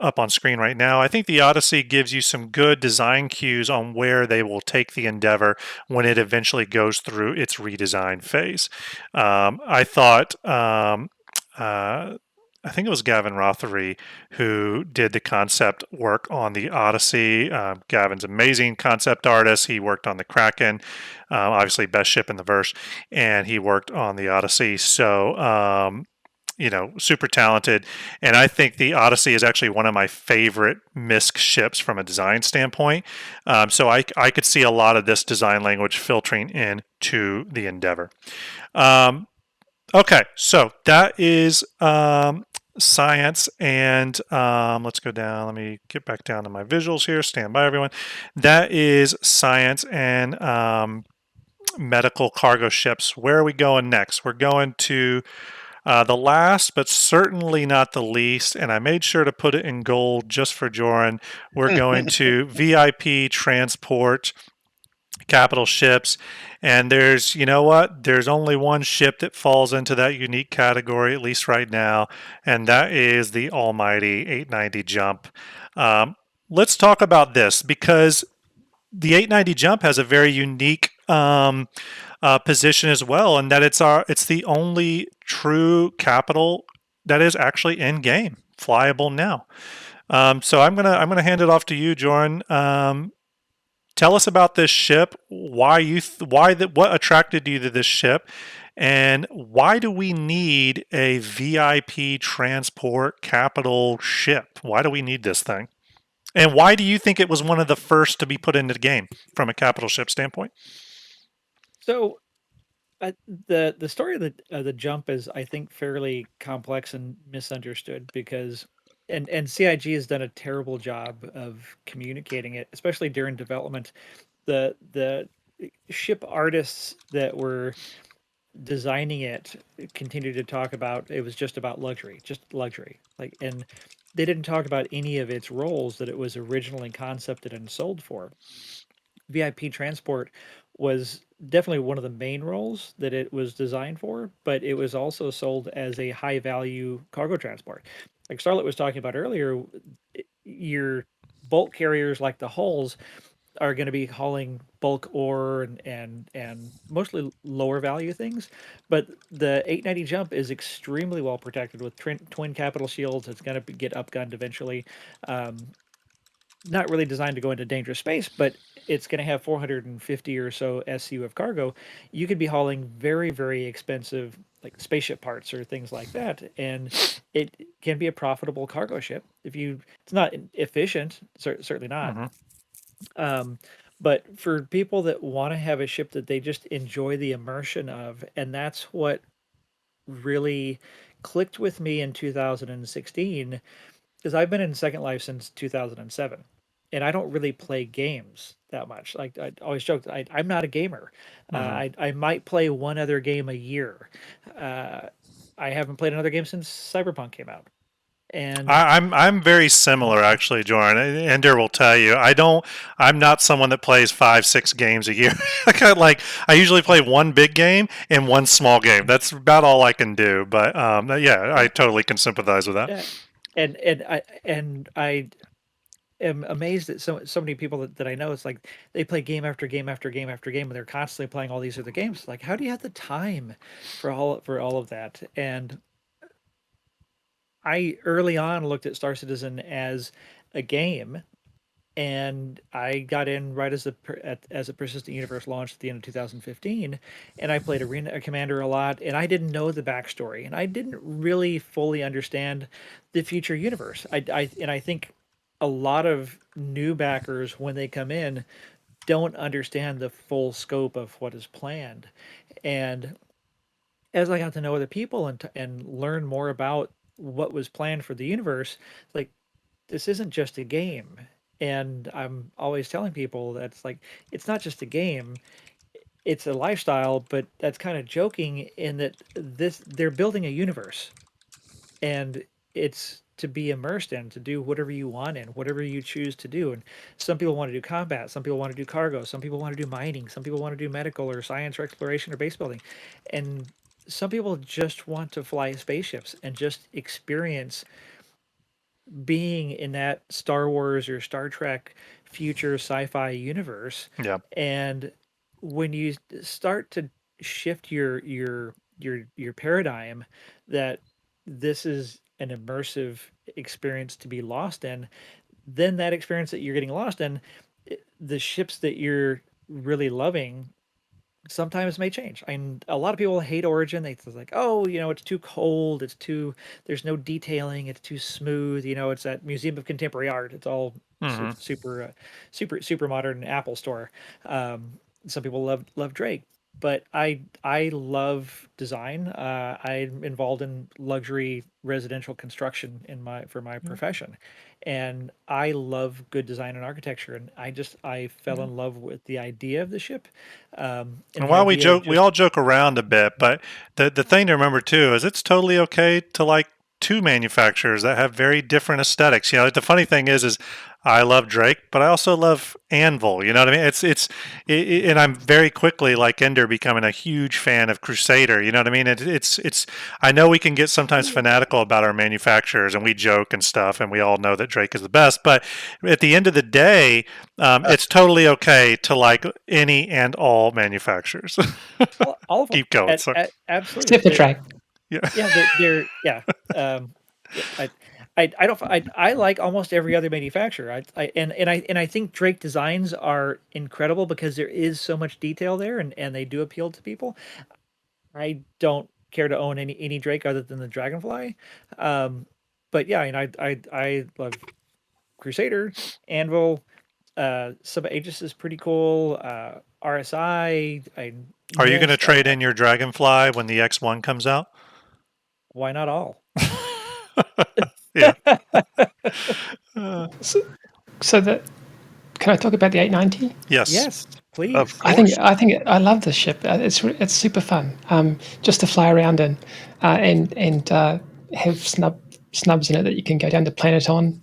up on screen right now. I think the Odyssey gives you some good design cues on where they will take the Endeavor when it eventually goes through its redesign phase. I thought I think it was Gavin Rothery who did the concept work on the Odyssey. Gavin's amazing concept artist. He worked on the Kraken, obviously best ship in the verse, and he worked on the Odyssey. So super talented. And I think the Odyssey is actually one of my favorite MISC ships from a design standpoint. So I could see a lot of this design language filtering in to the Endeavor. Okay, so that is science, and let's go down. Let me get back down to my visuals here. Stand by, everyone. That is science and medical cargo ships. Where are we going next? We're going to the last, but certainly not the least, and I made sure to put it in gold just for Jorunn. We're going to VIP transport capital ships. And there's, you know what? There's only one ship that falls into that unique category, at least right now, and that is the almighty 890 jump. Let's talk about this because the 890 jump has a very unique position as well, and that it's the only true capital that is actually in game, flyable now. So I'm gonna hand it off to you, Jorunn. Tell us about this ship. What attracted you to this ship, and why do we need a VIP transport capital ship? Why do we need this thing? And why do you think it was one of the first to be put into the game from a capital ship standpoint? So the story of the jump is, I think, fairly complex and misunderstood because and CIG has done a terrible job of communicating it, especially during development. The ship artists that were designing it continued to talk about it was just about luxury, just luxury. Like, and they didn't talk about any of its roles that it was originally concepted and sold for. VIP transport was definitely one of the main roles that it was designed for, but it was also sold as a high value cargo transport. Like Starlet was talking about earlier, your bulk carriers like the hulls are going to be hauling bulk ore and mostly lower value things, but the 890 jump is extremely well protected with twin capital shields. It's going to get upgunned eventually. Um, Not really designed to go into dangerous space, but it's going to have 450 or so SU of cargo. You could be hauling very, very expensive like spaceship parts or things like that, and it can be a profitable cargo ship. If you, it's not efficient, certainly not. Mm-hmm. Um, but for people that want to have a ship that they just enjoy the immersion of, and that's what really clicked with me in 2016 because I've been in Second Life since 2007, and I don't really play games that much. Like I always joke, I'm not a gamer. Mm-hmm. I might play one other game a year. Uh, I haven't played another game since Cyberpunk came out, and I'm very similar actually, Jordan. Ender will tell you. I'm not someone that plays 5-6 games a year. I usually play one big game and one small game. That's about all I can do. But yeah, I totally can sympathize with that. yeah, and I am amazed at so many people that I know. It's like they play game after game after game after game, and they're constantly playing all these other games. Like, how do you have the time for all of that? And I early on looked at Star Citizen as a game, and I got in right as as a persistent universe launched at the end of 2015, and I played Arena Commander a lot, and I didn't know the backstory, and I didn't really fully understand the future universe. I think a lot of new backers when they come in don't understand the full scope of what is planned, and as I got to know other people and learn more about what was planned for the universe, like this isn't just a game. And I'm always telling people that's like it's not just a game, it's a lifestyle, but that's kind of joking in that this they're building a universe and it's to be immersed in, to do whatever you want in, whatever you choose to do. And some people want to do combat, some people want to do cargo, some people want to do mining, some people want to do medical or science or exploration or base building. And some people just want to fly spaceships and just experience being in that Star Wars or Star Trek future sci-fi universe. Yeah. And when you start to shift your paradigm that this is an immersive experience to be lost in, then that experience that you're getting lost in, the ships that you're really loving sometimes may change. And a lot of people hate Origin. They think like, oh, it's too cold. There's no detailing. It's too smooth. It's that Museum of Contemporary Art. It's all Hmm. super modern Apple store. Um, some people love Drake, but I love design. I'm involved in luxury residential construction for my profession, and I love good design and architecture. And I fell in love with the idea of the ship, and And the while we idea of joke, we just all joke around a bit, but the thing to remember too is it's totally okay to like two manufacturers that have very different aesthetics. The funny thing is I love Drake, but I also love Anvil. You know what I mean? And I'm very quickly like Ender becoming a huge fan of Crusader. You know what I mean? It's. I know we can get sometimes fanatical about our manufacturers, and we joke and stuff, and we all know that Drake is the best. But at the end of the day, it's totally okay to like any and all manufacturers. all of them. Keep going. So Absolutely. Except for Drake. yeah. Yeah, they're yeah. Yeah, I don't I like almost every other manufacturer. I think Drake designs are incredible because there is so much detail there, and they do appeal to people. I don't care to own any Drake other than the Dragonfly. Um, but yeah, I love Crusader, Anvil, Sub Aegis is pretty cool. RSI, Are you going to Mist, trade in your Dragonfly when the X1 comes out? why not all? Yeah. So that can I talk about the 890? Yes. Yes, please. Of course. I love this ship. It's super fun. Just to fly around in, and have snubs in it that you can go down to Planet on.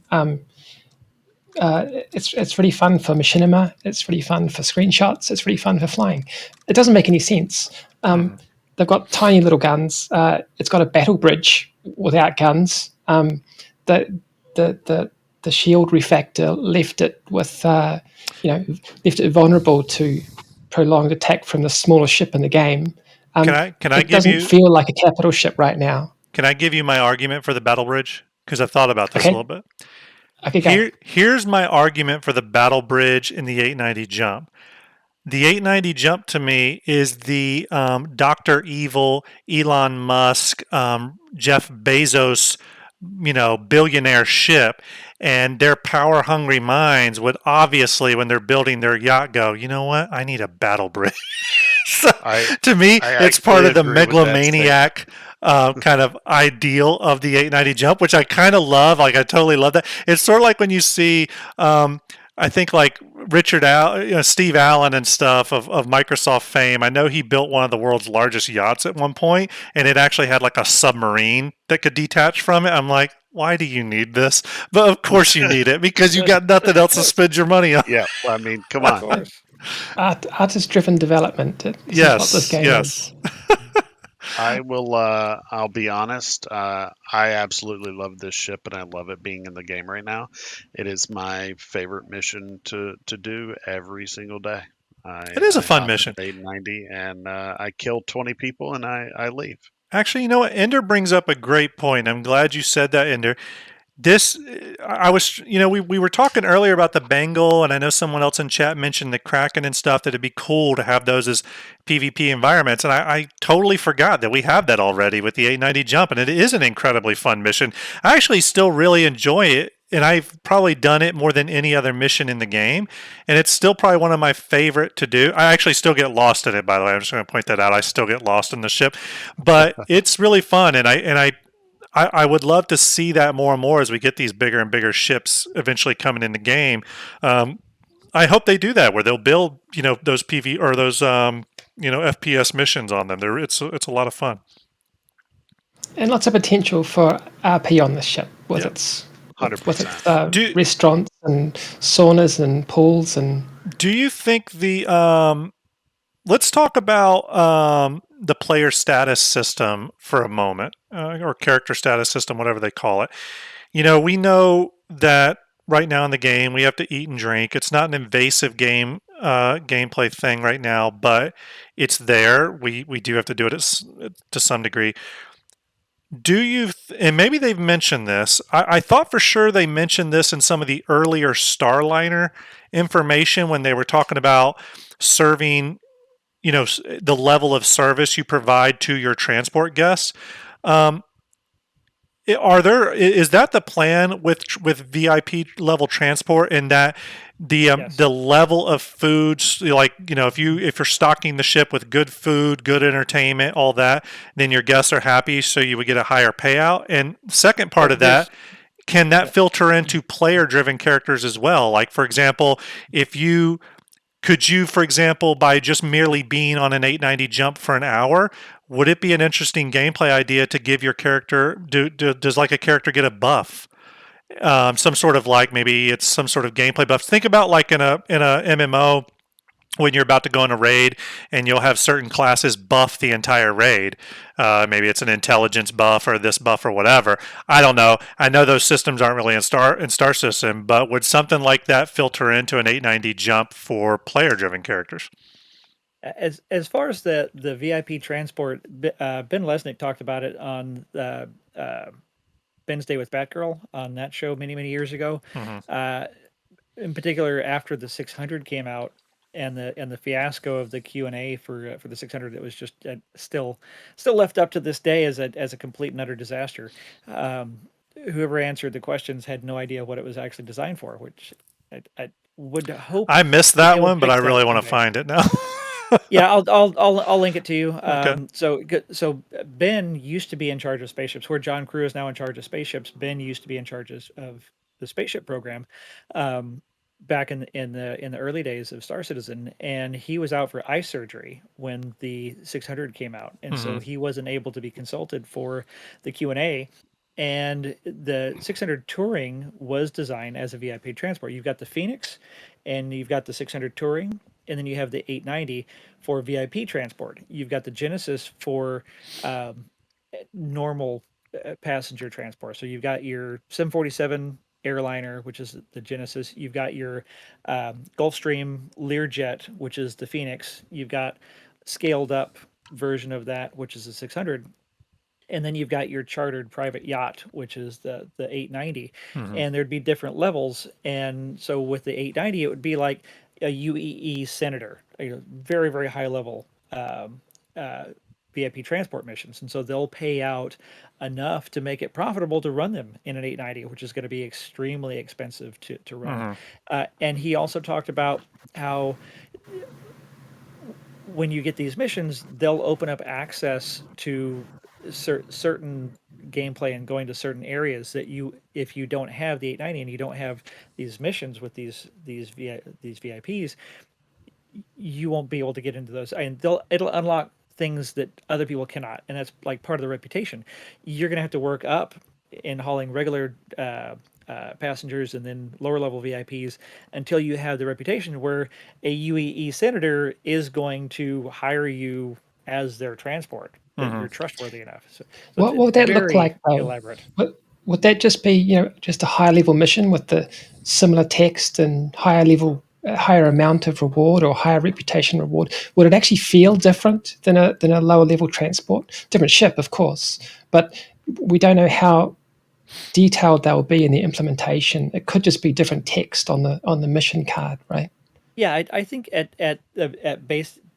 It's really fun for machinima. It's really fun for screenshots. It's really fun for flying. It doesn't make any sense. They've got tiny little guns. It's got a battle bridge without guns. The the the the shield refactor left it with left it vulnerable to prolonged attack from the smallest ship in the game. Can I It give doesn't you feel like a capital ship right now. can I give you my argument for the battle bridge? Because I've thought about this a little Okay, bit. okay, go. Here's my argument for the battle bridge in the 890 jump. The 890 jump to me is the Dr. Evil, Elon Musk, Jeff Bezos, billionaire ship. And their power hungry minds would obviously, when they're building their yacht, go, you know what? I need a battle bridge. So, I to me, I it's part actually of the agree with that statement. megalomaniac kind of ideal of the 890 jump, which I kind of love. Like, I totally love that. It's sort of like when you see, I think, like Steve Allen and stuff of Microsoft fame. I know he built one of the world's largest yachts at one point, and it actually had like a submarine that could detach from it. I'm like, why do you need this? But of course you need it because you got nothing else to spend your money on. Yeah, well, I mean, come Of on. course. Artist-driven development. This is what this Yes, game is. yes. I will. I'll be honest. I absolutely love this ship, and I love it being in the game right now. It is my favorite mission to do every single day. It is a I fun hop mission. at 890, and I kill 20 people, and I leave. Actually, you know what? Ender brings up a great point. I'm glad you said that, Ender. This, I was, we were talking earlier about the Bengal, and I know someone else in chat mentioned the Kraken and stuff, that it'd be cool to have those as PvP environments. And I totally forgot that we have that already with the 890 jump, and it is an incredibly fun mission. I actually still really enjoy it, and I've probably done it more than any other mission in the game, and it's still probably one of my favorite to do. I actually still get lost in it, by the way. I'm just going to point that out. I still get lost in the ship, but it's really fun, and I would love to see that more and more as we get these bigger and bigger ships eventually coming in the game. I hope they do that where they'll build, those PV or those, FPS missions on them. It's a lot of fun. And lots of potential for RP on this ship with Yeah. its 100%. restaurants and saunas and pools and. Do you think let's talk about the player status system for a moment, or character status system, whatever they call it. We know that right now in the game we have to eat and drink. It's not an invasive gameplay thing right now, but it's there. We do have to do it to some degree. And maybe they've mentioned this. I thought for sure they mentioned this in some of the earlier Starliner information when they were talking about serving the level of service you provide to your transport guests. Um, is that the plan with VIP level transport, in that Yes. the level of foods, like, if you're stocking the ship with good food, good entertainment, all that, then your guests are happy, so you would get a higher payout. And second part Well, of that, can that yeah. filter into player driven characters as well? Like, for example, could you, for example, by just merely being on an 890 jump for an hour, would it be an interesting gameplay idea to give your character, does like a character get a buff? Some sort of, like, maybe it's some sort of gameplay buff. Think about like in a MMO, when you're about to go in a raid and you'll have certain classes buff the entire raid. Maybe it's an intelligence buff or this buff or whatever. I don't know. I know those systems aren't really in Star System, but would something like that filter into an 890 jump for player driven characters? As far as the VIP transport, Ben Lesnick talked about it on Ben's Day with Batgirl on that show many years ago. In particular, after the 600 came out, and the fiasco of the Q&A for the 600, it was just still left up to this day as a complete and utter disaster. Whoever answered the questions had no idea what it was actually designed for, which I would hope I missed that that they will one, but I fix that really want to someday. find it now. Yeah, I'll link it to you. Okay. So Ben used to be in charge of spaceships, where John Crew is now in charge of spaceships. Ben used to be in charge of the spaceship program, back in the early days of Star Citizen, and he was out for eye surgery when the 600 came out, and so he wasn't able to be consulted for the Q&A. And the 600 Touring was designed as a VIP transport. You've got the Phoenix, and you've got the 600 Touring, and then you have the 890 for VIP transport. You've got the Genesis for normal passenger transport. So you've got your 747 airliner, which is the Genesis. You've got your Gulfstream Learjet, which is the Phoenix. You've got scaled up version of that, which is the 600. And then you've got your chartered private yacht, which is the 890. And there'd be different levels. And so with the 890, it would be like a UEE senator, very high level VIP transport missions. And so they'll pay out enough to make it profitable to run them in an 890, which is going to be extremely expensive to run. And he also talked about how when you get these missions, they'll open up access to certain gameplay and going to certain areas that if you don't have the 890 and you don't have these missions with these VIPs, you won't be able to get into those. And it'll unlock things that other people cannot, and that's like part of the reputation. You're going to have to work up in hauling regular passengers and then lower level VIPs until you have the reputation where a UEE senator is going to hire you as their transport, that you're trustworthy enough. So What would that look like, though? elaborate. Would that just be, just a higher level mission with the similar text and higher amount of reward or higher reputation reward? Would it actually feel different than a lower level transport? Different ship, of course, but we don't know how detailed that will be in the implementation. It could just be different text on the mission card, right? Yeah, I think at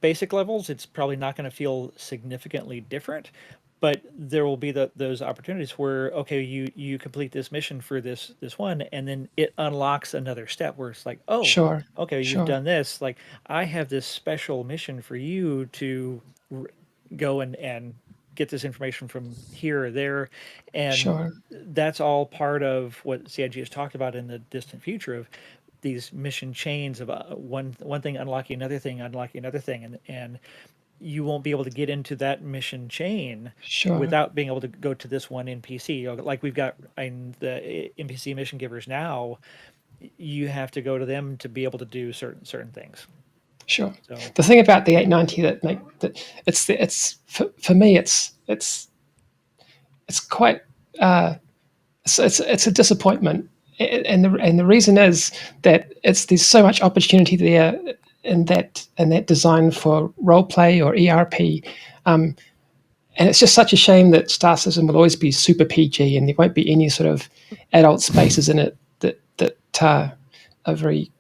basic levels, it's probably not going to feel significantly different, but there will be those opportunities where, okay, you complete this mission for this one, and then it unlocks another step where it's like, oh, Sure. okay, you've Sure. done this. Like, I have this special mission for you to go and get this information from here or there, and Sure. that's all part of what CIG has talked about in the distant future of these mission chains of one thing unlocking another thing, and you won't be able to get into that mission chain Sure. without being able to go to this one NPC. Like we've got in the NPC mission givers now, you have to go to them to be able to do certain things. Sure. So The thing about the 890 that it's for me it's quite it's a disappointment, and the reason is that there's so much opportunity there in that design for role play or ERP, and it's just such a shame that Star Citizen will always be super PG and there won't be any sort of adult spaces in it that are very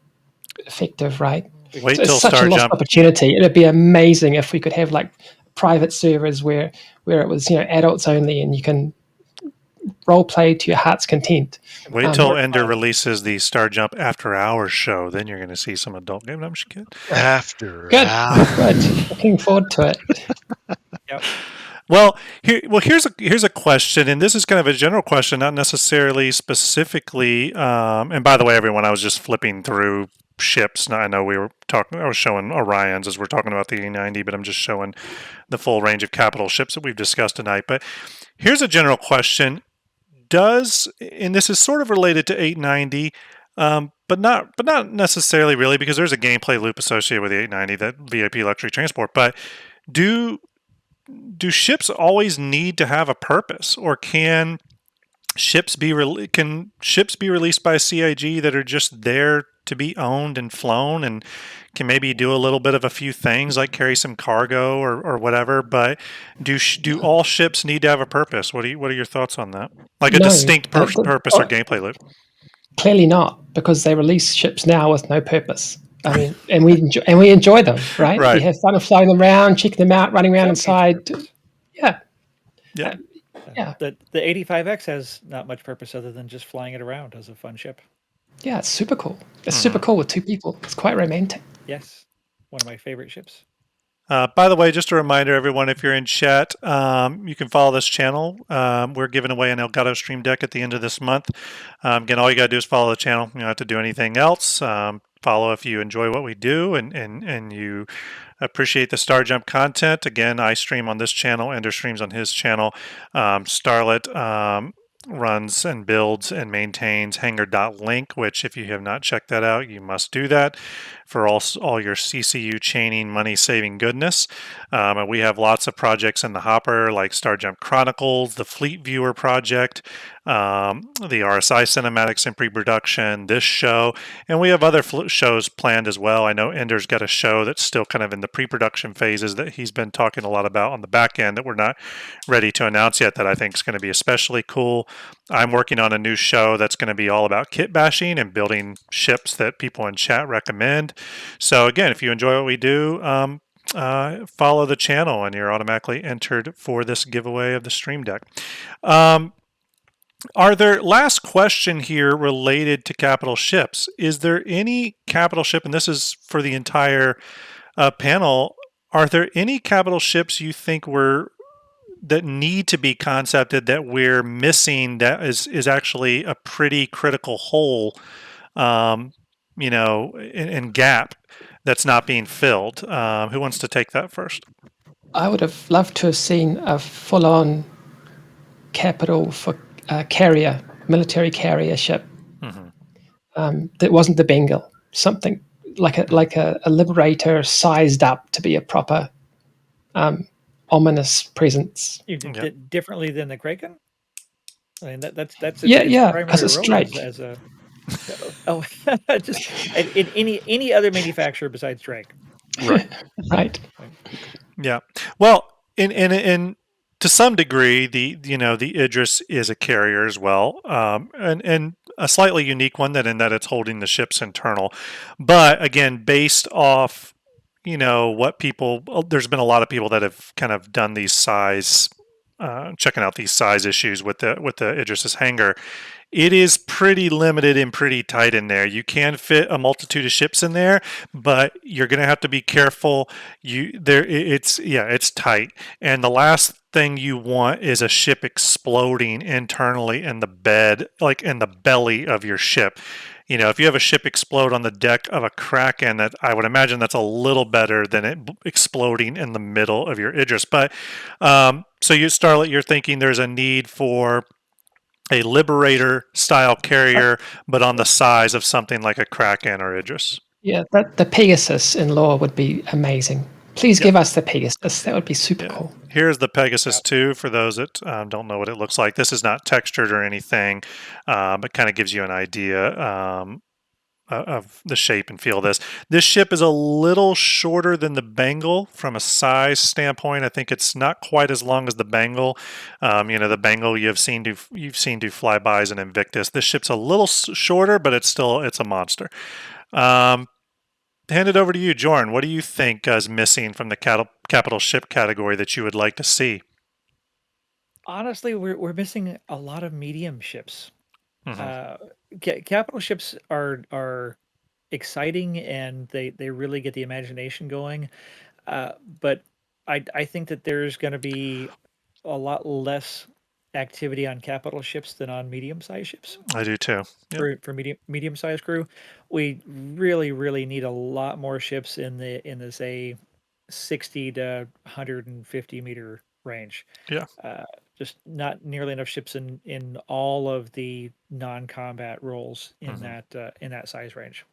effective, right? Wait So it's till such a lost Starjump. opportunity. It'd be amazing if we could have like private servers where it was adults only, and you can role play to your heart's content. Wait till Ender releases the Starjump After Hours show. Then you're going to see some adult game. I'm just kidding. After Good, hours. good. Looking forward to it. Yep. Well, here's a question, and this is kind of a general question, not necessarily specifically. And by the way, everyone, I was just flipping through ships. Now, I know we were talking. I was showing Orions as we're talking about the A90, but I'm just showing the full range of capital ships that we've discussed tonight. But here's a general question: and this is sort of related to 890, but not necessarily really, because there's a gameplay loop associated with the 890, that VIP luxury transport. But do ships always need to have a purpose, or can ships be released by CIG that are just there to be owned and flown, and can maybe do a little bit of a few things like carry some cargo or whatever? But do all ships need to have a purpose? What are your thoughts on that? Like a No, distinct purpose or gameplay loop? Clearly not, because they release ships now with no purpose. I mean, and we enjoy them, right? Right. We have fun of flying them around, checking them out, running around Some inside. purpose. Yeah, Yeah. yeah, The 85X has not much purpose other than just flying it around as a fun ship. yeah. It's super cool. It's super cool with two people. It's quite romantic. Yes, one of my favorite ships. By the way, just a reminder, everyone, if you're in chat, you can follow this channel. We're giving away an Elgato Stream Deck at the end of this month. Again, all you got to do is follow the channel. You don't have to do anything else. Follow if you enjoy what we do and you appreciate the Starjump content. Again, I stream on this channel. Ender streams on his channel. Starlet runs and builds and maintains Hangar.link, which if you have not checked that out, you must do that for all your CCU chaining money saving goodness. And we have lots of projects in the hopper, like Starjump Chronicles, the Fleet Viewer project, the RSI cinematics in pre-production, this show, and we have other shows planned as well. I know Ender's got a show that's still kind of in the pre-production phases that he's been talking a lot about on the back end that we're not ready to announce yet, that I think is going to be especially cool. I'm working on a new show that's going to be all about kit bashing and building ships that people in chat recommend. So again, if you enjoy what we do, follow the channel and you're automatically entered for this giveaway of the Stream Deck. Last question here related to capital ships. Is there any capital ship, and this is for the entire panel, are there any capital ships you think that need to be concepted that we're missing, that is actually a pretty critical hole, and gap that's not being filled? Who wants to take that first? I would have loved to have seen a full-on capital for carrier, military carrier ship that wasn't the Bengal. Something like a Liberator sized up to be a proper ominous presence. You did it differently than the Kraken? I mean, that's its yeah, primary because it's role Drake. as a just in any other manufacturer besides Drake. Right. Yeah. Well, in to some degree, the Idris is a carrier as well, and a slightly unique one in that it's holding the ship's internal. But again, based off what there's been a lot of people that have kind of done these checking out these size issues with the Idris's hangar. It is pretty limited and pretty tight in there. You can fit a multitude of ships in there, but you're going to have to be careful. It's tight. And the last thing you want is a ship exploding internally in the bed, like in the belly of your ship. If you have a ship explode on the deck of a Kraken, that I would imagine that's a little better than it exploding in the middle of your Idris. But so Starlet, you're thinking there's a need for a Liberator style carrier, but on the size of something like a Kraken or Idris. Yeah, the Pegasus in lore would be amazing. Please give us the Pegasus. That would be super cool. Here's the Pegasus 2 for those that don't know what it looks like. This is not textured or anything, but kind of gives you an idea of the shape and feel of this. This ship is a little shorter than the Bengal from a size standpoint. I think it's not quite as long as the Bengal. The Bengal you've seen do flybys and Invictus. This ship's a little shorter, but it's a monster. hand it over to you, Jorunn. What do you think is missing from the capital ship category that you would like to see? Honestly, we're missing a lot of medium ships. Mm-hmm. Capital ships are exciting and they really get the imagination going. But I think that there's going to be a lot less activity on capital ships than on medium-sized ships. I do too. Yep. For medium-sized crew, we really need a lot more ships in the say 60 to 150 meter range. Yeah. Just not nearly enough ships in all of the non-combat roles in that size range.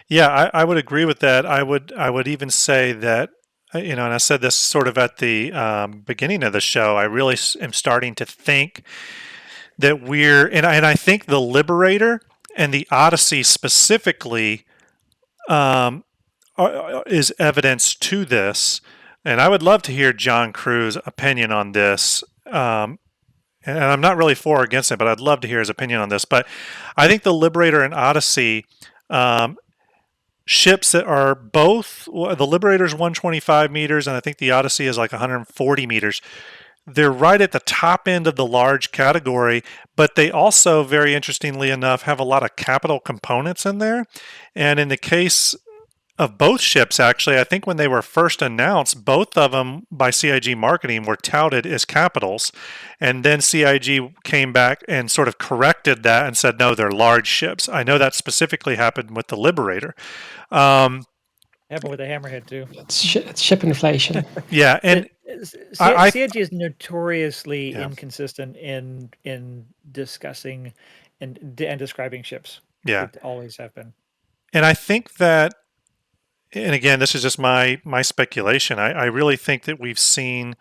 Yeah, I would agree with that. I would even say that and I said this sort of at the beginning of the show. I really am starting to think that and I think the Liberator and the Odyssey specifically um, is evidence to this. And I would love to hear John Crew's opinion on this. And I'm not really for or against it, but I'd love to hear his opinion on this. But I think the Liberator and Odyssey ships that are both the Liberator's 125 meters, and I think the Odyssey is like 140 meters. They're right at the top end of the large category, but they also, very interestingly enough, have a lot of capital components in there. And in the case of both ships, actually, I think when they were first announced, both of them by CIG marketing were touted as capitals. And then CIG came back and sort of corrected that and said, no, they're large ships. I know that specifically happened with the Liberator. Happened with the Hammerhead too. It's ship inflation. Yeah, and CIG is notoriously Yeah. inconsistent in discussing and describing ships. Yeah, They always have been. and I think that, and again, this is just my speculation. I really think that we've seen,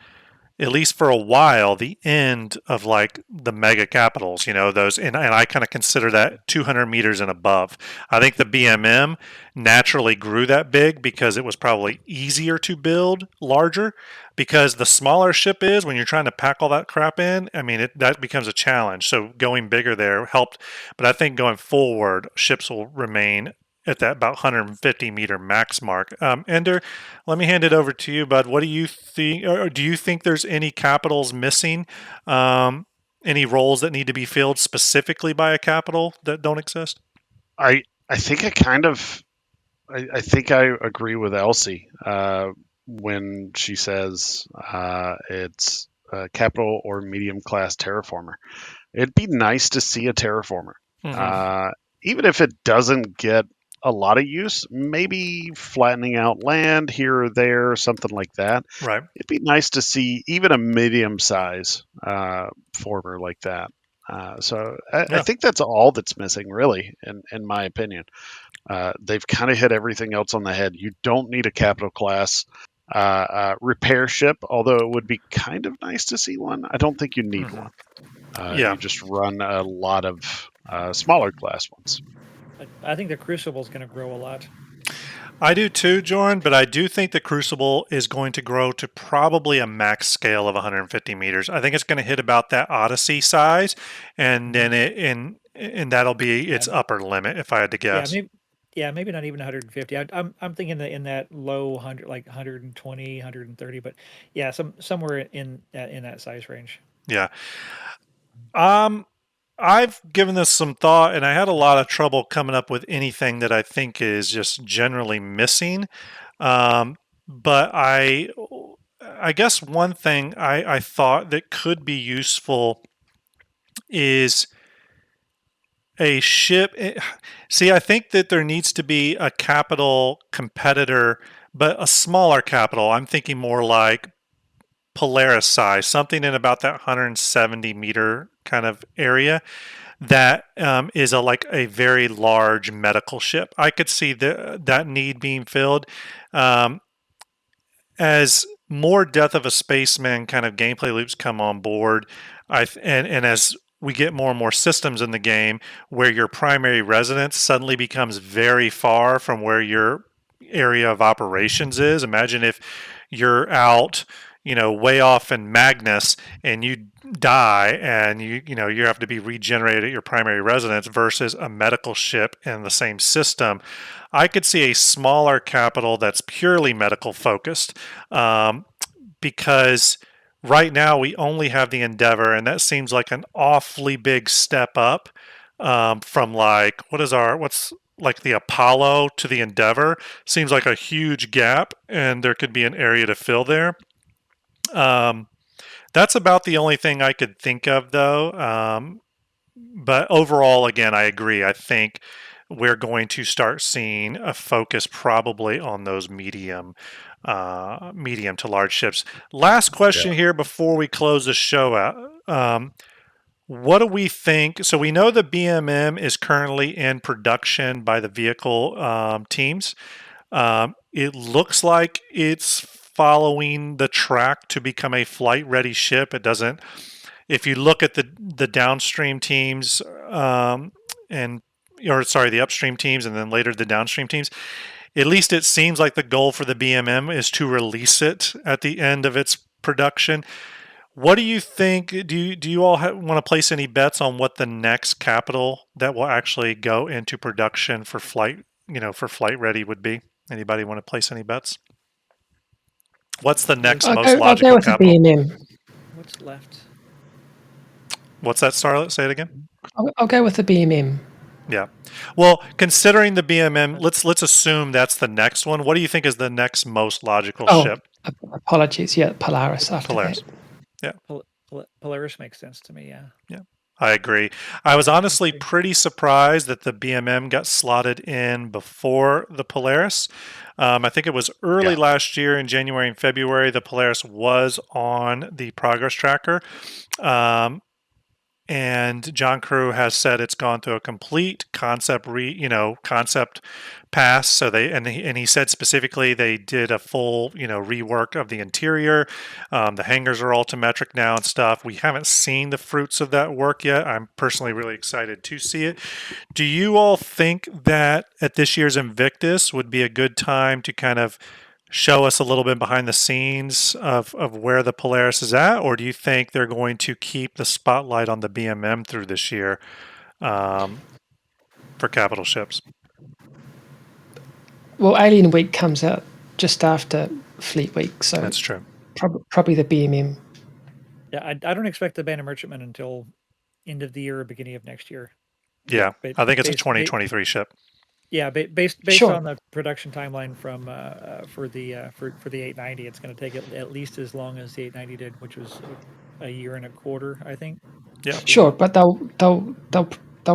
at least for a while, the end of like the mega capitals, those, and I kind of consider that 200 meters and above. I think the BMM naturally grew that big because it was probably easier to build larger, because the smaller ship is, when you're trying to pack all that crap in, I mean, that becomes a challenge. So going bigger there helped. But I think going forward, ships will remain at that about 150 meter max mark. Ender, let me hand it over to you, bud. What do you think? Or do you think there's any capitals missing? Any roles that need to be filled specifically by a capital that don't exist? I think I think I agree with Elsie when she says it's a capital or medium class terraformer. It'd be nice to see a terraformer, even if it doesn't get a lot of use. Maybe flattening out land here or there, something like that. Right. It'd be nice to see even a medium size former like that. So I think that's all that's missing, really, in my opinion. They've kind of hit everything else on the head. You don't need a capital class repair ship, although it would be kind of nice to see one. I don't think you need one. You just run a lot of smaller class ones. I think the Crucible is going to grow a lot. I do too, Jorunn, but I do think the Crucible is going to grow to probably a max scale of 150 meters. I think it's going to hit about that Odyssey size, and then and that'll be its upper limit, if I had to guess. Maybe not even 150. I'm thinking that in that low 100, like 120, 130, but yeah, somewhere in that size range. Yeah. I've given this some thought, and I had a lot of trouble coming up with anything that I think is just generally missing. But I guess one thing I thought that could be useful is a ship. See, I think that there needs to be a capital competitor, but a smaller capital. I'm thinking more like Polaris size, something in about that 170 meter kind of area that is like a very large medical ship. I could see that need being filled as more Death of a Spaceman kind of gameplay loops come on board. And as we get more and more systems in the game where your primary residence suddenly becomes very far from where your area of operations is. Imagine if you're out way off in Magnus and you die and you have to be regenerated at your primary residence versus a medical ship in the same system. I could see a smaller capital that's purely medical focused, because right now we only have the Endeavor, and that seems like an awfully big step up, from like what's like the Apollo to the Endeavor. Seems like a huge gap, and there could be an area to fill there. Um, that's about the only thing I could think of, though. But overall, again, I agree. I think we're going to start seeing a focus probably on those medium to large ships. Last question here before we close the show out. What do we think? So we know the BMM is currently in production by the vehicle teams. It looks like it's following the track to become a flight ready ship. It doesn't. If you look at the downstream teams, the upstream teams, and then later the downstream teams, at least it seems like the goal for the BMM is to release it at the end of its production. What do you think? Do you all want to place any bets on what the next capital that will actually go into production for flight ready would be? Anybody want to place any bets? What's the next most I'll logical go with the capital? BMM. What's left? What's that, Starlet? Say it again. I'll go with the BMM. Yeah. Well, considering the BMM, let's assume that's the next one. What do you think is the next most logical ship? Apologies. Yeah, Polaris after Polaris. that. Yeah. Polaris makes sense to me. Yeah. Yeah. I agree. I was honestly pretty surprised that the BMM got slotted in before the Polaris. I think it was early last year in January and February. The Polaris was on the progress tracker. And John Crew has said it's gone through a complete concept pass. So he said specifically they did a full rework of the interior. The hangars are all metric now and stuff. We haven't seen the fruits of that work yet. I'm personally really excited to see it. Do you all think that at this year's Invictus would be a good time to kind of show us a little bit behind the scenes of where the Polaris is at, or do you think they're going to keep the spotlight on the BMM through this year for capital ships? Well, Alien Week comes out just after Fleet Week, so that's true. Probably the BMM. Yeah, I don't expect the Banner Merchantman until end of the year or beginning of next year. Yeah, I think it's a 2023 ship. Yeah, based Sure. on the production timeline from for the 890, it's going to take at least as long as the 890 did, which was a year and a quarter, I think. Yeah, sure, but they'll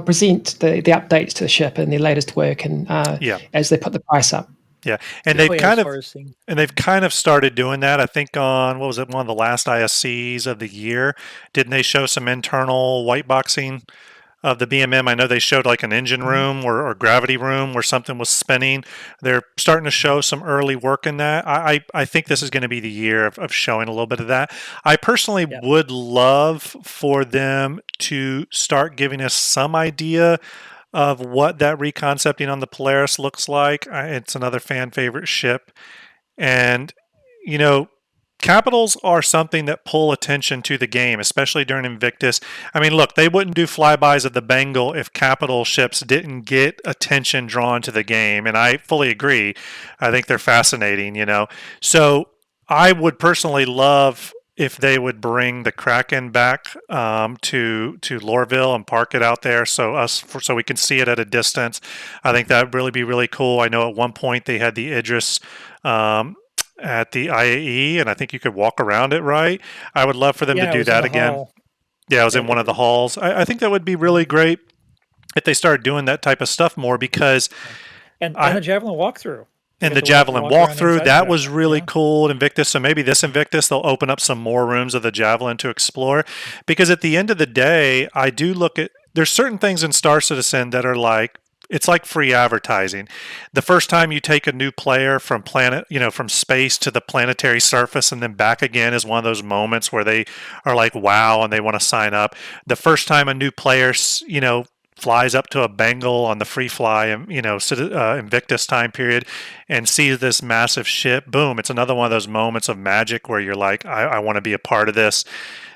present the updates to the ship and their latest work, and as they put the price up. Yeah, and they've kind of started doing that. I think on one of the last ISCs of the year, didn't they show some internal white boxing of the BMM? I know they showed like an engine room or gravity room where something was spinning. They're starting to show some early work in that. I think this is going to be the year of showing a little bit of that. I personally would love for them to start giving us some idea of what that reconcepting on the Polaris looks like. It's another fan favorite ship. And, capitals are something that pull attention to the game, especially during Invictus. I mean, look, they wouldn't do flybys of the Bengal if capital ships didn't get attention drawn to the game. And I fully agree. I think they're fascinating, So I would personally love if they would bring the Kraken back to Lorville and park it out there so we can see it at a distance. I think that would really be really cool. I know at one point they had the Idris at the IAE, and I think you could walk around it, right? I would love for them to do that again. Hall. Yeah, it was in one of the halls. I think that would be really great if they started doing that type of stuff more, because and the Javelin walkthrough. And the Javelin walkthrough, that was really cool at Invictus. So maybe this Invictus, they'll open up some more rooms of the Javelin to explore. Because at the end of the day, I do look at, there's certain things in Star Citizen that are like, it's like free advertising. The first time you take a new player from from space to the planetary surface and then back again is one of those moments where they are like, wow, and they want to sign up. The first time a new player, flies up to a Bengal on the free fly, and Invictus time period, and sees this massive ship. Boom! It's another one of those moments of magic where you're like, I want to be a part of this.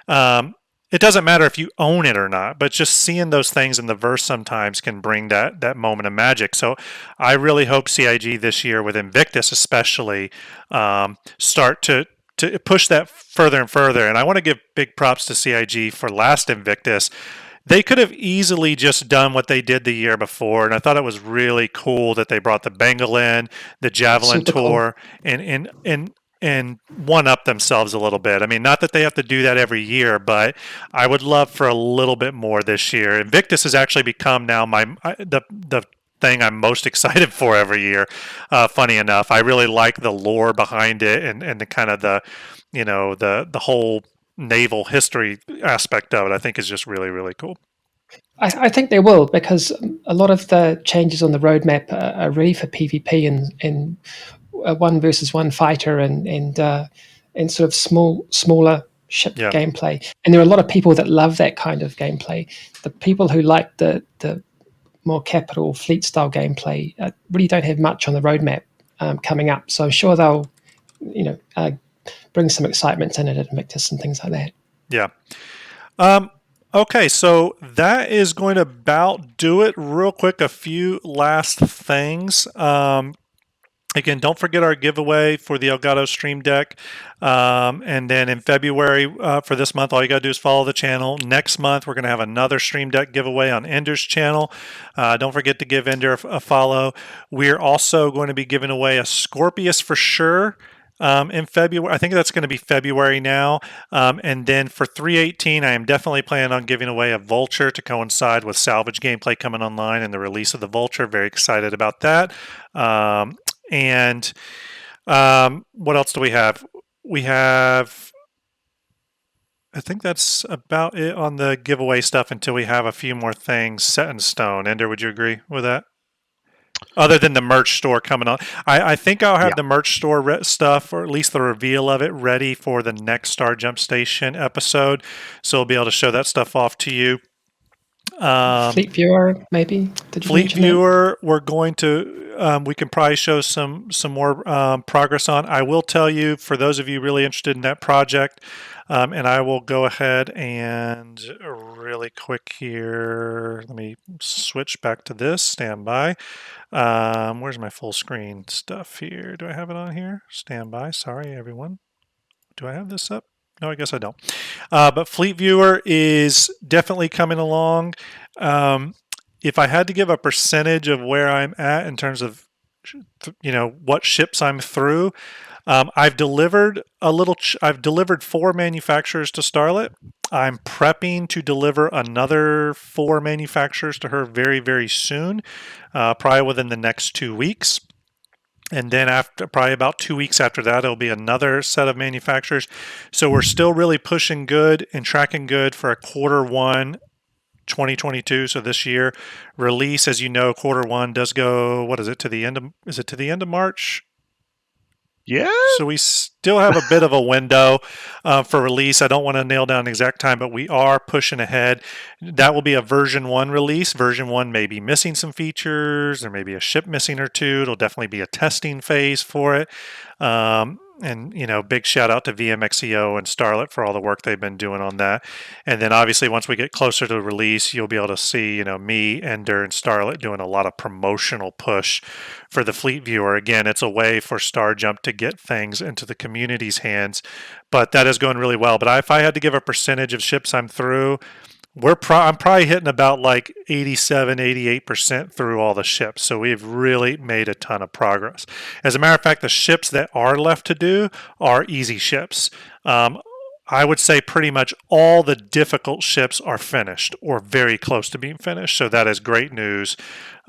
It doesn't matter if you own it or not, but just seeing those things in the verse sometimes can bring that moment of magic. So I really hope CIG this year with Invictus especially start to push that further and further. And I want to give big props to CIG for last Invictus. They could have easily just done what they did the year before, and I thought it was really cool that they brought the Bengal in, the Javelin Super cool. Tour, and one up themselves a little bit. I mean, not that they have to do that every year, but I would love for a little bit more this year. Invictus has actually become now the thing I'm most excited for every year. Funny enough, I really like the lore behind it and the kind of the whole naval history aspect of it. I think is just really, really cool. I think they will, because a lot of the changes on the roadmap are really for PvP and one versus one fighter and sort of smaller ship gameplay. And there are a lot of people that love that kind of gameplay. The people who like the more capital fleet style gameplay really don't have much on the roadmap coming up. So I'm sure they'll bring some excitement in it at Invictus and things like that. Yeah. Okay, so that is going to about do it. Real quick, a few last things. Again, don't forget our giveaway for the Elgato Stream Deck. And then in February for this month, all you got to do is follow the channel. Next month, we're going to have another Stream Deck giveaway on Ender's channel. Don't forget to give Ender a follow. We're also going to be giving away a Scorpius for sure. In February. I think that's going to be February now. And then for 318, I am definitely planning on giving away a Vulture to coincide with salvage gameplay coming online and the release of the Vulture. Very excited about that. And what else do we have? We have, I think that's about it on the giveaway stuff until we have a few more things set in stone. Ender, would you agree with that? Other than the merch store coming on. I think I'll have the merch store stuff, or at least the reveal of it, ready for the next Starjump Station episode. So I'll be able to show that stuff off to you. Fleet Viewer, maybe? Did you Fleet Viewer, we're going to, we can probably show some more progress on. I will tell you, for those of you really interested in that project, and I will go ahead and really quick here, let me switch back to this, stand by. Where's my full screen stuff here? Do I have it on here? Stand by, sorry everyone. Do I have this up? No, I guess I don't. But Fleet Viewer is definitely coming along. If I had to give a percentage of where I'm at in terms of, what ships I'm through, I've delivered I've delivered 4 manufacturers to Starlet. I'm prepping to deliver another 4 manufacturers to her very, very soon, probably within the next 2 weeks. And then after probably about 2 weeks after that, it'll be another set of manufacturers. So we're still really pushing good and tracking good for a Q1 2022. So this year release, as you know, Q1 does go, what is it, to the end of March? Yeah. So we still have a bit of a window for release. I don't want to nail down an exact time, but we are pushing ahead. That will be a version 1 release. Version 1 may be missing some features. There may be a ship missing or two. It'll definitely be a testing phase for it. And, big shout out to VMXEO and Starlet for all the work they've been doing on that. And then obviously once we get closer to the release, you'll be able to see, me, Ender, and Starlet doing a lot of promotional push for the Fleet Viewer. Again, it's a way for Starjump to get things into the community's hands, but that is going really well. But if I had to give a percentage of ships I'm through, I'm probably hitting about like 87, 88% through all the ships. So we've really made a ton of progress. As a matter of fact, the ships that are left to do are easy ships. I would say pretty much all the difficult ships are finished or very close to being finished. So that is great news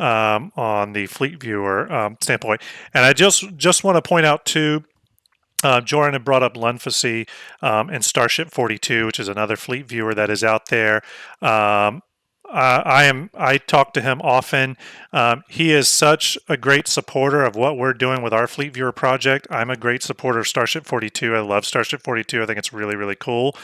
on the Fleet Viewer standpoint. And I just want to point out too, Jorunn had brought up Lunfacy and Starship 42, which is another Fleet Viewer that is out there. I talk to him often. He is such a great supporter of what we're doing with our Fleet Viewer project. I'm a great supporter of Starship 42. I love Starship 42. I think it's really, really cool.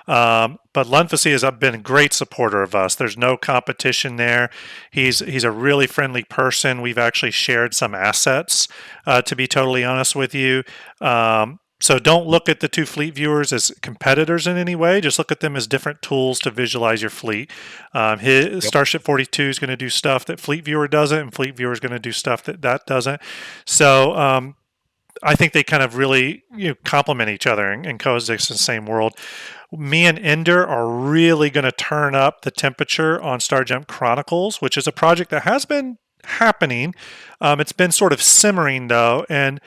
But Lunfasy has been a great supporter of us. There's no competition there. He's a really friendly person. We've actually shared some assets, to be totally honest with you. So don't look at the two fleet viewers as competitors in any way. Just look at them as different tools to visualize your fleet. His Starship 42 is going to do stuff that Fleet Viewer doesn't, and Fleet Viewer is going to do stuff that doesn't. So I think they kind of really complement each other and coexist in the same world. Me and Ender are really going to turn up the temperature on Starjump Chronicles, which is a project that has been happening. It's been sort of simmering though, and